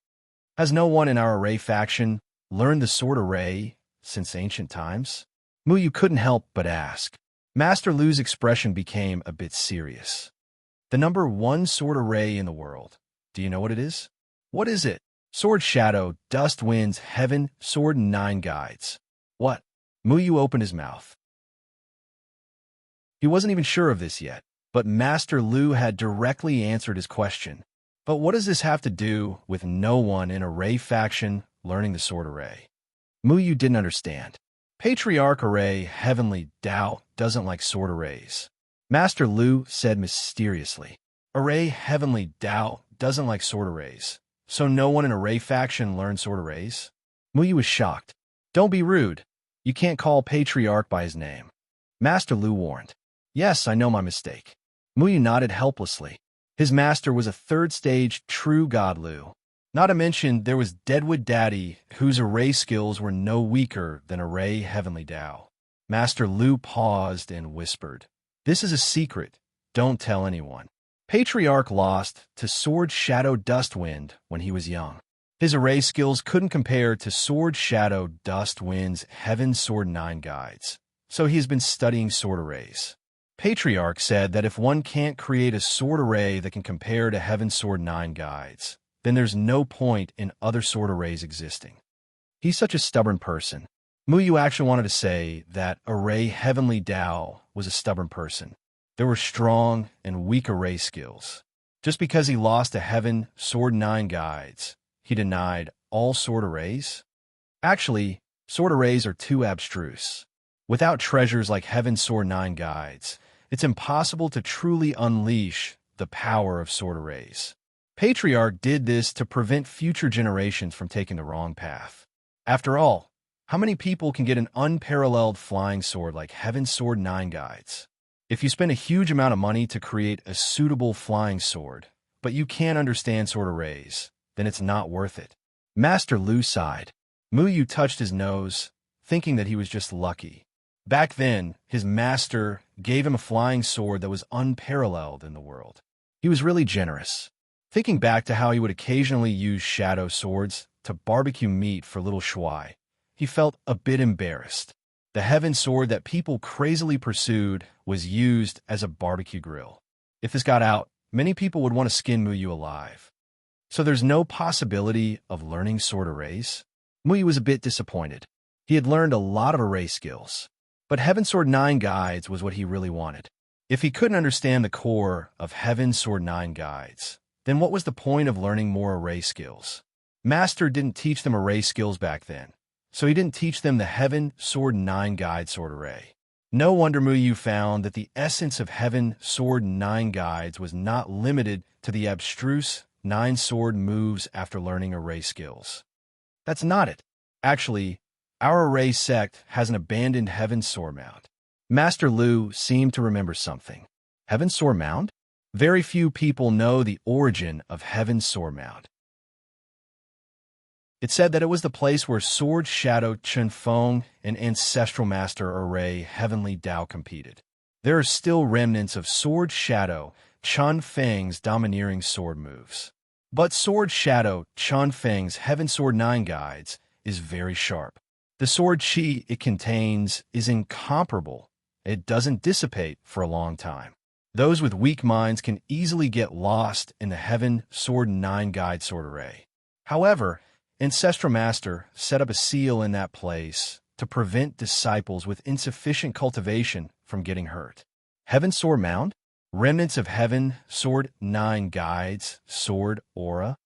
Has no one in our array faction learned the sword array since ancient times? Muyu couldn't help but ask. Master Lu's expression became a bit serious. The number one sword array in the world. Do you know what it is? What is it? Sword Shadow, Dust Winds, Heaven, Sword 9 Guides. What? Muyu opened his mouth. He wasn't even sure of this yet, but Master Lu had directly answered his question. But what does this have to do with no one in array faction learning the sword array? Muyu didn't understand. Patriarch Array Heavenly Tao doesn't like sword arrays. Master Lu said mysteriously. Array Heavenly Tao doesn't like sword arrays. So no one in array faction learned sword arrays? Muyu was shocked. Don't be rude. You can't call Patriarch by his name. Master Lu warned. Yes, I know my mistake. Muyu nodded helplessly. His master was a third-stage true God Lu. Not to mention, there was Deadwood Daddy, whose array skills were no weaker than Array Heavenly Tao. Master Lu paused and whispered, This is a secret. Don't tell anyone. Patriarch lost to Sword Shadow Dustwind when he was young. His array skills couldn't compare to Sword Shadow Dustwind's Heaven Sword 9 Guides, so he has been studying sword arrays. Patriarch said that if one can't create a sword array that can compare to Heaven Sword 9 Guides, then there's no point in other sword arrays existing. He's such a stubborn person. Muyu actually wanted to say that Array Heavenly Tao was a stubborn person. There were strong and weak array skills. Just because he lost to Heaven Sword 9 Guides, he denied all sword arrays? Actually, sword arrays are too abstruse. Without treasures like Heaven Sword 9 Guides, it's impossible to truly unleash the power of sword arrays. Patriarch did this to prevent future generations from taking the wrong path. After all, how many people can get an unparalleled flying sword like Heaven Sword 9 Guides? If you spend a huge amount of money to create a suitable flying sword, but you can't understand sword arrays, then it's not worth it. Master Lu sighed. Muyu touched his nose, thinking that he was just lucky. Back then, his master gave him a flying sword that was unparalleled in the world. He was really generous. Thinking back to how he would occasionally use shadow swords to barbecue meat for little Shuai, he felt a bit embarrassed. The Heaven Sword that people crazily pursued was used as a barbecue grill. If this got out, many people would want to skin Muyu alive. So there's no possibility of learning sword arrays? Muyu was a bit disappointed. He had learned a lot of array skills, but Heaven Sword 9 Guides was what he really wanted. If he couldn't understand the core of Heaven Sword 9 Guides, then what was the point of learning more array skills? Master didn't teach them array skills back then, so he didn't teach them the Heaven Sword 9 Guide Sword Array. No wonder Muyu found that the essence of Heaven Sword 9 Guides was not limited to the abstruse 9 sword moves after learning array skills. That's not it. Actually, our array sect has an abandoned Heaven Sword Mound. Master Lu seemed to remember something. Heaven Sword Mound? Very few people know the origin of Heaven Sword Mound. It said that it was the place where Sword Shadow Chen Feng and Ancestral Master Array Heavenly Tao competed. There are still remnants of Sword Shadow Chun Feng's domineering sword moves. But Sword Shadow Chun Feng's Heaven Sword 9 Guides is very sharp. The sword chi it contains is incomparable. It doesn't dissipate for a long time. Those with weak minds can easily get lost in the Heaven Sword 9 Guide Sword Array. However, Ancestral Master set up a seal in that place to prevent disciples with insufficient cultivation from getting hurt. Heaven Sword Mound? Remnants of Heaven Sword 9 Guides Sword Aura?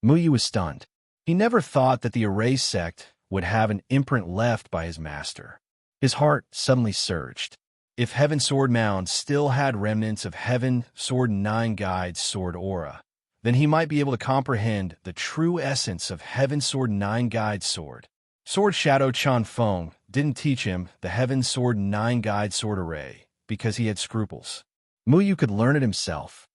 Muyu was stunned. He never thought that the Array sect would have an imprint left by his master. His heart suddenly surged. If Heaven Sword Mound still had remnants of Heaven Sword 9 Guides Sword Aura, then he might be able to comprehend the true essence of Heaven Sword 9 Guide Sword. Sword Shadow Chan Feng didn't teach him the Heaven Sword 9 Guide Sword Array because he had scruples. Muyu could learn it himself.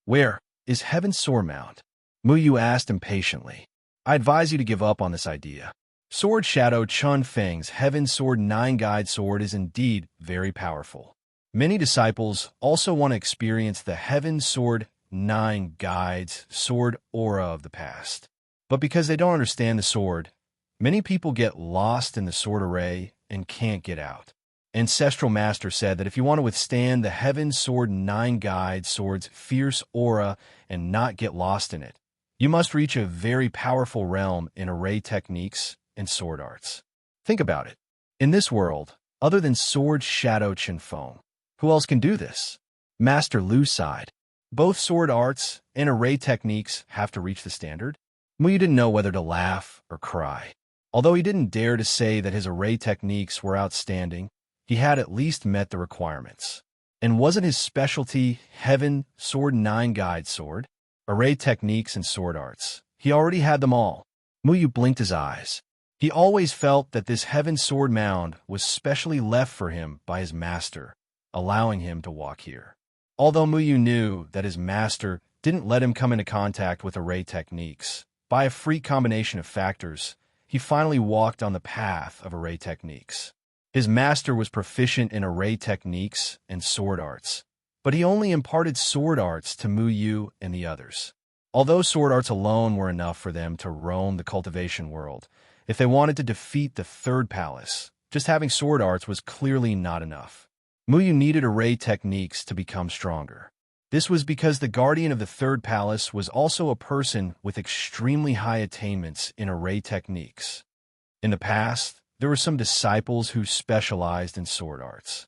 Where is Heaven Sword Mound? Muyu asked impatiently. I advise you to give up on this idea. Sword Shadow Chun Feng's Heaven Sword 9 Guide Sword is indeed very powerful. Many disciples also want to experience the Heaven Sword 9 Guides Sword Aura of the past. But because they don't understand the sword, many people get lost in the sword array and can't get out. Ancestral Master said that if you want to withstand the Heaven Sword 9 Guide Sword's fierce aura and not get lost in it, you must reach a very powerful realm in array techniques and sword arts. Think about it. In this world, other than Sword Shadow Chen Feng, who else can do this? Master Lu sighed. Both sword arts and array techniques have to reach the standard. Muyu didn't know whether to laugh or cry. Although he didn't dare to say that his array techniques were outstanding, he had at least met the requirements. And wasn't his specialty Heaven Sword 9 Guide Sword? Array techniques and sword arts. He already had them all. Muyu blinked his eyes. He always felt that this Heaven Sword Mound was specially left for him by his master, allowing him to walk here. Although Muyu knew that his master didn't let him come into contact with array techniques, by a freak combination of factors, he finally walked on the path of array techniques. His master was proficient in array techniques and sword arts, but he only imparted sword arts to Muyu and the others. Although sword arts alone were enough for them to roam the cultivation world, if they wanted to defeat the third palace, just having sword arts was clearly not enough. Muyu needed array techniques to become stronger. This was because the guardian of the third palace was also a person with extremely high attainments in array techniques. In the past, there were some disciples who specialized in sword arts.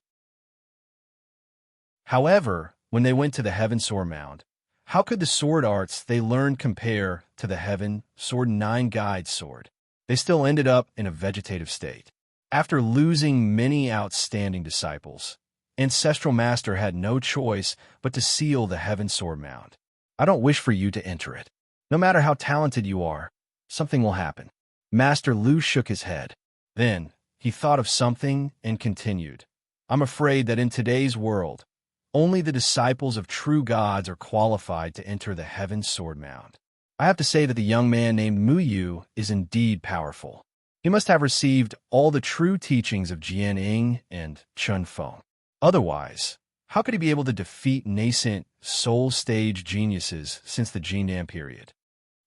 However, when they went to the Heaven Sword Mound, how could the sword arts they learned compare to the Heaven Sword 9 Guide Sword? They still ended up in a vegetative state. After losing many outstanding disciples, Ancestral Master had no choice but to seal the Heaven Sword Mound. I don't wish for you to enter it. No matter how talented you are, something will happen. Master Lu shook his head. Then, he thought of something and continued. I'm afraid that in today's world, only the disciples of true gods are qualified to enter the Heaven Sword Mound. I have to say that the young man named Muyu is indeed powerful. He must have received all the true teachings of Jian Ying and Chun Feng. Otherwise, how could he be able to defeat nascent soul stage geniuses since the Jindan period?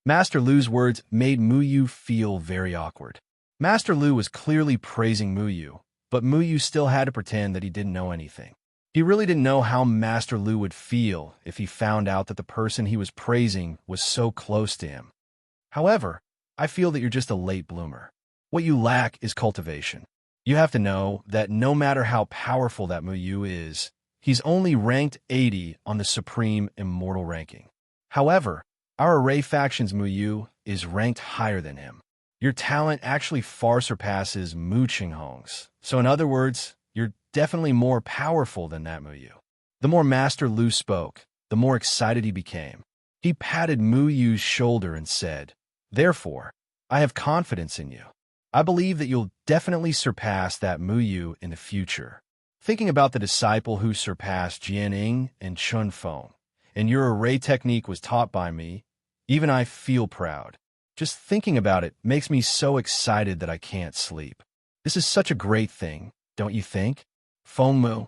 Master Lu's words made Muyu feel very awkward. Master Lu was clearly praising Muyu, but Muyu still had to pretend that he didn't know anything. He really didn't know how Master Lu would feel if he found out that the person he was praising was so close to him. However, I feel that you're just a late bloomer. What you lack is cultivation. You have to know that no matter how powerful that Muyu is, he's only ranked 80 on the Supreme Immortal ranking. However, Our array faction's Muyu is ranked higher than him. Your talent actually far surpasses Mu Qinghong's. So in other words, you're definitely more powerful than that Muyu. The more Master Lu spoke, the more excited he became. He patted Mu Yu's shoulder and said, "Therefore, I have confidence in you. I believe that you'll definitely surpass that Mu Yu in the future." Thinking about the disciple who surpassed Jianing and Chun Feng, and your array technique was taught by me, even I feel proud. Just thinking about it makes me so excited that I can't sleep. This is such a great thing, don't you think? Feng Mu.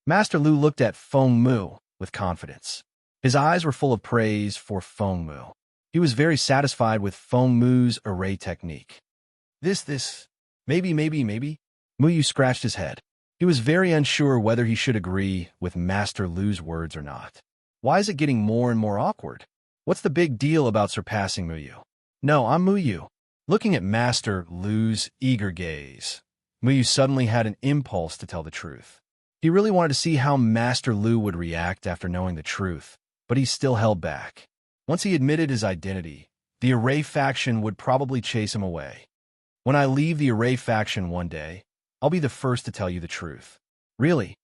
Master Lu looked at Feng Mu with confidence. His eyes were full of praise for Feng Mu. He was very satisfied with Feng Mu's array technique. Maybe. Mu Yu scratched his head. He was very unsure whether he should agree with Master Lu's words or not. Why is it getting more and more awkward? What's the big deal about surpassing Mu Yu? No, I'm Mu Yu. Looking at Master Lu's eager gaze, Mu Yu suddenly had an impulse to tell the truth. He really wanted to see how Master Lu would react after knowing the truth, but he still held back. Once he admitted his identity, the array faction would probably chase him away. When I leave the array faction one day, I'll be the first to tell you the truth. Really?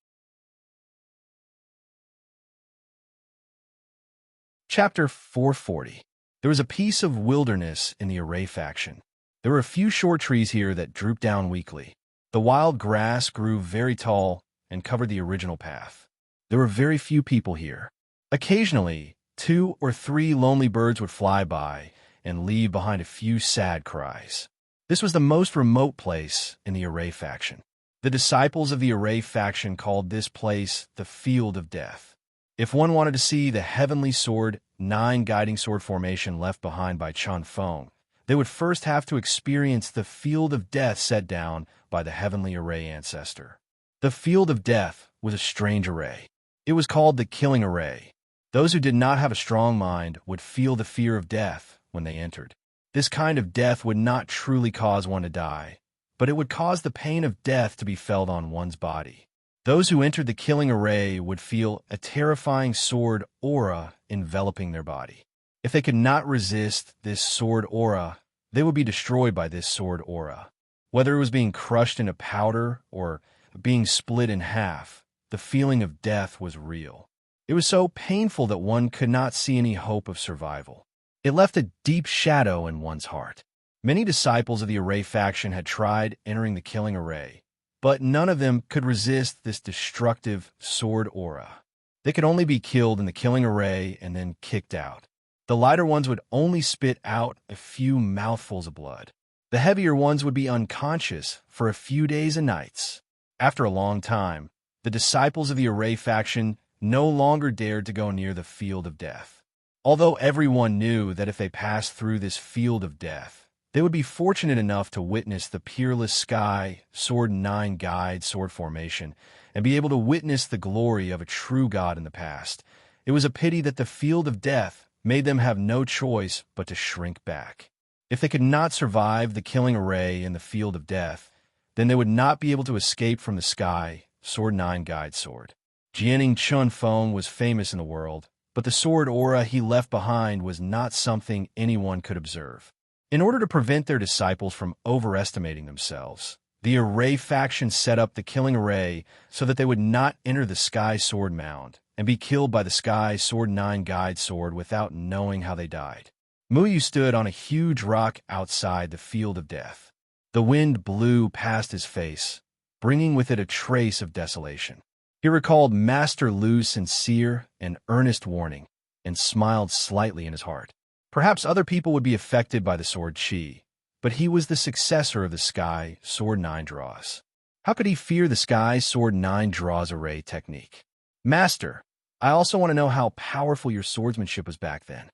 Chapter 440. There was a piece of wilderness in the array faction. There were a few short trees here that drooped down weakly. The wild grass grew very tall and covered the original path. There were very few people here. Occasionally, 2 or 3 lonely birds would fly by and leave behind a few sad cries. This was the most remote place in the array faction. The disciples of the array faction called this place the Field of Death. If one wanted to see the heavenly sword, 9 guiding sword formation left behind by Chun Feng, they would first have to experience the Field of Death set down by the heavenly array ancestor. The Field of Death was a strange array. It was called the Killing Array. Those who did not have a strong mind would feel the fear of death when they entered. This kind of death would not truly cause one to die, but it would cause the pain of death to be felt on one's body. Those who entered the Killing Array would feel a terrifying sword aura enveloping their body. If they could not resist this sword aura, they would be destroyed by this sword aura. Whether it was being crushed into powder or being split in half, the feeling of death was real. It was so painful that one could not see any hope of survival. It left a deep shadow in one's heart. Many disciples of the array faction had tried entering the Killing Array, but none of them could resist this destructive sword aura. They could only be killed in the Killing Array and then kicked out. The lighter ones would only spit out a few mouthfuls of blood. The heavier ones would be unconscious for a few days and nights. After a long time, the disciples of the array faction no longer dared to go near the Field of Death. Although everyone knew that if they passed through this Field of Death, they would be fortunate enough to witness the peerless sky, sword 9 guide sword formation, and be able to witness the glory of a true god in the past. It was a pity that the Field of Death made them have no choice but to shrink back. If they could not survive the Killing Array in the Field of Death, then they would not be able to escape from the sky, sword 9 guide sword. Jianing Chun Feng was famous in the world, but the sword aura he left behind was not something anyone could observe. In order to prevent their disciples from overestimating themselves, the array faction set up the Killing Array so that they would not enter the Sky Sword Mound and be killed by the Sky Sword 9 guide sword without knowing how they died. Mu Yu stood on a huge rock outside the Field of Death. The wind blew past his face, bringing with it a trace of desolation. He recalled Master Lu's sincere and earnest warning and smiled slightly in his heart. Perhaps other people would be affected by the sword Qi, but he was the successor of the Sky Sword 9 draws. How could he fear the Sky Sword 9 draws array technique? Master, I also want to know how powerful your swordsmanship was back then.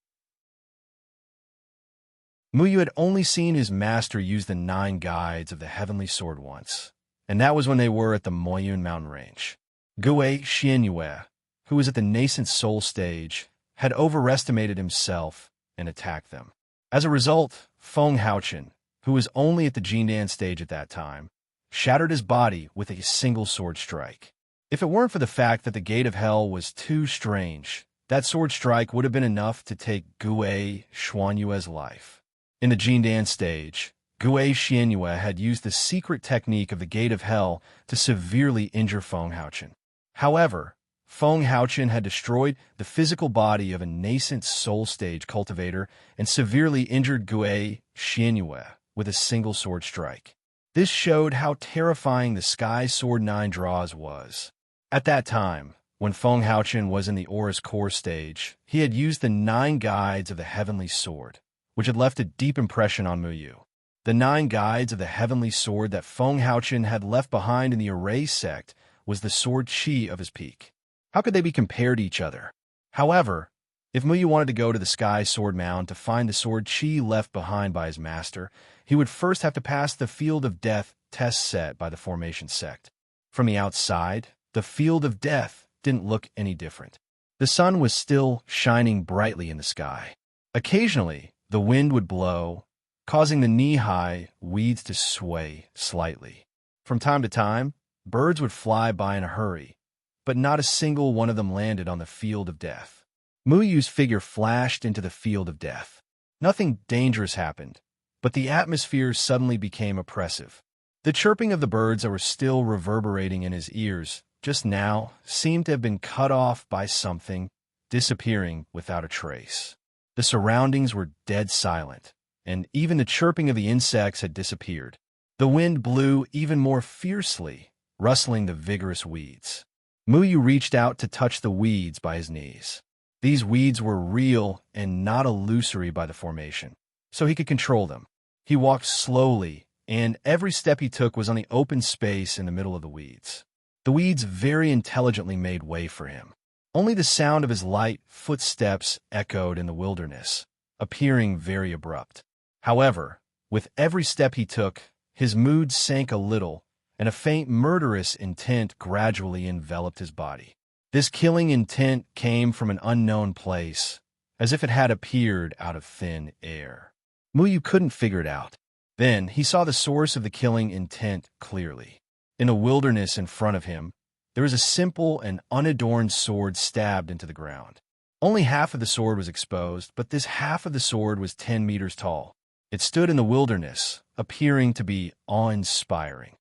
Mu Yu had only seen his master use the 9 guides of the heavenly sword once, and that was when they were at the Moyun mountain range. Gue Xianyue, who was at the nascent soul stage, had overestimated himself and attacked them. As a result, Feng Haochen, who was only at the Jindan stage at that time, shattered his body with a single sword strike. If it weren't for the fact that the gate of hell was too strange, That sword strike would have been enough to take Gue Xuanyue's life. In the Jindan stage, Gue Xianyue had used the secret technique of the Gate of Hell to severely injure Feng Haochen. However, Feng Haochen had destroyed the physical body of a nascent soul stage cultivator and severely injured Gue Xianyue with a single sword strike. This showed how terrifying the Sky Sword 9 draws was. At that time, when Feng Haochen was in the Aura's core stage, he had used the 9 guides of the Heavenly Sword, which had left a deep impression on Muyu. The 9 guides of the Heavenly Sword that Feng Haochen had left behind in the Array sect was the sword chi of his peak. How could they be compared to each other? However, if Muyu wanted to go to the Sky Sword Mound to find the sword chi left behind by his master, he would first have to pass the Field of Death test set by the Formation sect. From the outside, the Field of Death didn't look any different. The sun was still shining brightly in the sky. Occasionally, the wind would blow, causing the knee-high weeds to sway slightly. From time to time, birds would fly by in a hurry, but not a single one of them landed on the Field of Death. Muyu's figure flashed into the Field of Death. Nothing dangerous happened, but the atmosphere suddenly became oppressive. The chirping of the birds that were still reverberating in his ears just now seemed to have been cut off by something, disappearing without a trace. The surroundings were dead silent, and even the chirping of the insects had disappeared. The wind blew even more fiercely, rustling the vigorous weeds. Muyu reached out to touch the weeds by his knees. These weeds were real and not illusory by the formation, so he could control them. He walked slowly, and every step he took was on the open space in the middle of the weeds. The weeds very intelligently made way for him. Only the sound of his light footsteps echoed in the wilderness, appearing very abrupt. However, with every step he took, his mood sank a little, and a faint murderous intent gradually enveloped his body. This killing intent came from an unknown place, as if it had appeared out of thin air. Muyu couldn't figure it out. Then he saw the source of the killing intent clearly. In a wilderness in front of him, there was a simple and unadorned sword stabbed into the ground. Only half of the sword was exposed, but this half of the sword was 10 meters tall. It stood in the wilderness, appearing to be awe-inspiring.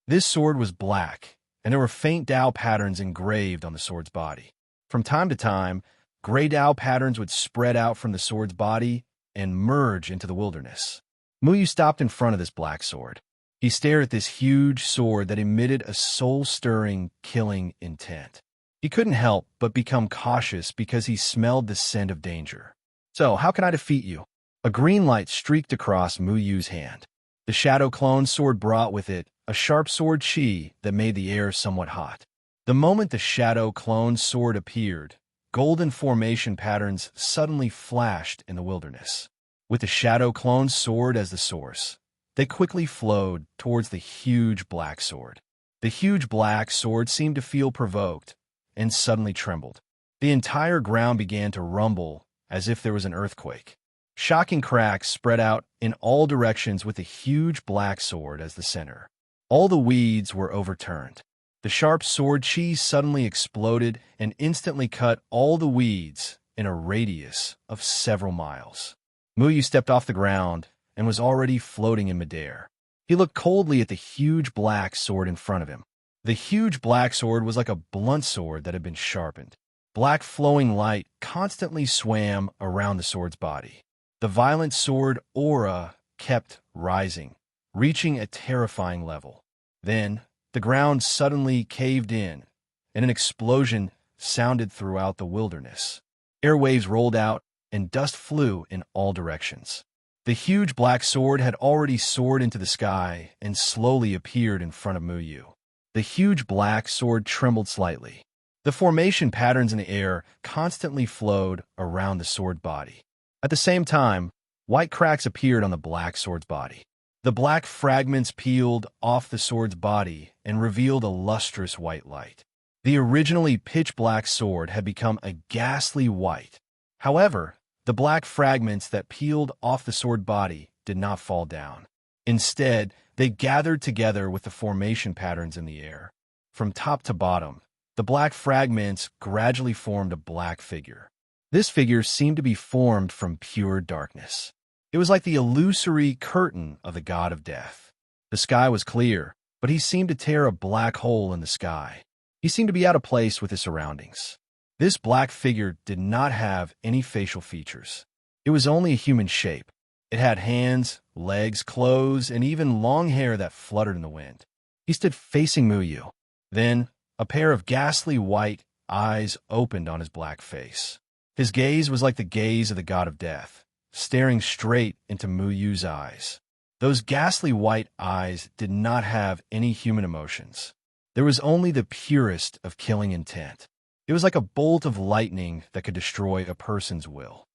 This sword was black, and there were faint Dao patterns engraved on the sword's body. From time to time, gray Dao patterns would spread out from the sword's body and merge into the wilderness. Muyu stopped in front of this black sword. He stared at this huge sword that emitted a soul-stirring, killing intent. He couldn't help but become cautious because he smelled the scent of danger. So, how can I defeat you? A green light streaked across Muyu's hand. The shadow clone sword brought with it a sharp sword chi that made the air somewhat hot. The moment the shadow clone sword appeared, golden formation patterns suddenly flashed in the wilderness. With the shadow clone sword as the source, they quickly flowed towards the huge black sword. The huge black sword seemed to feel provoked and suddenly trembled. The entire ground began to rumble as if there was an earthquake. Shocking cracks spread out in all directions with the huge black sword as the center. All the weeds were overturned. The sharp sword chi suddenly exploded and instantly cut all the weeds in a radius of several miles. Muyu stepped off the ground and was already floating in midair. He looked coldly at the huge black sword in front of him. The huge black sword was like a blunt sword that had been sharpened. Black flowing light constantly swam around the sword's body. The violent sword aura kept rising, reaching a terrifying level. Then, the ground suddenly caved in, and an explosion sounded throughout the wilderness. Airwaves rolled out, and dust flew in all directions. The huge black sword had already soared into the sky and slowly appeared in front of Muyu. The huge black sword trembled slightly. The formation patterns in the air constantly flowed around the sword body. At the same time, white cracks appeared on the black sword's body. The black fragments peeled off the sword's body and revealed a lustrous white light. The originally pitch-black sword had become a ghastly white. However, the black fragments that peeled off the sword body did not fall down. Instead, they gathered together with the formation patterns in the air. From top to bottom, the black fragments gradually formed a black figure. This figure seemed to be formed from pure darkness. It was like the illusory curtain of the god of death. The sky was clear, but he seemed to tear a black hole in the sky. He seemed to be out of place with his surroundings. This black figure did not have any facial features. It was only a human shape. It had hands, legs, clothes, and even long hair that fluttered in the wind. He stood facing Muyu. Then, a pair of ghastly white eyes opened on his black face. His gaze was like the gaze of the god of death, staring straight into Muyu's eyes. Those ghastly white eyes did not have any human emotions. There was only the purest of killing intent. It was like a bolt of lightning that could destroy a person's will.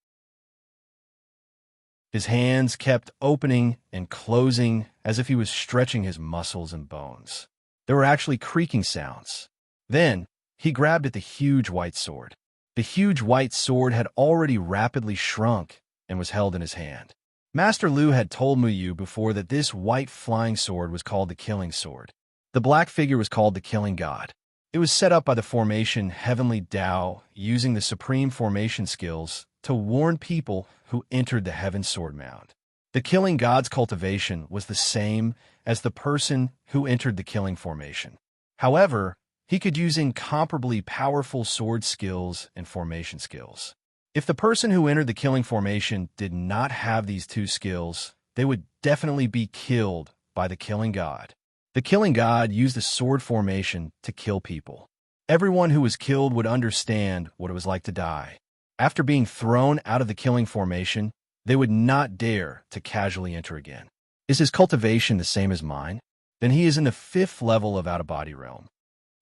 His hands kept opening and closing as if he was stretching his muscles and bones. There were actually creaking sounds. Then, he grabbed at the huge white sword. The huge white sword had already rapidly shrunk and was held in his hand. Master Lu had told Muyu before that this white flying sword was called the Killing Sword. The black figure was called the Killing God. It was set up by the formation Heavenly Tao, using the supreme formation skills to warn people who entered the Heaven Sword Mound. The Killing God's cultivation was the same as the person who entered the Killing Formation. However, he could use incomparably powerful sword skills and formation skills. If the person who entered the Killing Formation did not have these two skills, they would definitely be killed by the Killing God. The Killing God used the sword formation to kill people. Everyone who was killed would understand what it was like to die. After being thrown out of the Killing Formation, they would not dare to casually enter again. Is his cultivation the same as mine? Then he is in the 5th level of out-of-body realm.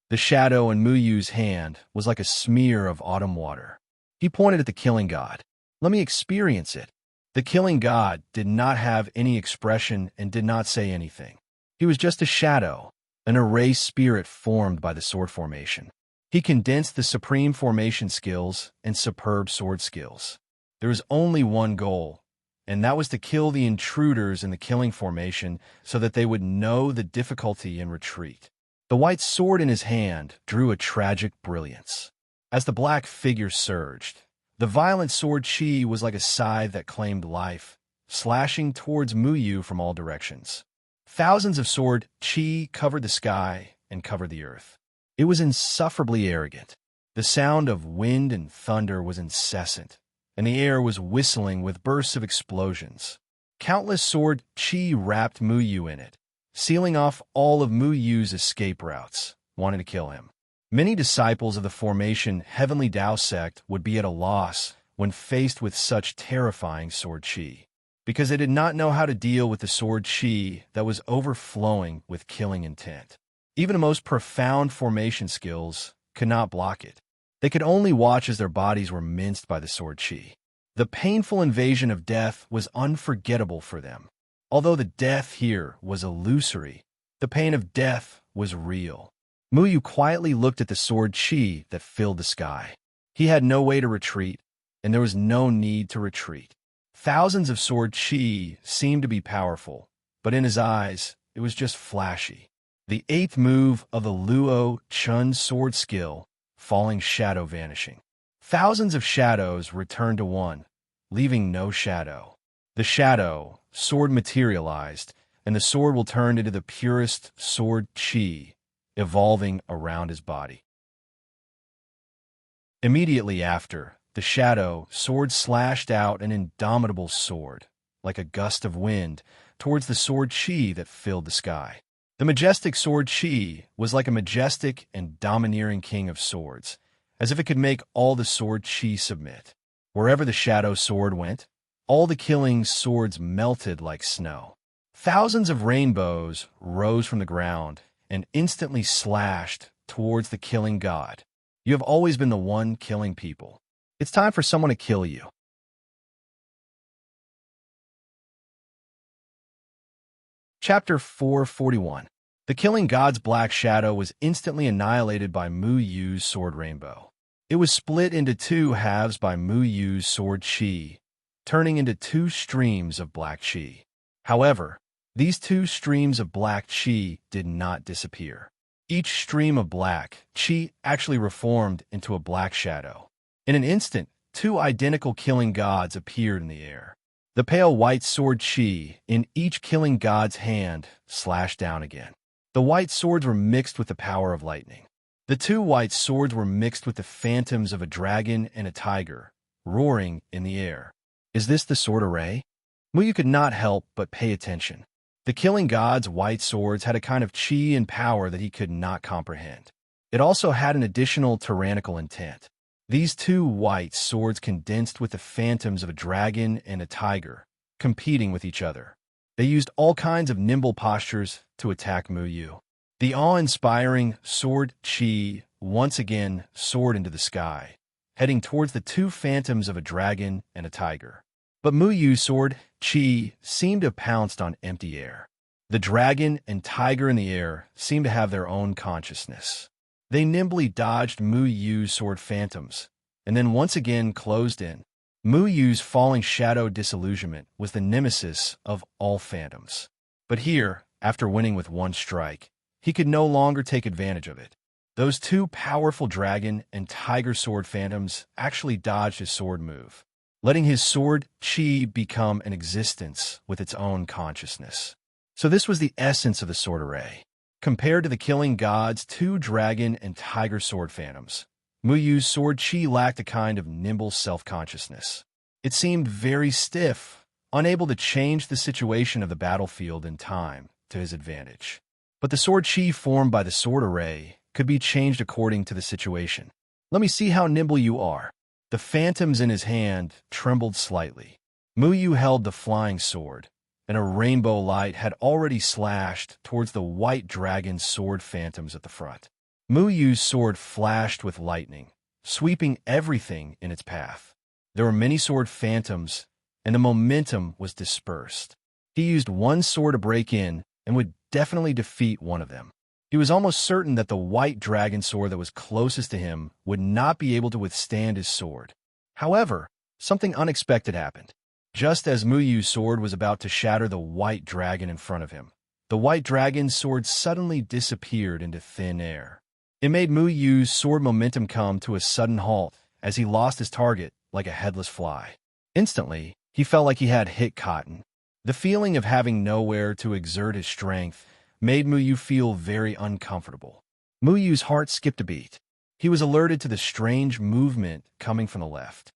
The shadow in Muyu's hand was like a smear of autumn water. He pointed at the Killing God. Let me experience it. The Killing God did not have any expression and did not say anything. He was just a shadow, an erased spirit formed by the sword formation. He condensed the supreme formation skills and superb sword skills. There was only one goal, and that was to kill the intruders in the Killing Formation so that they would know the difficulty in retreat. The white sword in his hand drew a tragic brilliance. As the black figure surged, the violent sword chi was like a scythe that claimed life, slashing towards Muyu from all directions. Thousands of sword chi covered the sky and covered the earth. It was insufferably arrogant. The sound of wind and thunder was incessant, and the air was whistling with bursts of explosions. Countless sword chi wrapped Muyu in it, sealing off all of Muyu's escape routes, wanting to kill him. Many disciples of the formation Heavenly Tao sect would be at a loss when faced with such terrifying sword chi, because they did not know how to deal with the sword chi that was overflowing with killing intent. Even the most profound formation skills could not block it. They could only watch as their bodies were minced by the sword chi. The painful invasion of death was unforgettable for them. Although the death here was illusory, the pain of death was real. Muyu quietly looked at the sword chi that filled the sky. He had no way to retreat, and there was no need to retreat. Thousands of sword chi seemed to be powerful, but in his eyes, it was just flashy. The 8th move of the Luo Chun sword skill, Falling Shadow Vanishing. Thousands of shadows returned to one, leaving no shadow. The shadow, sword materialized, and the sword will turn into the purest sword chi, evolving around his body. Immediately after, the shadow sword slashed out an indomitable sword, like a gust of wind, towards the sword chi that filled the sky. The majestic sword chi was like a majestic and domineering king of swords, as if it could make all the sword chi submit. Wherever the shadow sword went, all the killing swords melted like snow. Thousands of rainbows rose from the ground and instantly slashed towards the Killing God. You have always been the one killing people. It's time for someone to kill you. Chapter 441. The Killing God's black shadow was instantly annihilated by Mu Yu's sword rainbow. It was split into 2 halves by Mu Yu's sword chi, turning into 2 streams of black chi. However, these 2 streams of black chi did not disappear. Each stream of black chi actually reformed into a black shadow. In an instant, two identical killing gods appeared in the air. The pale white sword chi in each killing god's hand slashed down again. The white swords were mixed with the power of lightning. The two white swords were mixed with the phantoms of a dragon and a tiger, roaring in the air. Is this the sword array? Muyu could not help but pay attention. The killing god's white swords had a kind of chi and power that he could not comprehend. It also had an additional tyrannical intent. These two white swords condensed with the phantoms of a dragon and a tiger, competing with each other. They used all kinds of nimble postures to attack Muyu. The awe-inspiring sword chi once again soared into the sky, heading towards the two phantoms of a dragon and a tiger. But Muyu's sword chi seemed to have pounced on empty air. The dragon and tiger in the air seemed to have their own consciousness. They nimbly dodged Muyu's sword phantoms, and then once again closed in. Muyu's falling shadow disillusionment was the nemesis of all phantoms. But here, after winning with one strike, he could no longer take advantage of it. Those two powerful dragon and tiger sword phantoms actually dodged his sword move, letting his sword chi become an existence with its own consciousness. So this was the essence of the sword array. Compared to the killing god's two dragon and tiger sword phantoms, Muyu's sword chi lacked a kind of nimble self-consciousness. It seemed very stiff, unable to change the situation of the battlefield in time to his advantage. But the sword chi formed by the sword array could be changed according to the situation. Let me see how nimble you are. The phantoms in his hand trembled slightly. Muyu held the flying sword, and a rainbow light had already slashed towards the white dragon's sword phantoms at the front. Muyu's sword flashed with lightning, sweeping everything in its path. There were many sword phantoms, and the momentum was dispersed. He used one sword to break in and would definitely defeat one of them. He was almost certain that the white dragon sword that was closest to him would not be able to withstand his sword. However, something unexpected happened. Just as Muyu's sword was about to shatter the white dragon in front of him, the white dragon's sword suddenly disappeared into thin air. It made Muyu's sword momentum come to a sudden halt as he lost his target like a headless fly. Instantly, he felt like he had hit cotton. The feeling of having nowhere to exert his strength made Muyu feel very uncomfortable. Muyu's heart skipped a beat. He was alerted to the strange movement coming from the left.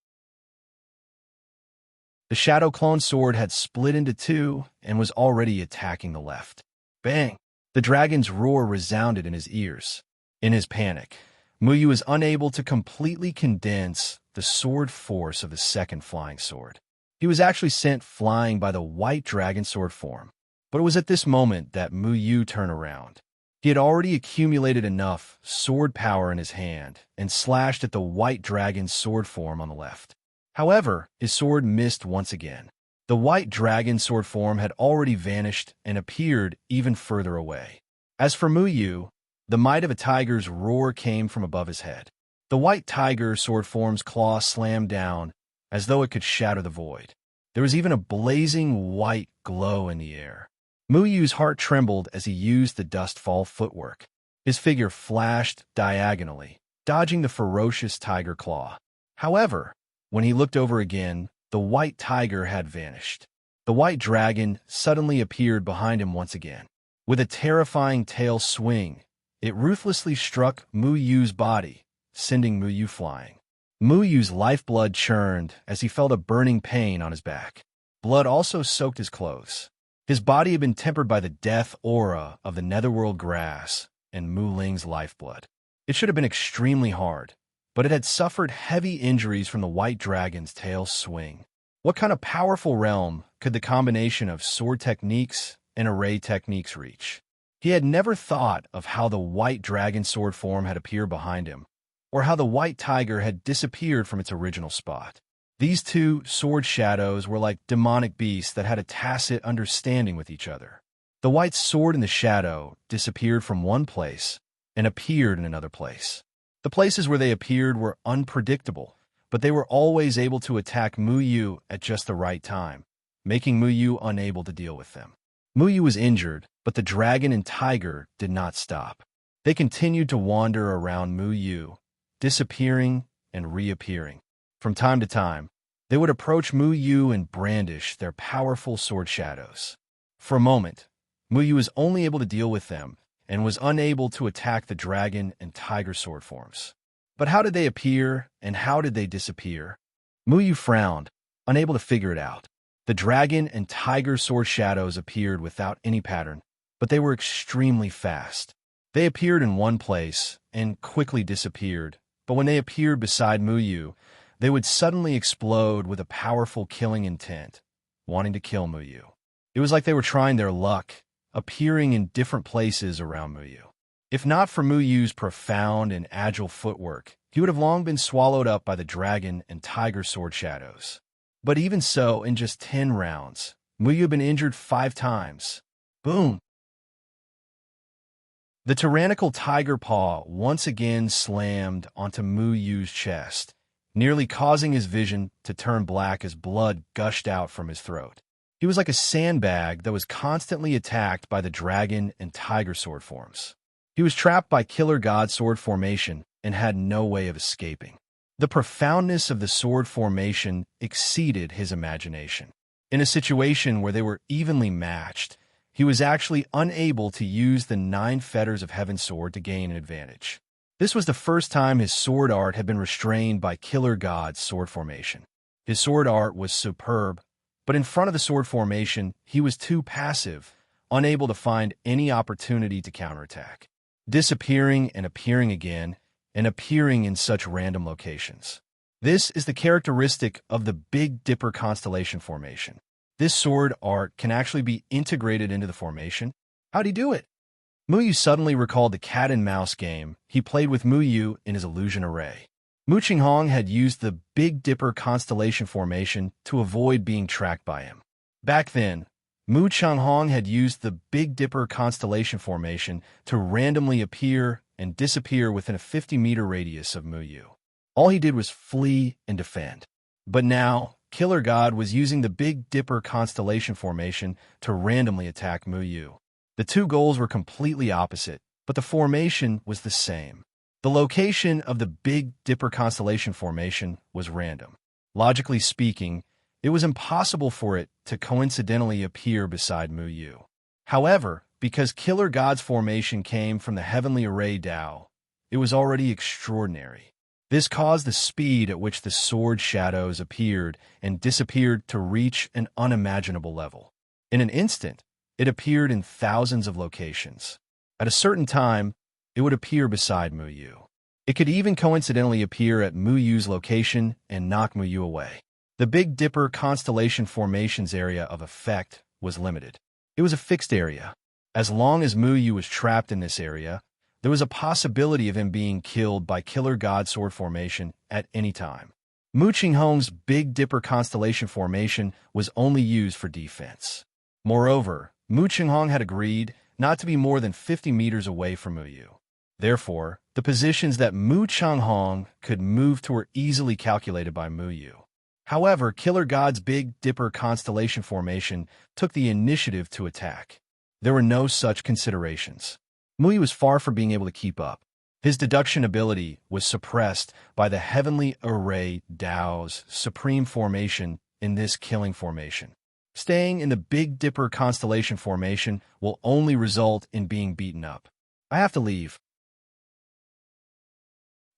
The shadow clone sword had split into two and was already attacking the left. Bang! The dragon's roar resounded in his ears. In his panic, Muyu was unable to completely condense the sword force of the second flying sword. He was actually sent flying by the white dragon sword form. But it was at this moment that Muyu turned around. He had already accumulated enough sword power in his hand and slashed at the white dragon's sword form on the left. However, his sword missed once again. The white dragon sword form had already vanished and appeared even further away. As for Muyu, the might of a tiger's roar came from above his head. The white tiger sword form's claw slammed down as though it could shatter the void. There was even a blazing white glow in the air. Muyu's heart trembled as he used the dustfall footwork. His figure flashed diagonally, dodging the ferocious tiger claw. However, when he looked over again, the white tiger had vanished. The white dragon suddenly appeared behind him once again. With a terrifying tail swing, it ruthlessly struck Muyu's body, sending Muyu flying. Muyu's lifeblood churned as he felt a burning pain on his back. Blood also soaked his clothes. His body had been tempered by the death aura of the netherworld grass and Mu Ling's lifeblood. It should have been extremely hard, but it had suffered heavy injuries from the white dragon's tail swing. What kind of powerful realm could the combination of sword techniques and array techniques reach? He had never thought of how the white dragon sword form had appeared behind him, or how the white tiger had disappeared from its original spot. These two sword shadows were like demonic beasts that had a tacit understanding with each other. The white sword in the shadow disappeared from one place and appeared in another place. The places where they appeared were unpredictable, but they were always able to attack Muyu at just the right time, making Muyu unable to deal with them. Muyu was injured, but the dragon and tiger did not stop. They continued to wander around Mu Yu, disappearing and reappearing. From time to time, they would approach Mu Yu and brandish their powerful sword shadows. For a moment, Mu Yu was only able to deal with them and was unable to attack the dragon and tiger sword forms. But how did they appear and how did they disappear? Mu Yu frowned, unable to figure it out. The dragon and tiger sword shadows appeared without any pattern, but they were extremely fast. They appeared in one place and quickly disappeared, but when they appeared beside Mu Yu, they would suddenly explode with a powerful killing intent, wanting to kill Mu Yu. It was like they were trying their luck, appearing in different places around Mu Yu. If not for Mu Yu's profound and agile footwork, he would have long been swallowed up by the dragon and tiger sword shadows. But even so, in just 10 rounds, Mu Yu had been injured 5 times. Boom! The tyrannical tiger paw once again slammed onto Mu Yu's chest, nearly causing his vision to turn black as blood gushed out from his throat. He was like a sandbag that was constantly attacked by the dragon and tiger sword forms. He was trapped by Killer God sword formation and had no way of escaping. The profoundness of the sword formation exceeded his imagination. In a situation where they were evenly matched, he was actually unable to use the 9 fetters of Heaven's sword to gain an advantage. This was the first time his sword art had been restrained by Killer God's sword formation. His sword art was superb, but in front of the sword formation, he was too passive, unable to find any opportunity to counterattack, disappearing and appearing again, and appearing in such random locations. This is the characteristic of the Big Dipper constellation formation. This sword art can actually be integrated into the formation. How'd he do it? Mu Yu suddenly recalled the cat and mouse game he played with Mu Yu in his illusion array. Mu Qinghong had used the Big Dipper constellation formation to avoid being tracked by him. Back then, Mu Qinghong had used the Big Dipper constellation formation to randomly appear and disappear within a 50-meter radius of Mu Yu. All he did was flee and defend. But now, Killer God was using the Big Dipper constellation formation to randomly attack Mu Yu. The two goals were completely opposite, but the formation was the same. The location of the Big Dipper constellation formation was random. Logically speaking, it was impossible for it to coincidentally appear beside Mu Yu. However, because Killer God's formation came from the heavenly array Tao, it was already extraordinary. This caused the speed at which the sword shadows appeared and disappeared to reach an unimaginable level. In an instant, it appeared in thousands of locations. At a certain time, it would appear beside Mu Yu. It could even coincidentally appear at Mu Yu's location and knock Mu Yu away. The Big Dipper constellation formation's area of effect was limited. It was a fixed area. As long as Mu Yu was trapped in this area, there was a possibility of him being killed by Killer God sword formation at any time. Mu Qinghong's Big Dipper constellation formation was only used for defense. Moreover, Mu Qinghong had agreed not to be more than 50 meters away from Mu Yu. Therefore, the positions that Mu Qinghong could move to were easily calculated by Mu Yu. However, Killer God's Big Dipper constellation formation took the initiative to attack. There were no such considerations. Mu Yu was far from being able to keep up. His deduction ability was suppressed by the heavenly array Tao's supreme formation in this killing formation. Staying in the Big Dipper constellation formation will only result in being beaten up. I have to leave.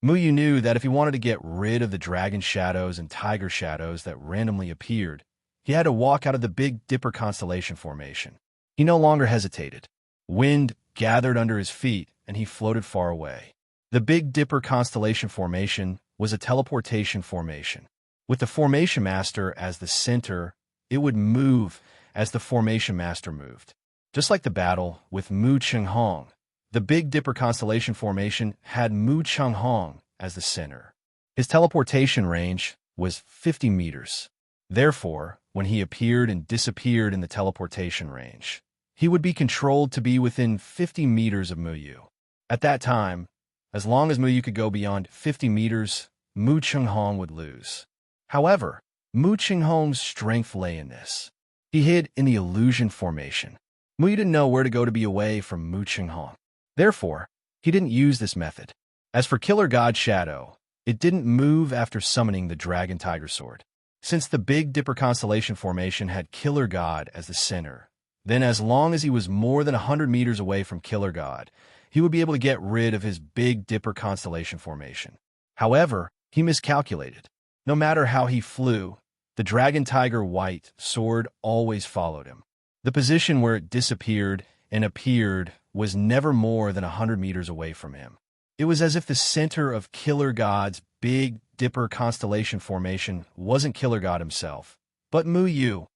Mu Yu knew that if he wanted to get rid of the dragon shadows and tiger shadows that randomly appeared, he had to walk out of the Big Dipper constellation formation. He no longer hesitated. Wind gathered under his feet, and he floated far away. The Big Dipper constellation formation was a teleportation formation. With the formation master as the center, it would move as the formation master moved. Just like the battle with Mu Qinghong, the Big Dipper constellation formation had Mu Qinghong as the center. His teleportation range was 50 meters. Therefore, when he appeared and disappeared in the teleportation range, he would be controlled to be within 50 meters of Mu Yu. At that time, as long as Mu Yu could go beyond 50 meters, Mu Qinghong would lose. However, Mu Qinghong's strength lay in this. He hid in the illusion formation. Mu Yu didn't know where to go to be away from Mu Qinghong. Therefore, he didn't use this method. As for Killer God Shadow, it didn't move after summoning the Dragon Tiger Sword. Since the Big Dipper constellation formation had Killer God as the center, then as long as he was more than 100 meters away from Killer God, he would be able to get rid of his Big Dipper constellation formation. However, he miscalculated. No matter how he flew, the Dragon Tiger White Sword always followed him. The position where it disappeared and appeared was never more than 100 meters away from him. It was as if the center of Killer God's Big Dipper constellation formation wasn't Killer God himself, but Mu Yu.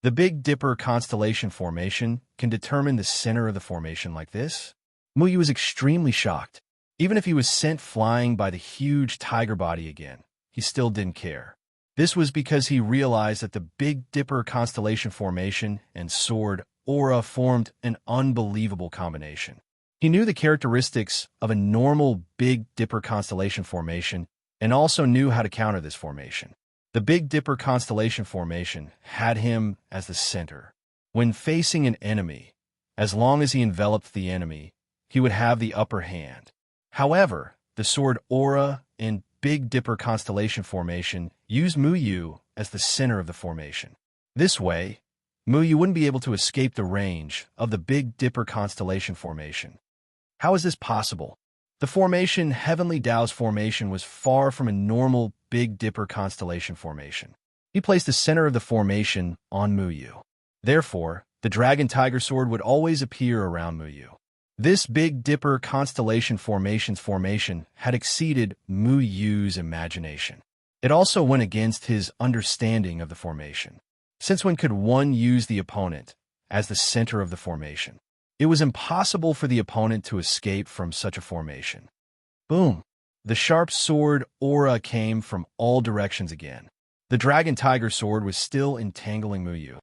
The Big Dipper constellation formation can determine the center of the formation like this. Mu Yu was extremely shocked. Even if he was sent flying by the huge tiger body again, he still didn't care. This was because he realized that the Big Dipper constellation formation and sword aura formed an unbelievable combination. He knew the characteristics of a normal Big Dipper constellation formation and also knew how to counter this formation. The Big Dipper constellation formation had him as the center. When facing an enemy, as long as he enveloped the enemy, he would have the upper hand. However, the sword aura and Big Dipper constellation formation used Mu Yu as the center of the formation. This way, Mu Yu wouldn't be able to escape the range of the Big Dipper constellation formation. How is this possible? The formation Heavenly Tao's formation was far from a normal Big Dipper constellation formation. He placed the center of the formation on Mu Yu. Therefore, the Dragon Tiger Sword would always appear around Mu Yu. This Big Dipper constellation formation's formation had exceeded Mu Yu's imagination. It also went against his understanding of the formation. Since when could one use the opponent as the center of the formation? It was impossible for the opponent to escape from such a formation. Boom! The sharp sword aura came from all directions again. The Dragon Tiger Sword was still entangling Mu Yu.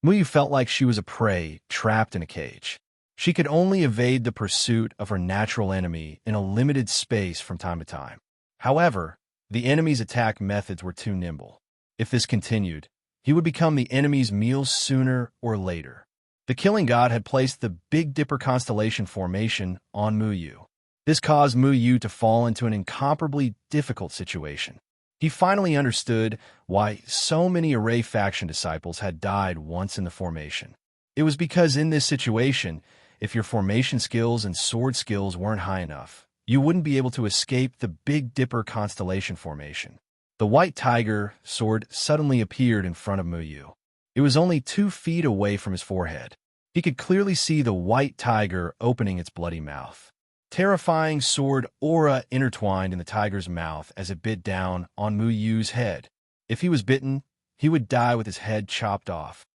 Mu Yu felt like she was a prey trapped in a cage. She could only evade the pursuit of her natural enemy in a limited space from time to time. However, the enemy's attack methods were too nimble. If this continued, he would become the enemy's meal sooner or later. The Killing God had placed the Big Dipper constellation formation on Mu Yu. This caused Mu Yu to fall into an incomparably difficult situation. He finally understood why so many Array faction disciples had died once in the formation. It was because in this situation, if your formation skills and sword skills weren't high enough, you wouldn't be able to escape the Big Dipper constellation formation. The White Tiger Sword suddenly appeared in front of Mu Yu. It was only 2 feet away from his forehead. He could clearly see the white tiger opening its bloody mouth. Terrifying sword aura intertwined in the tiger's mouth as it bit down on Mu Yu's head. If he was bitten, he would die with his head chopped off.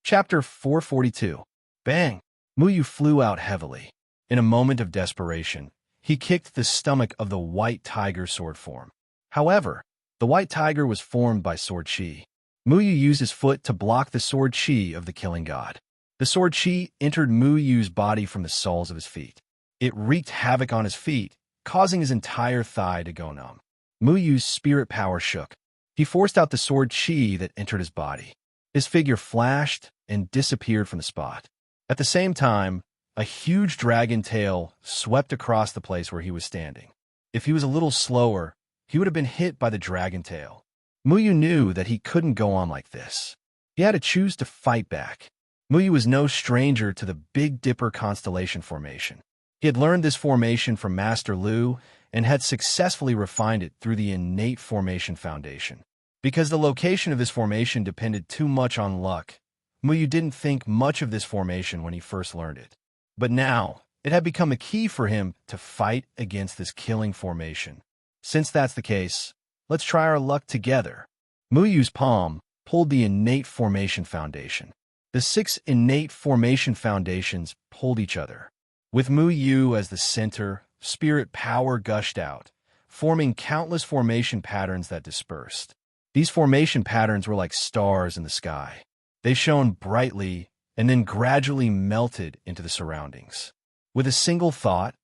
Chapter 442. Bang! Mu Yu flew out heavily. In a moment of desperation, he kicked the stomach of the white tiger sword form. However, the white tiger was formed by sword chi. Mu Yu used his foot to block the sword chi of the Killing God. The sword chi entered Mu Yu's body from the soles of his feet. It wreaked havoc on his feet, causing his entire thigh to go numb. Mu Yu's spirit power shook. He forced out the sword chi that entered his body. His figure flashed and disappeared from the spot. At the same time, a huge dragon tail swept across the place where he was standing. If he was a little slower, he would have been hit by the dragon tail. Mu Yu knew that he couldn't go on like this. He had to choose to fight back. Mu Yu was no stranger to the Big Dipper constellation formation. He had learned this formation from Master Lu and had successfully refined it through the innate formation foundation. Because the location of this formation depended too much on luck, Mu Yu didn't think much of this formation when he first learned it. But now, it had become a key for him to fight against this killing formation. Since that's the case, let's try our luck together. Mu Yu's palm pulled the innate formation foundation. The 6 innate formation foundations pulled each other. With Mu Yu as the center, spirit power gushed out, forming countless formation patterns that dispersed. These formation patterns were like stars in the sky. They shone brightly and then gradually melted into the surroundings. With a single thought,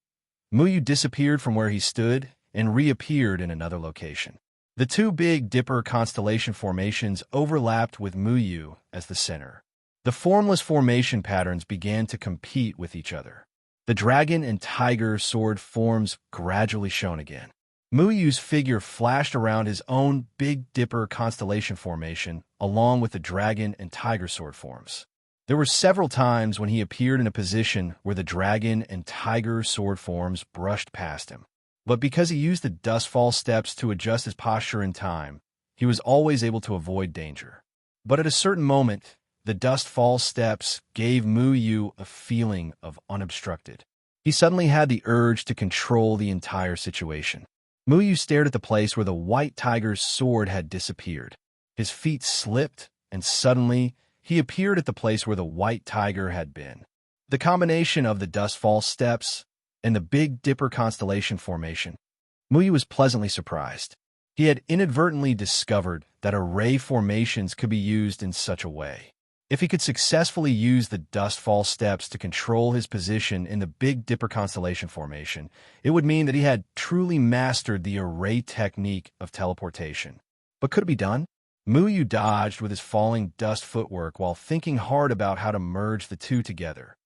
Mu Yu disappeared from where he stood and reappeared in another location. The two Big Dipper constellation formations overlapped with Muyu as the center. The formless formation patterns began to compete with each other. The dragon and tiger sword forms gradually shone again. Muyu's figure flashed around his own Big Dipper constellation formation, along with the dragon and tiger sword forms. There were several times when he appeared in a position where the dragon and tiger sword forms brushed past him. But because he used the dustfall steps to adjust his posture in time, he was always able to avoid danger. But at a certain moment, the dustfall steps gave Muyu a feeling of unobstructed. He suddenly had the urge to control the entire situation. Muyu stared at the place where the white tiger's sword had disappeared. His feet slipped, and suddenly, he appeared at the place where the white tiger had been. The combination of the dustfall steps and the Big Dipper constellation formation, Muyu was pleasantly surprised. He had inadvertently discovered that array formations could be used in such a way. If he could successfully use the dustfall steps to control his position in the Big Dipper constellation formation, it would mean that he had truly mastered the array technique of teleportation. But could it be done? Muyu dodged with his falling dust footwork while thinking hard about how to merge the two together.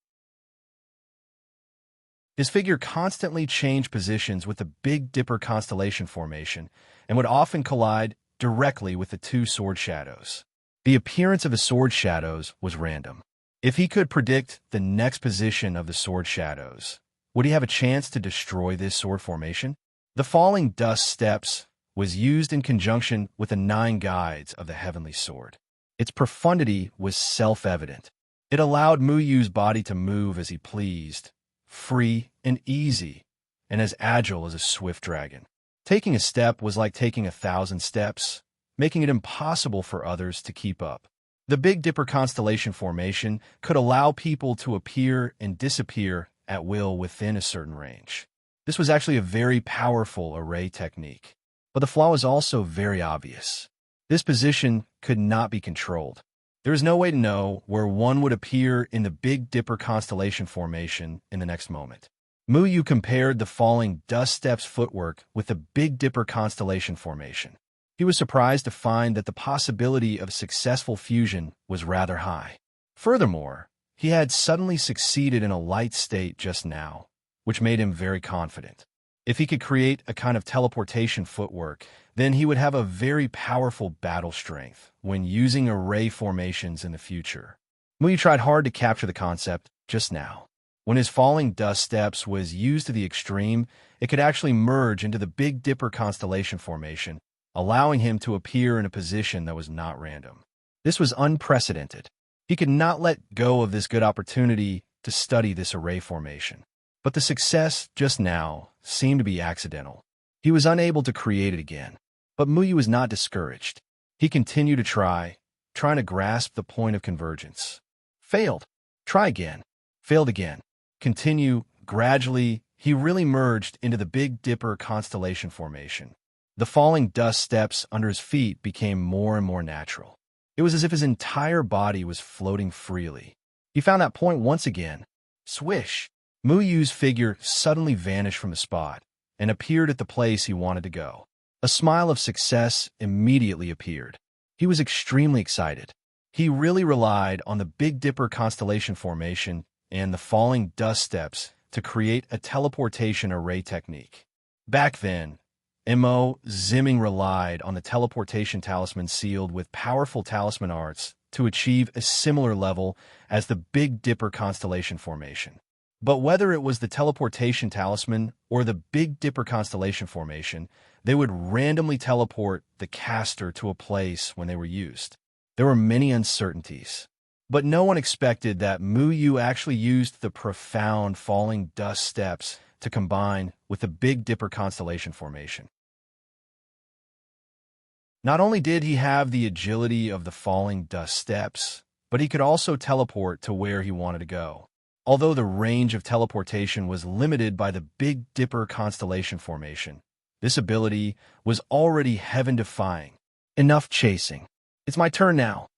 His figure constantly changed positions with the Big Dipper constellation formation and would often collide directly with the two sword shadows. The appearance of the sword shadows was random. If he could predict the next position of the sword shadows, would he have a chance to destroy this sword formation? The falling dust steps was used in conjunction with the 9 guides of the heavenly sword. Its profundity was self-evident. It allowed Muyu's body to move as he pleased, free and easy, and as agile as a swift dragon. Taking a step was like taking 1,000 steps, making it impossible for others to keep up. The Big Dipper constellation formation could allow people to appear and disappear at will within a certain range. This was actually a very powerful array technique. But the flaw was also very obvious. This position could not be controlled. There is no way to know where one would appear in the Big Dipper constellation formation in the next moment. Muyu compared the falling dust steps footwork with the Big Dipper constellation formation. He was surprised to find that the possibility of successful fusion was rather high. Furthermore, he had suddenly succeeded in a light state just now, which made him very confident. If he could create a kind of teleportation footwork, then he would have a very powerful battle strength when using array formations in the future. Muyu tried hard to capture the concept just now. When his falling dust steps was used to the extreme, it could actually merge into the Big Dipper constellation formation, allowing him to appear in a position that was not random. This was unprecedented. He could not let go of this good opportunity to study this array formation. But the success just now seemed to be accidental. He was unable to create it again. But Muyu was not discouraged. He continued to trying to grasp the point of convergence. Failed. Try again. Failed again. Continue. Gradually, he really merged into the Big Dipper constellation formation. The falling dust steps under his feet became more and more natural. It was as if his entire body was floating freely. He found that point once again. Swish! Muyu's figure suddenly vanished from the spot and appeared at the place he wanted to go. A smile of success immediately appeared. He was extremely excited. He really relied on the Big Dipper constellation formation and the falling dust steps to create a teleportation array technique. Back then, Mo Zimming relied on the teleportation talisman sealed with powerful talisman arts to achieve a similar level as the Big Dipper constellation formation. But whether it was the teleportation talisman or the Big Dipper constellation formation, they would randomly teleport the caster to a place when they were used. There were many uncertainties, but no one expected that Muyu actually used the profound falling dust steps to combine with the Big Dipper constellation formation. Not only did he have the agility of the falling dust steps, but he could also teleport to where he wanted to go. Although the range of teleportation was limited by the Big Dipper constellation formation, this ability was already heaven-defying. Enough chasing. It's my turn now.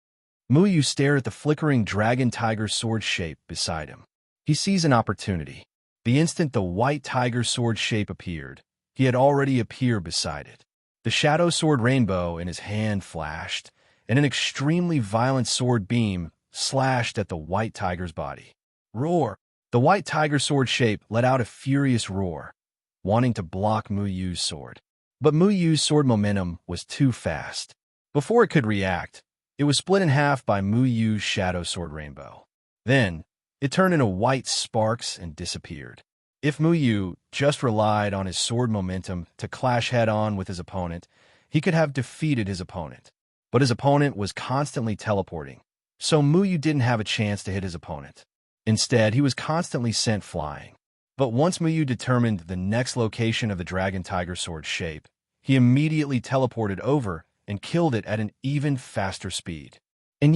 Muyu stared at the flickering dragon tiger sword shape beside him. He sees an opportunity. The instant the white tiger sword shape appeared, he had already appeared beside it. The shadow sword rainbow in his hand flashed, and an extremely violent sword beam slashed at the white tiger's body. Roar! The white tiger sword shape let out a furious roar, wanting to block Mu Yu's sword. But Mu Yu's sword momentum was too fast. Before it could react, it was split in half by Mu Yu's shadow sword rainbow. Then, it turned into white sparks and disappeared. If Mu Yu just relied on his sword momentum to clash head-on with his opponent, he could have defeated his opponent. But his opponent was constantly teleporting, so Mu Yu didn't have a chance to hit his opponent. Instead, he was constantly sent flying. But once Mu Yu determined the next location of the dragon tiger sword shape, he immediately teleported over and killed it at an even faster speed. And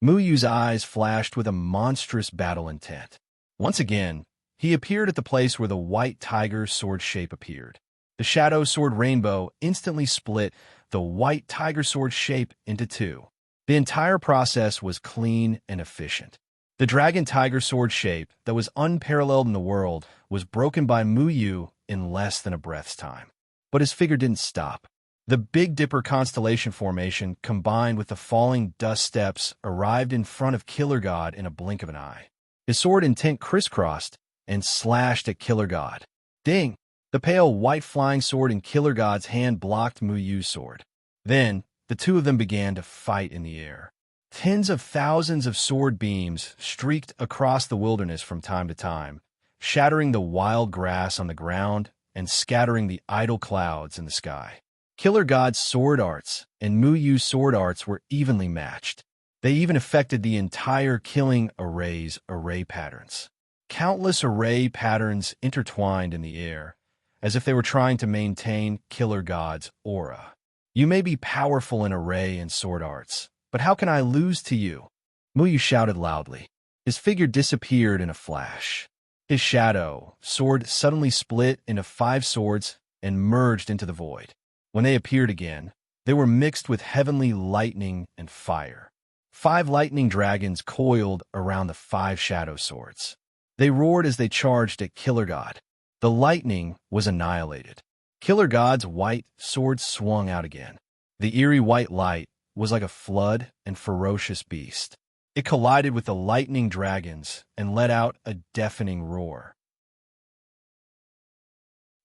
Mu Yu's eyes flashed with a monstrous battle intent. Once again, he appeared at the place where the white tiger sword shape appeared. The shadow sword rainbow instantly split the white tiger sword shape into two. The entire process was clean and efficient. The dragon tiger sword shape that was unparalleled in the world was broken by Mu Yu in less than a breath's time. But his figure didn't stop. The Big Dipper constellation formation combined with the falling dust steps arrived in front of Killer God in a blink of an eye. His sword intent crisscrossed and slashed at Killer God. Ding! The pale white flying sword in Killer God's hand blocked Mu Yu's sword. Then, the two of them began to fight in the air. Tens of thousands of sword beams streaked across the wilderness from time to time, shattering the wild grass on the ground and scattering the idle clouds in the sky. Killer God's sword arts and Mu Yu's sword arts were evenly matched. They even affected the entire killing array's array patterns. Countless array patterns intertwined in the air, as if they were trying to maintain Killer God's aura. You may be powerful in array and sword arts, but how can I lose to you? Mu Yu shouted loudly. His figure disappeared in a flash. His shadow sword suddenly split into 5 swords and merged into the void. When they appeared again, they were mixed with heavenly lightning and fire. 5 lightning dragons coiled around the 5 shadow swords. They roared as they charged at Killer God. The lightning was annihilated. Killer God's white sword swung out again. The eerie white light was like a flood and ferocious beast. It collided with the lightning dragons and let out a deafening roar.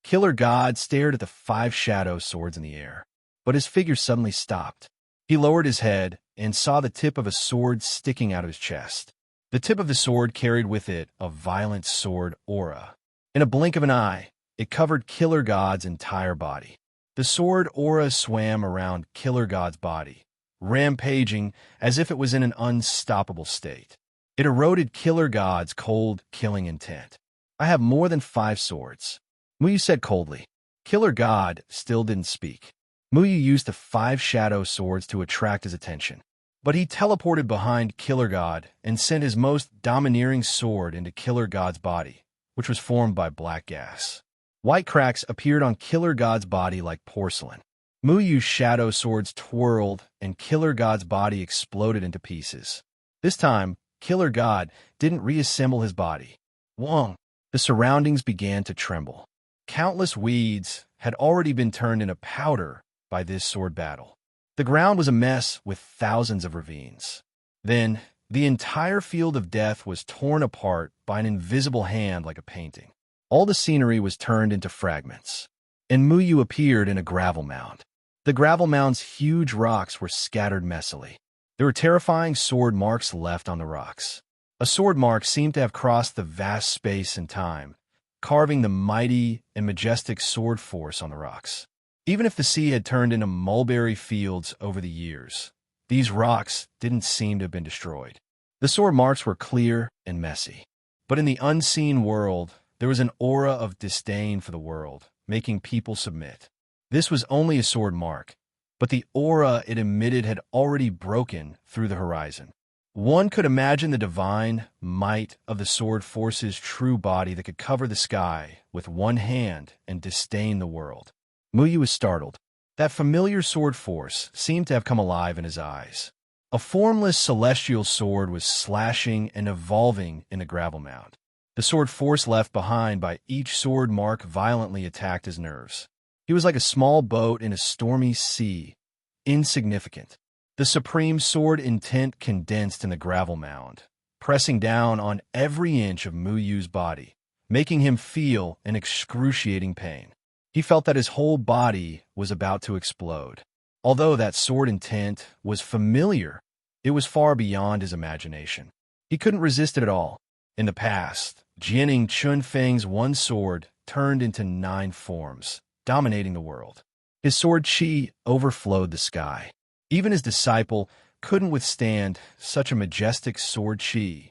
Killer God stared at the 5 shadow swords in the air, but his figure suddenly stopped. He lowered his head and saw the tip of a sword sticking out of his chest. The tip of the sword carried with it a violent sword aura. In a blink of an eye, it covered Killer God's entire body. The sword aura swam around Killer God's body, rampaging as if it was in an unstoppable state. It eroded Killer God's cold, killing intent. I have more than 5 swords, Mu Yu said coldly. Killer God still didn't speak. Mu Yu used the 5 shadow swords to attract his attention. But he teleported behind Killer God and sent his most domineering sword into Killer God's body, which was formed by black gas. White cracks appeared on Killer God's body like porcelain. Mu Yu's shadow swords twirled, and Killer God's body exploded into pieces. This time, Killer God didn't reassemble his body. Wong! The surroundings began to tremble. Countless weeds had already been turned into powder by this sword battle. The ground was a mess with thousands of ravines. Then, the entire field of death was torn apart by an invisible hand like a painting. All the scenery was turned into fragments, and Mu Yu appeared in a gravel mound. The gravel mound's huge rocks were scattered messily. There were terrifying sword marks left on the rocks. A sword mark seemed to have crossed the vast space and time, carving the mighty and majestic sword force on the rocks. Even if the sea had turned into mulberry fields over the years, these rocks didn't seem to have been destroyed. The sword marks were clear and messy. But in the unseen world, there was an aura of disdain for the world, making people submit. This was only a sword mark, but the aura it emitted had already broken through the horizon. One could imagine the divine might of the sword force's true body that could cover the sky with one hand and disdain the world. Mu Yu was startled. That familiar sword force seemed to have come alive in his eyes. A formless celestial sword was slashing and evolving in the gravel mound. The sword force left behind by each sword mark violently attacked his nerves. He was like a small boat in a stormy sea, insignificant. The supreme sword intent condensed in the gravel mound, pressing down on every inch of Muyu's body, making him feel an excruciating pain. He felt that his whole body was about to explode. Although that sword intent was familiar, it was far beyond his imagination. He couldn't resist it at all. In the past, Jianing Chunfeng's one sword turned into 9 forms, dominating the world. His sword qi overflowed the sky. Even his disciple couldn't withstand such a majestic sword qi.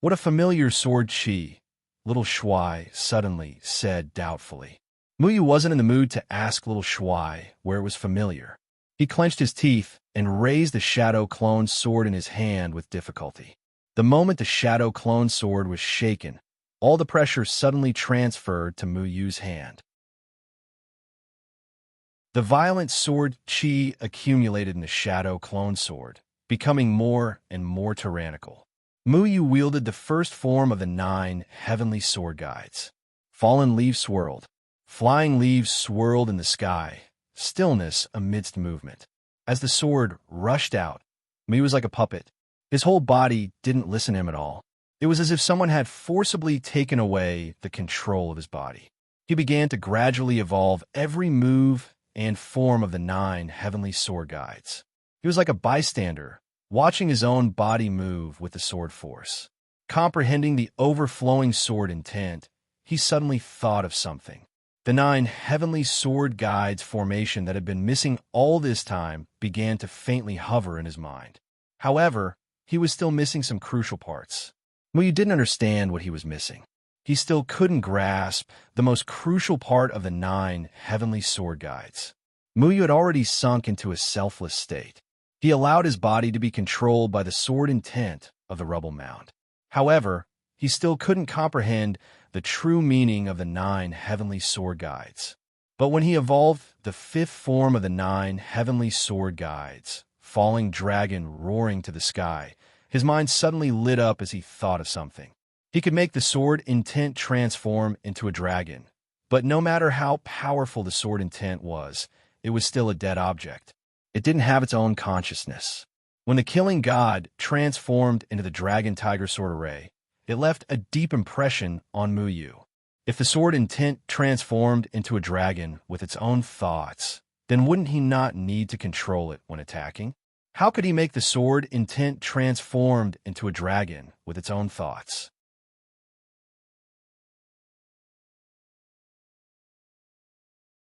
What a familiar sword qi, little Shuai suddenly said doubtfully. Muyu wasn't in the mood to ask little Shuai where it was familiar. He clenched his teeth and raised the shadow clone sword in his hand with difficulty. The moment the shadow clone sword was shaken, all the pressure suddenly transferred to Muyu's hand. The violent sword qi accumulated in the shadow clone sword, becoming more and more tyrannical. Muyu wielded the first form of the 9 heavenly sword guides. Fallen leaves swirled. Flying leaves swirled in the sky, stillness amidst movement. As the sword rushed out, Muyu was like a puppet. His whole body didn't listen to him at all. It was as if someone had forcibly taken away the control of his body. He began to gradually evolve every move and form of the 9 heavenly sword guides. He was like a bystander, watching his own body move with the sword force. Comprehending the overflowing sword intent, he suddenly thought of something. The 9 heavenly sword guides formation that had been missing all this time began to faintly hover in his mind. However, he was still missing some crucial parts. Muyu didn't understand what he was missing. He still couldn't grasp the most crucial part of the 9 heavenly sword guides. Muyu had already sunk into a selfless state. He allowed his body to be controlled by the sword intent of the rubble mound. However, he still couldn't comprehend the true meaning of the 9 heavenly sword guides. But when he evolved the 5th form of the 9 heavenly sword guides, falling dragon roaring to the sky, his mind suddenly lit up as he thought of something. He could make the sword intent transform into a dragon, but no matter how powerful the sword intent was, it was still a dead object. It didn't have its own consciousness. When the killing god transformed into the dragon tiger sword array, it left a deep impression on Muyu. If the sword intent transformed into a dragon with its own thoughts, then wouldn't he not need to control it when attacking? How could he make the sword intent transformed into a dragon with its own thoughts?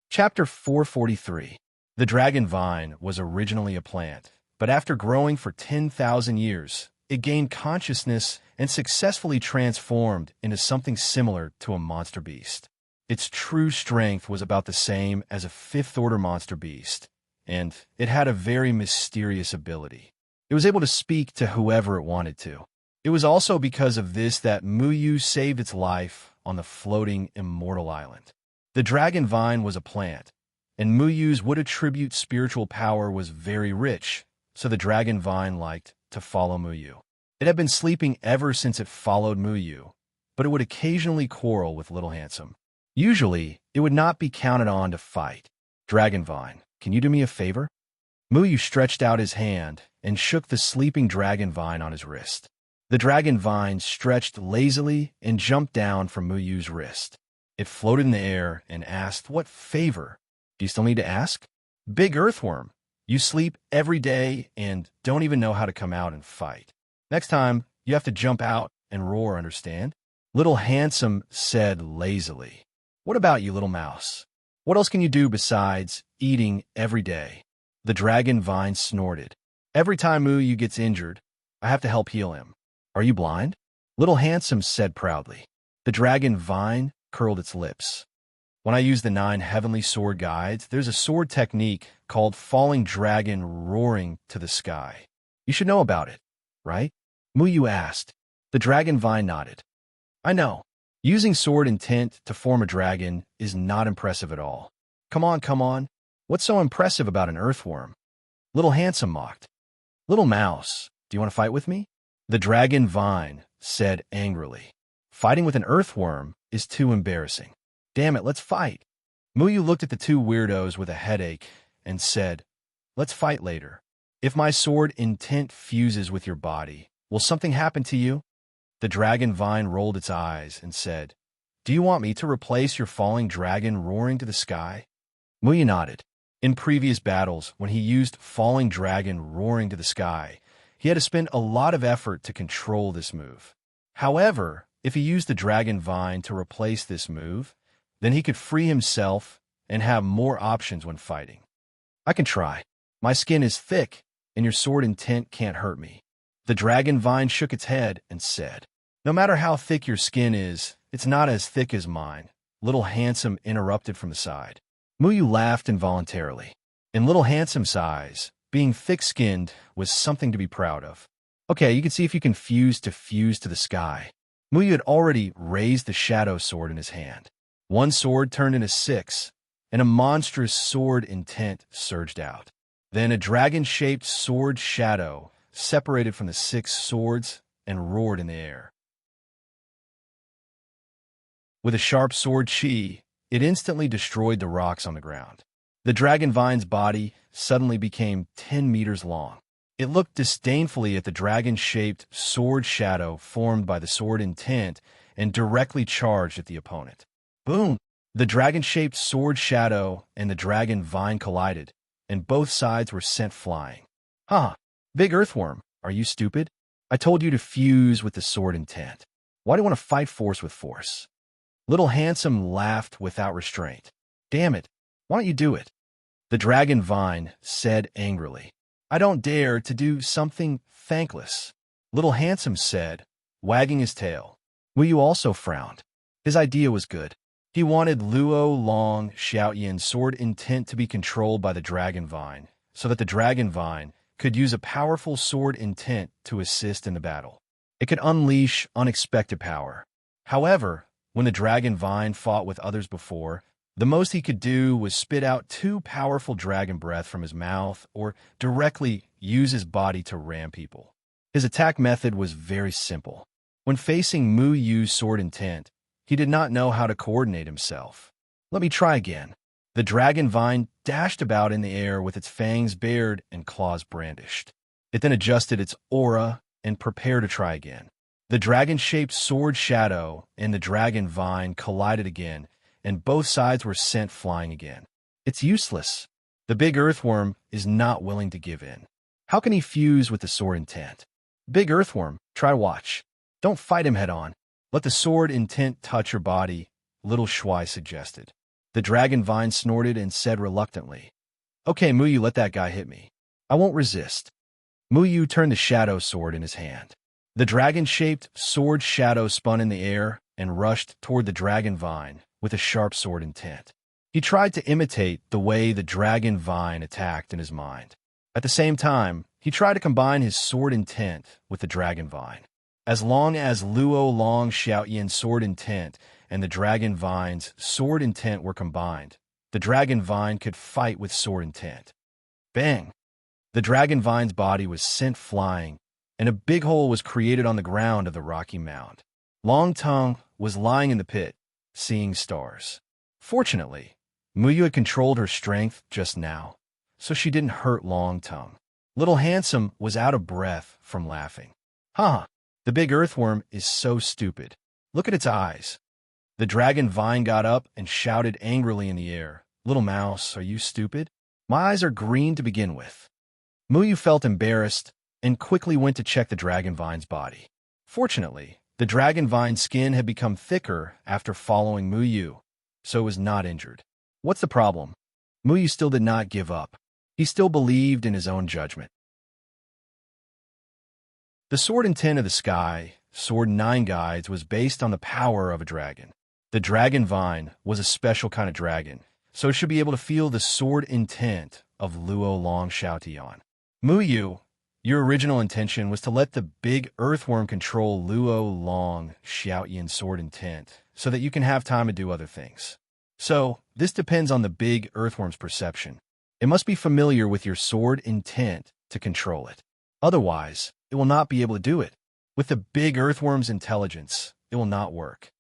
Chapter 443. The dragon vine was originally a plant, but after growing for 10,000 years, it gained consciousness and successfully transformed into something similar to a monster beast. Its true strength was about the same as a 5th-order monster beast, and it had a very mysterious ability. It was able to speak to whoever it wanted to. It was also because of this that Muyu saved its life on the floating immortal island. The dragon vine was a plant, and Muyu's would attribute spiritual power was very rich, so the dragon vine liked to follow Muyu. It had been sleeping ever since it followed Muyu, but it would occasionally quarrel with Little Handsome. Usually, it would not be counted on to fight. Dragonvine, can you do me a favor? Muyu stretched out his hand and shook the sleeping dragonvine on his wrist. The dragonvine stretched lazily and jumped down from Muyu's wrist. It floated in the air and asked, "What favor? Do you still need to ask?" "Big earthworm, you sleep every day and don't even know how to come out and fight. Next time, you have to jump out and roar, understand?" Little Handsome said lazily. "What about you, little mouse? What else can you do besides eating every day?" The dragon vine snorted. "Every time Muyu gets injured, I have to help heal him." "Are you blind?" Little Handsome said proudly. The dragon vine curled its lips. "When I use the 9 heavenly sword guides, there's a sword technique called falling dragon roaring to the sky. You should know about it, right?" Muyu asked. The dragon vine nodded. "I know. Using sword intent to form a dragon is not impressive at all. Come on, come on. What's so impressive about an earthworm?" Little Handsome mocked. "Little mouse, do you want to fight with me?" The dragon vine said angrily. "Fighting with an earthworm is too embarrassing. Damn it, let's fight." Muyu looked at the two weirdos with a headache and said, "Let's fight later. If my sword intent fuses with your body, will something happen to you?" The dragon vine rolled its eyes and said, "Do you want me to replace your falling dragon roaring to the sky?" Muyu nodded. In previous battles, when he used falling dragon roaring to the sky, he had to spend a lot of effort to control this move. However, if he used the dragon vine to replace this move, then he could free himself and have more options when fighting. "I can try. My skin is thick, and your sword intent can't hurt me." The dragon vine shook its head and said, "No matter how thick your skin is, it's not as thick as mine," Little Handsome interrupted from the side. Muyu laughed involuntarily. In Little Handsome's eyes, being thick-skinned was something to be proud of. "Okay, you can see if you can fuse to the sky." Muyu had already raised the shadow sword in his hand. One sword turned into 6, and a monstrous sword intent surged out. Then a dragon-shaped sword shadow separated from the 6 swords and roared in the air. With a sharp sword chi, it instantly destroyed the rocks on the ground. The dragon vine's body suddenly became 10 meters long. It looked disdainfully at the dragon-shaped sword shadow formed by the sword intent and directly charged at the opponent. Boom! The dragon-shaped sword shadow and the dragon vine collided, and both sides were sent flying. "Huh! Big earthworm, are you stupid? I told you to fuse with the sword intent. Why do you want to fight force with force?" Little Handsome laughed without restraint. "Damn it, why don't you do it?" The dragon vine said angrily. "I don't dare to do something thankless," Little Handsome said, wagging his tail. Muyu also frowned. His idea was good. He wanted Luo Long Xiaoyan's sword intent to be controlled by the dragon vine, so that the dragon vine could use a powerful sword intent to assist in the battle. It could unleash unexpected power. However, when the dragon vine fought with others before, the most he could do was spit out 2 powerful dragon breath from his mouth or directly use his body to ram people. His attack method was very simple. When facing Mu Yu's sword intent, he did not know how to coordinate himself. "Let me try again." The dragon vine dashed about in the air with its fangs bared and claws brandished. It then adjusted its aura and prepared to try again. The dragon-shaped sword shadow and the dragon vine collided again, and both sides were sent flying again. "It's useless. The big earthworm is not willing to give in. How can he fuse with the sword intent?" "Big earthworm, try to watch. Don't fight him head-on. Let the sword intent touch your body," Little Shuai suggested. The dragon vine snorted and said reluctantly, "Okay, Muyu, let that guy hit me. I won't resist." Muyu turned the shadow sword in his hand. The dragon-shaped sword shadow spun in the air and rushed toward the dragon vine with a sharp sword intent. He tried to imitate the way the dragon vine attacked in his mind. At the same time, he tried to combine his sword intent with the dragon vine. As long as Luo Long Xiaoyan's sword intent and the dragon vine's sword intent were combined, the dragon vine could fight with sword intent. Bang! The dragon vine's body was sent flying, and a big hole was created on the ground of the rocky mound. Long Tongue was lying in the pit, seeing stars. Fortunately, Muyu had controlled her strength just now, so she didn't hurt Long Tongue. Little Handsome was out of breath from laughing. "Huh, the big earthworm is so stupid. Look at its eyes." The dragon vine got up and shouted angrily in the air, "Little mouse, are you stupid? My eyes are green to begin with." Muyu felt embarrassed and quickly went to check the dragon vine's body. Fortunately, the dragon vine's skin had become thicker after following Muyu, so it was not injured. What's the problem? Muyu still did not give up. He still believed in his own judgment. The sword intent of the sky, Sword 9 Guides, was based on the power of a dragon. The dragon vine was a special kind of dragon, so it should be able to feel the sword intent of Luo Long Xiaotian. Muyu, your original intention was to let the big earthworm control Luo Long Xiaotian's sword intent so that you can have time to do other things. So, this depends on the big earthworm's perception. It must be familiar with your sword intent to control it. Otherwise, it will not be able to do it. With the big earthworm's intelligence, it will not work.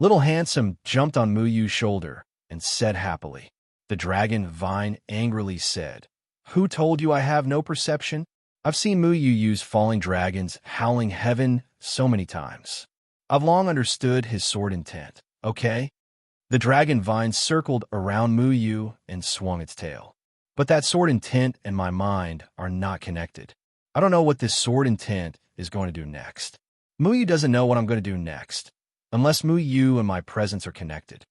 Little Handsome jumped on Muyu's shoulder and said happily. The dragon vine angrily said, "Who told you I have no perception? I've seen Muyu use falling dragons, howling heaven so many times. I've long understood his sword intent, okay?" The dragon vine circled around Muyu and swung its tail. But that sword intent and my mind are not connected. I don't know what this sword intent is going to do next. Muyu doesn't know what I'm going to do next, unless Muyu and my presence are connected.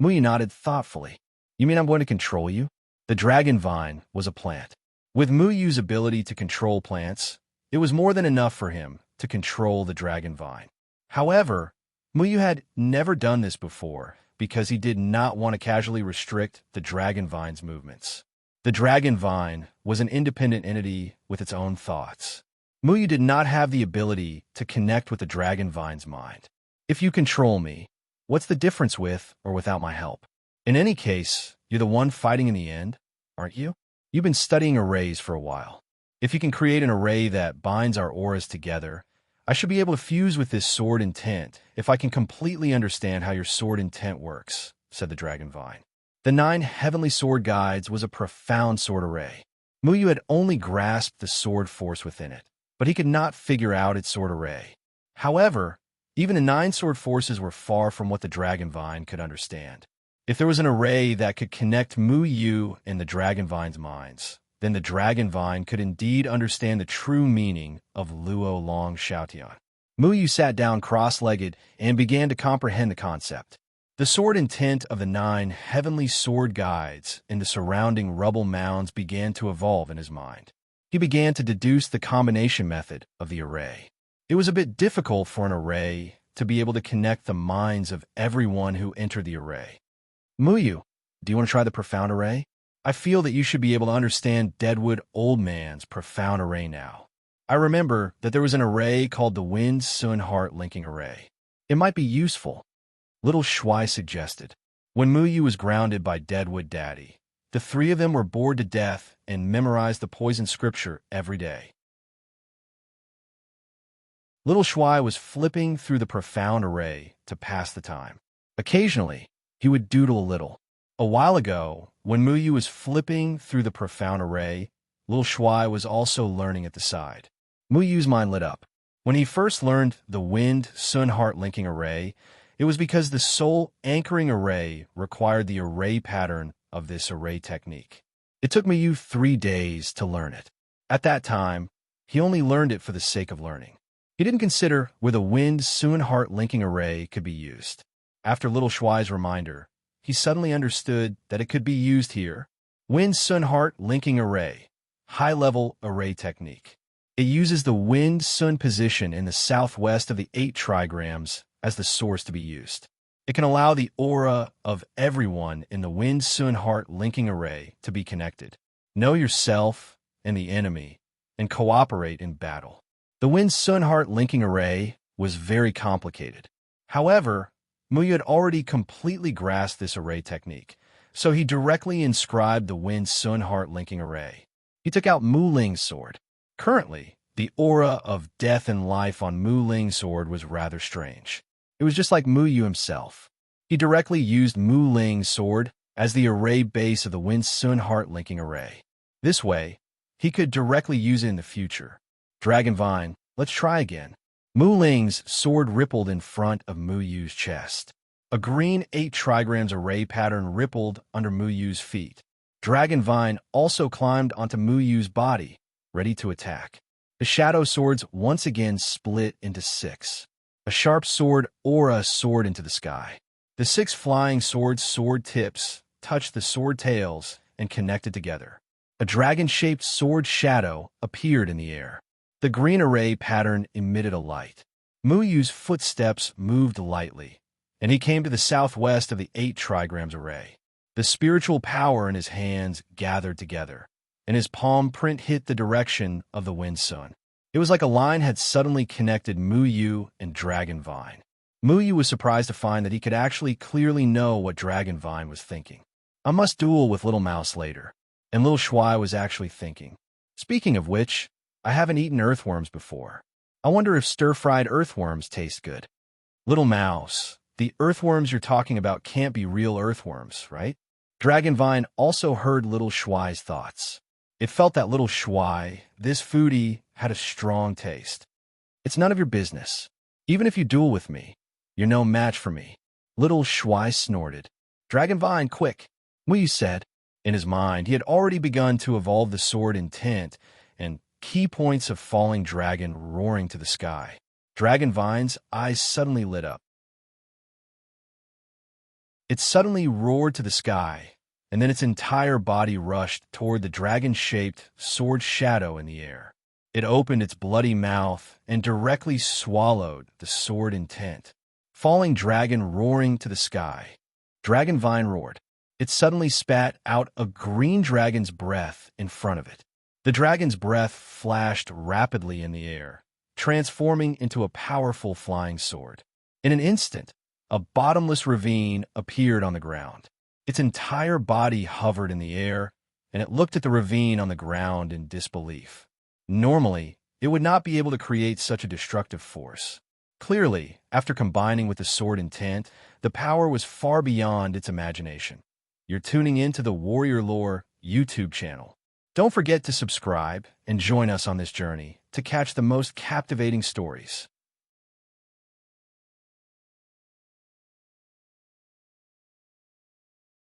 Muyu nodded thoughtfully. You mean I'm going to control you? The dragon vine was a plant. With Muyu's ability to control plants, it was more than enough for him to control the dragon vine. However, Muyu had never done this before because he did not want to casually restrict the dragon vine's movements. The dragon vine was an independent entity with its own thoughts. Muyu did not have the ability to connect with the dragon vine's mind. If you control me, what's the difference with or without my help? In any case, you're the one fighting in the end, aren't you? You've been studying arrays for a while. If you can create an array that binds our auras together, I should be able to fuse with this sword intent if I can completely understand how your sword intent works, said the dragon vine. The 9 heavenly sword guides was a profound sword array. Muyu had only grasped the sword force within it, but he could not figure out its sword array. However, even the 9 sword forces were far from what the dragon vine could understand. If there was an array that could connect Muyu and the dragon vine's minds, then the dragon vine could indeed understand the true meaning of Luo Long Xiaotian. Muyu sat down cross-legged and began to comprehend the concept. The sword intent of the 9 heavenly sword guides and the surrounding rubble mounds began to evolve in his mind. He began to deduce the combination method of the array. It was a bit difficult for an array to be able to connect the minds of everyone who entered the array. Muyu, do you want to try the profound array? I feel that you should be able to understand Deadwood Old Man's profound array now. I remember that there was an array called the Wind Sun Heart Linking Array. It might be useful, Little Shuai suggested. When Muyu was grounded by Deadwood Daddy, the 3 of them were bored to death and memorized the poison scripture every day. Little Shuai was flipping through the profound array to pass the time. Occasionally, he would doodle a little. A while ago, when Muyu was flipping through the profound array, Little Shuai was also learning at the side. Muyu's mind lit up. When he first learned the Wind Sun Heart Linking Array, it was because the soul anchoring array required the array pattern of this array technique. It took Muyu 3 days to learn it. At that time, he only learned it for the sake of learning. He didn't consider where the Wind Sun Heart Linking Array could be used. After Little Shuai's reminder, he suddenly understood that it could be used here. Wind Sun Heart Linking Array, high-level array technique. It uses the Wind Sun position in the southwest of the 8 trigrams as the source to be used. It can allow the aura of everyone in the Wind Sun Heart Linking Array to be connected. Know yourself and the enemy, and cooperate in battle. The Wind Sun Heart Linking Array was very complicated. However, Muyu had already completely grasped this array technique, so he directly inscribed the Wind Sun Heart Linking Array. He took out Mu Ling's sword. Currently, the aura of death and life on Mu Ling's sword was rather strange. It was just like Muyu himself. He directly used Mu Ling's sword as the array base of the Wind Sun Heart Linking Array. This way, he could directly use it in the future. Dragon Vine, let's try again. Mu Ling's sword rippled in front of Muyu's chest. A green 8 trigrams array pattern rippled under Muyu's feet. Dragon Vine also climbed onto Muyu's body, ready to attack. The shadow swords once again split into 6. A sharp sword aura soared into the sky. The 6 flying swords' sword tips touched the sword tails and connected together. A dragon-shaped sword shadow appeared in the air. The green array pattern emitted a light. Muyu's footsteps moved lightly, and he came to the southwest of the 8 trigrams array. The spiritual power in his hands gathered together, and his palm print hit the direction of the Wind Sun. It was like a line had suddenly connected Muyu and Dragon Vine. Muyu was surprised to find that he could actually clearly know what Dragon Vine was thinking. I must duel with Little Mouse later. And Little Shuai was actually thinking. Speaking of which, I haven't eaten earthworms before. I wonder if stir-fried earthworms taste good. Little Mouse, The earthworms you're talking about can't be real earthworms, right? Dragonvine also heard little Shuai's thoughts. It felt that little Shuai, this foodie, had a strong taste. It's none of your business. Even if you duel with me, you're no match for me. Little Shuai snorted. Dragonvine, quick, Muyu said. In his mind, he had already begun to evolve the sword intent and key points of falling dragon roaring to the sky. Dragonvine's eyes suddenly lit up. It suddenly roared to the sky, and then its entire body rushed toward the dragon-shaped sword shadow in the air. It opened its bloody mouth and directly swallowed the sword intent. Falling dragon roaring to the sky. Dragonvine roared. It suddenly spat out a green dragon's breath in front of it. The dragon's breath flashed rapidly in the air, transforming into a powerful flying sword. In an instant, a bottomless ravine appeared on the ground. Its entire body hovered in the air, and it looked at the ravine on the ground in disbelief. Normally, it would not be able to create such a destructive force. Clearly, after combining with the sword intent, the power was far beyond its imagination. You're tuning in to the Warrior Lore YouTube channel. Don't forget to subscribe and join us on this journey to catch the most captivating stories.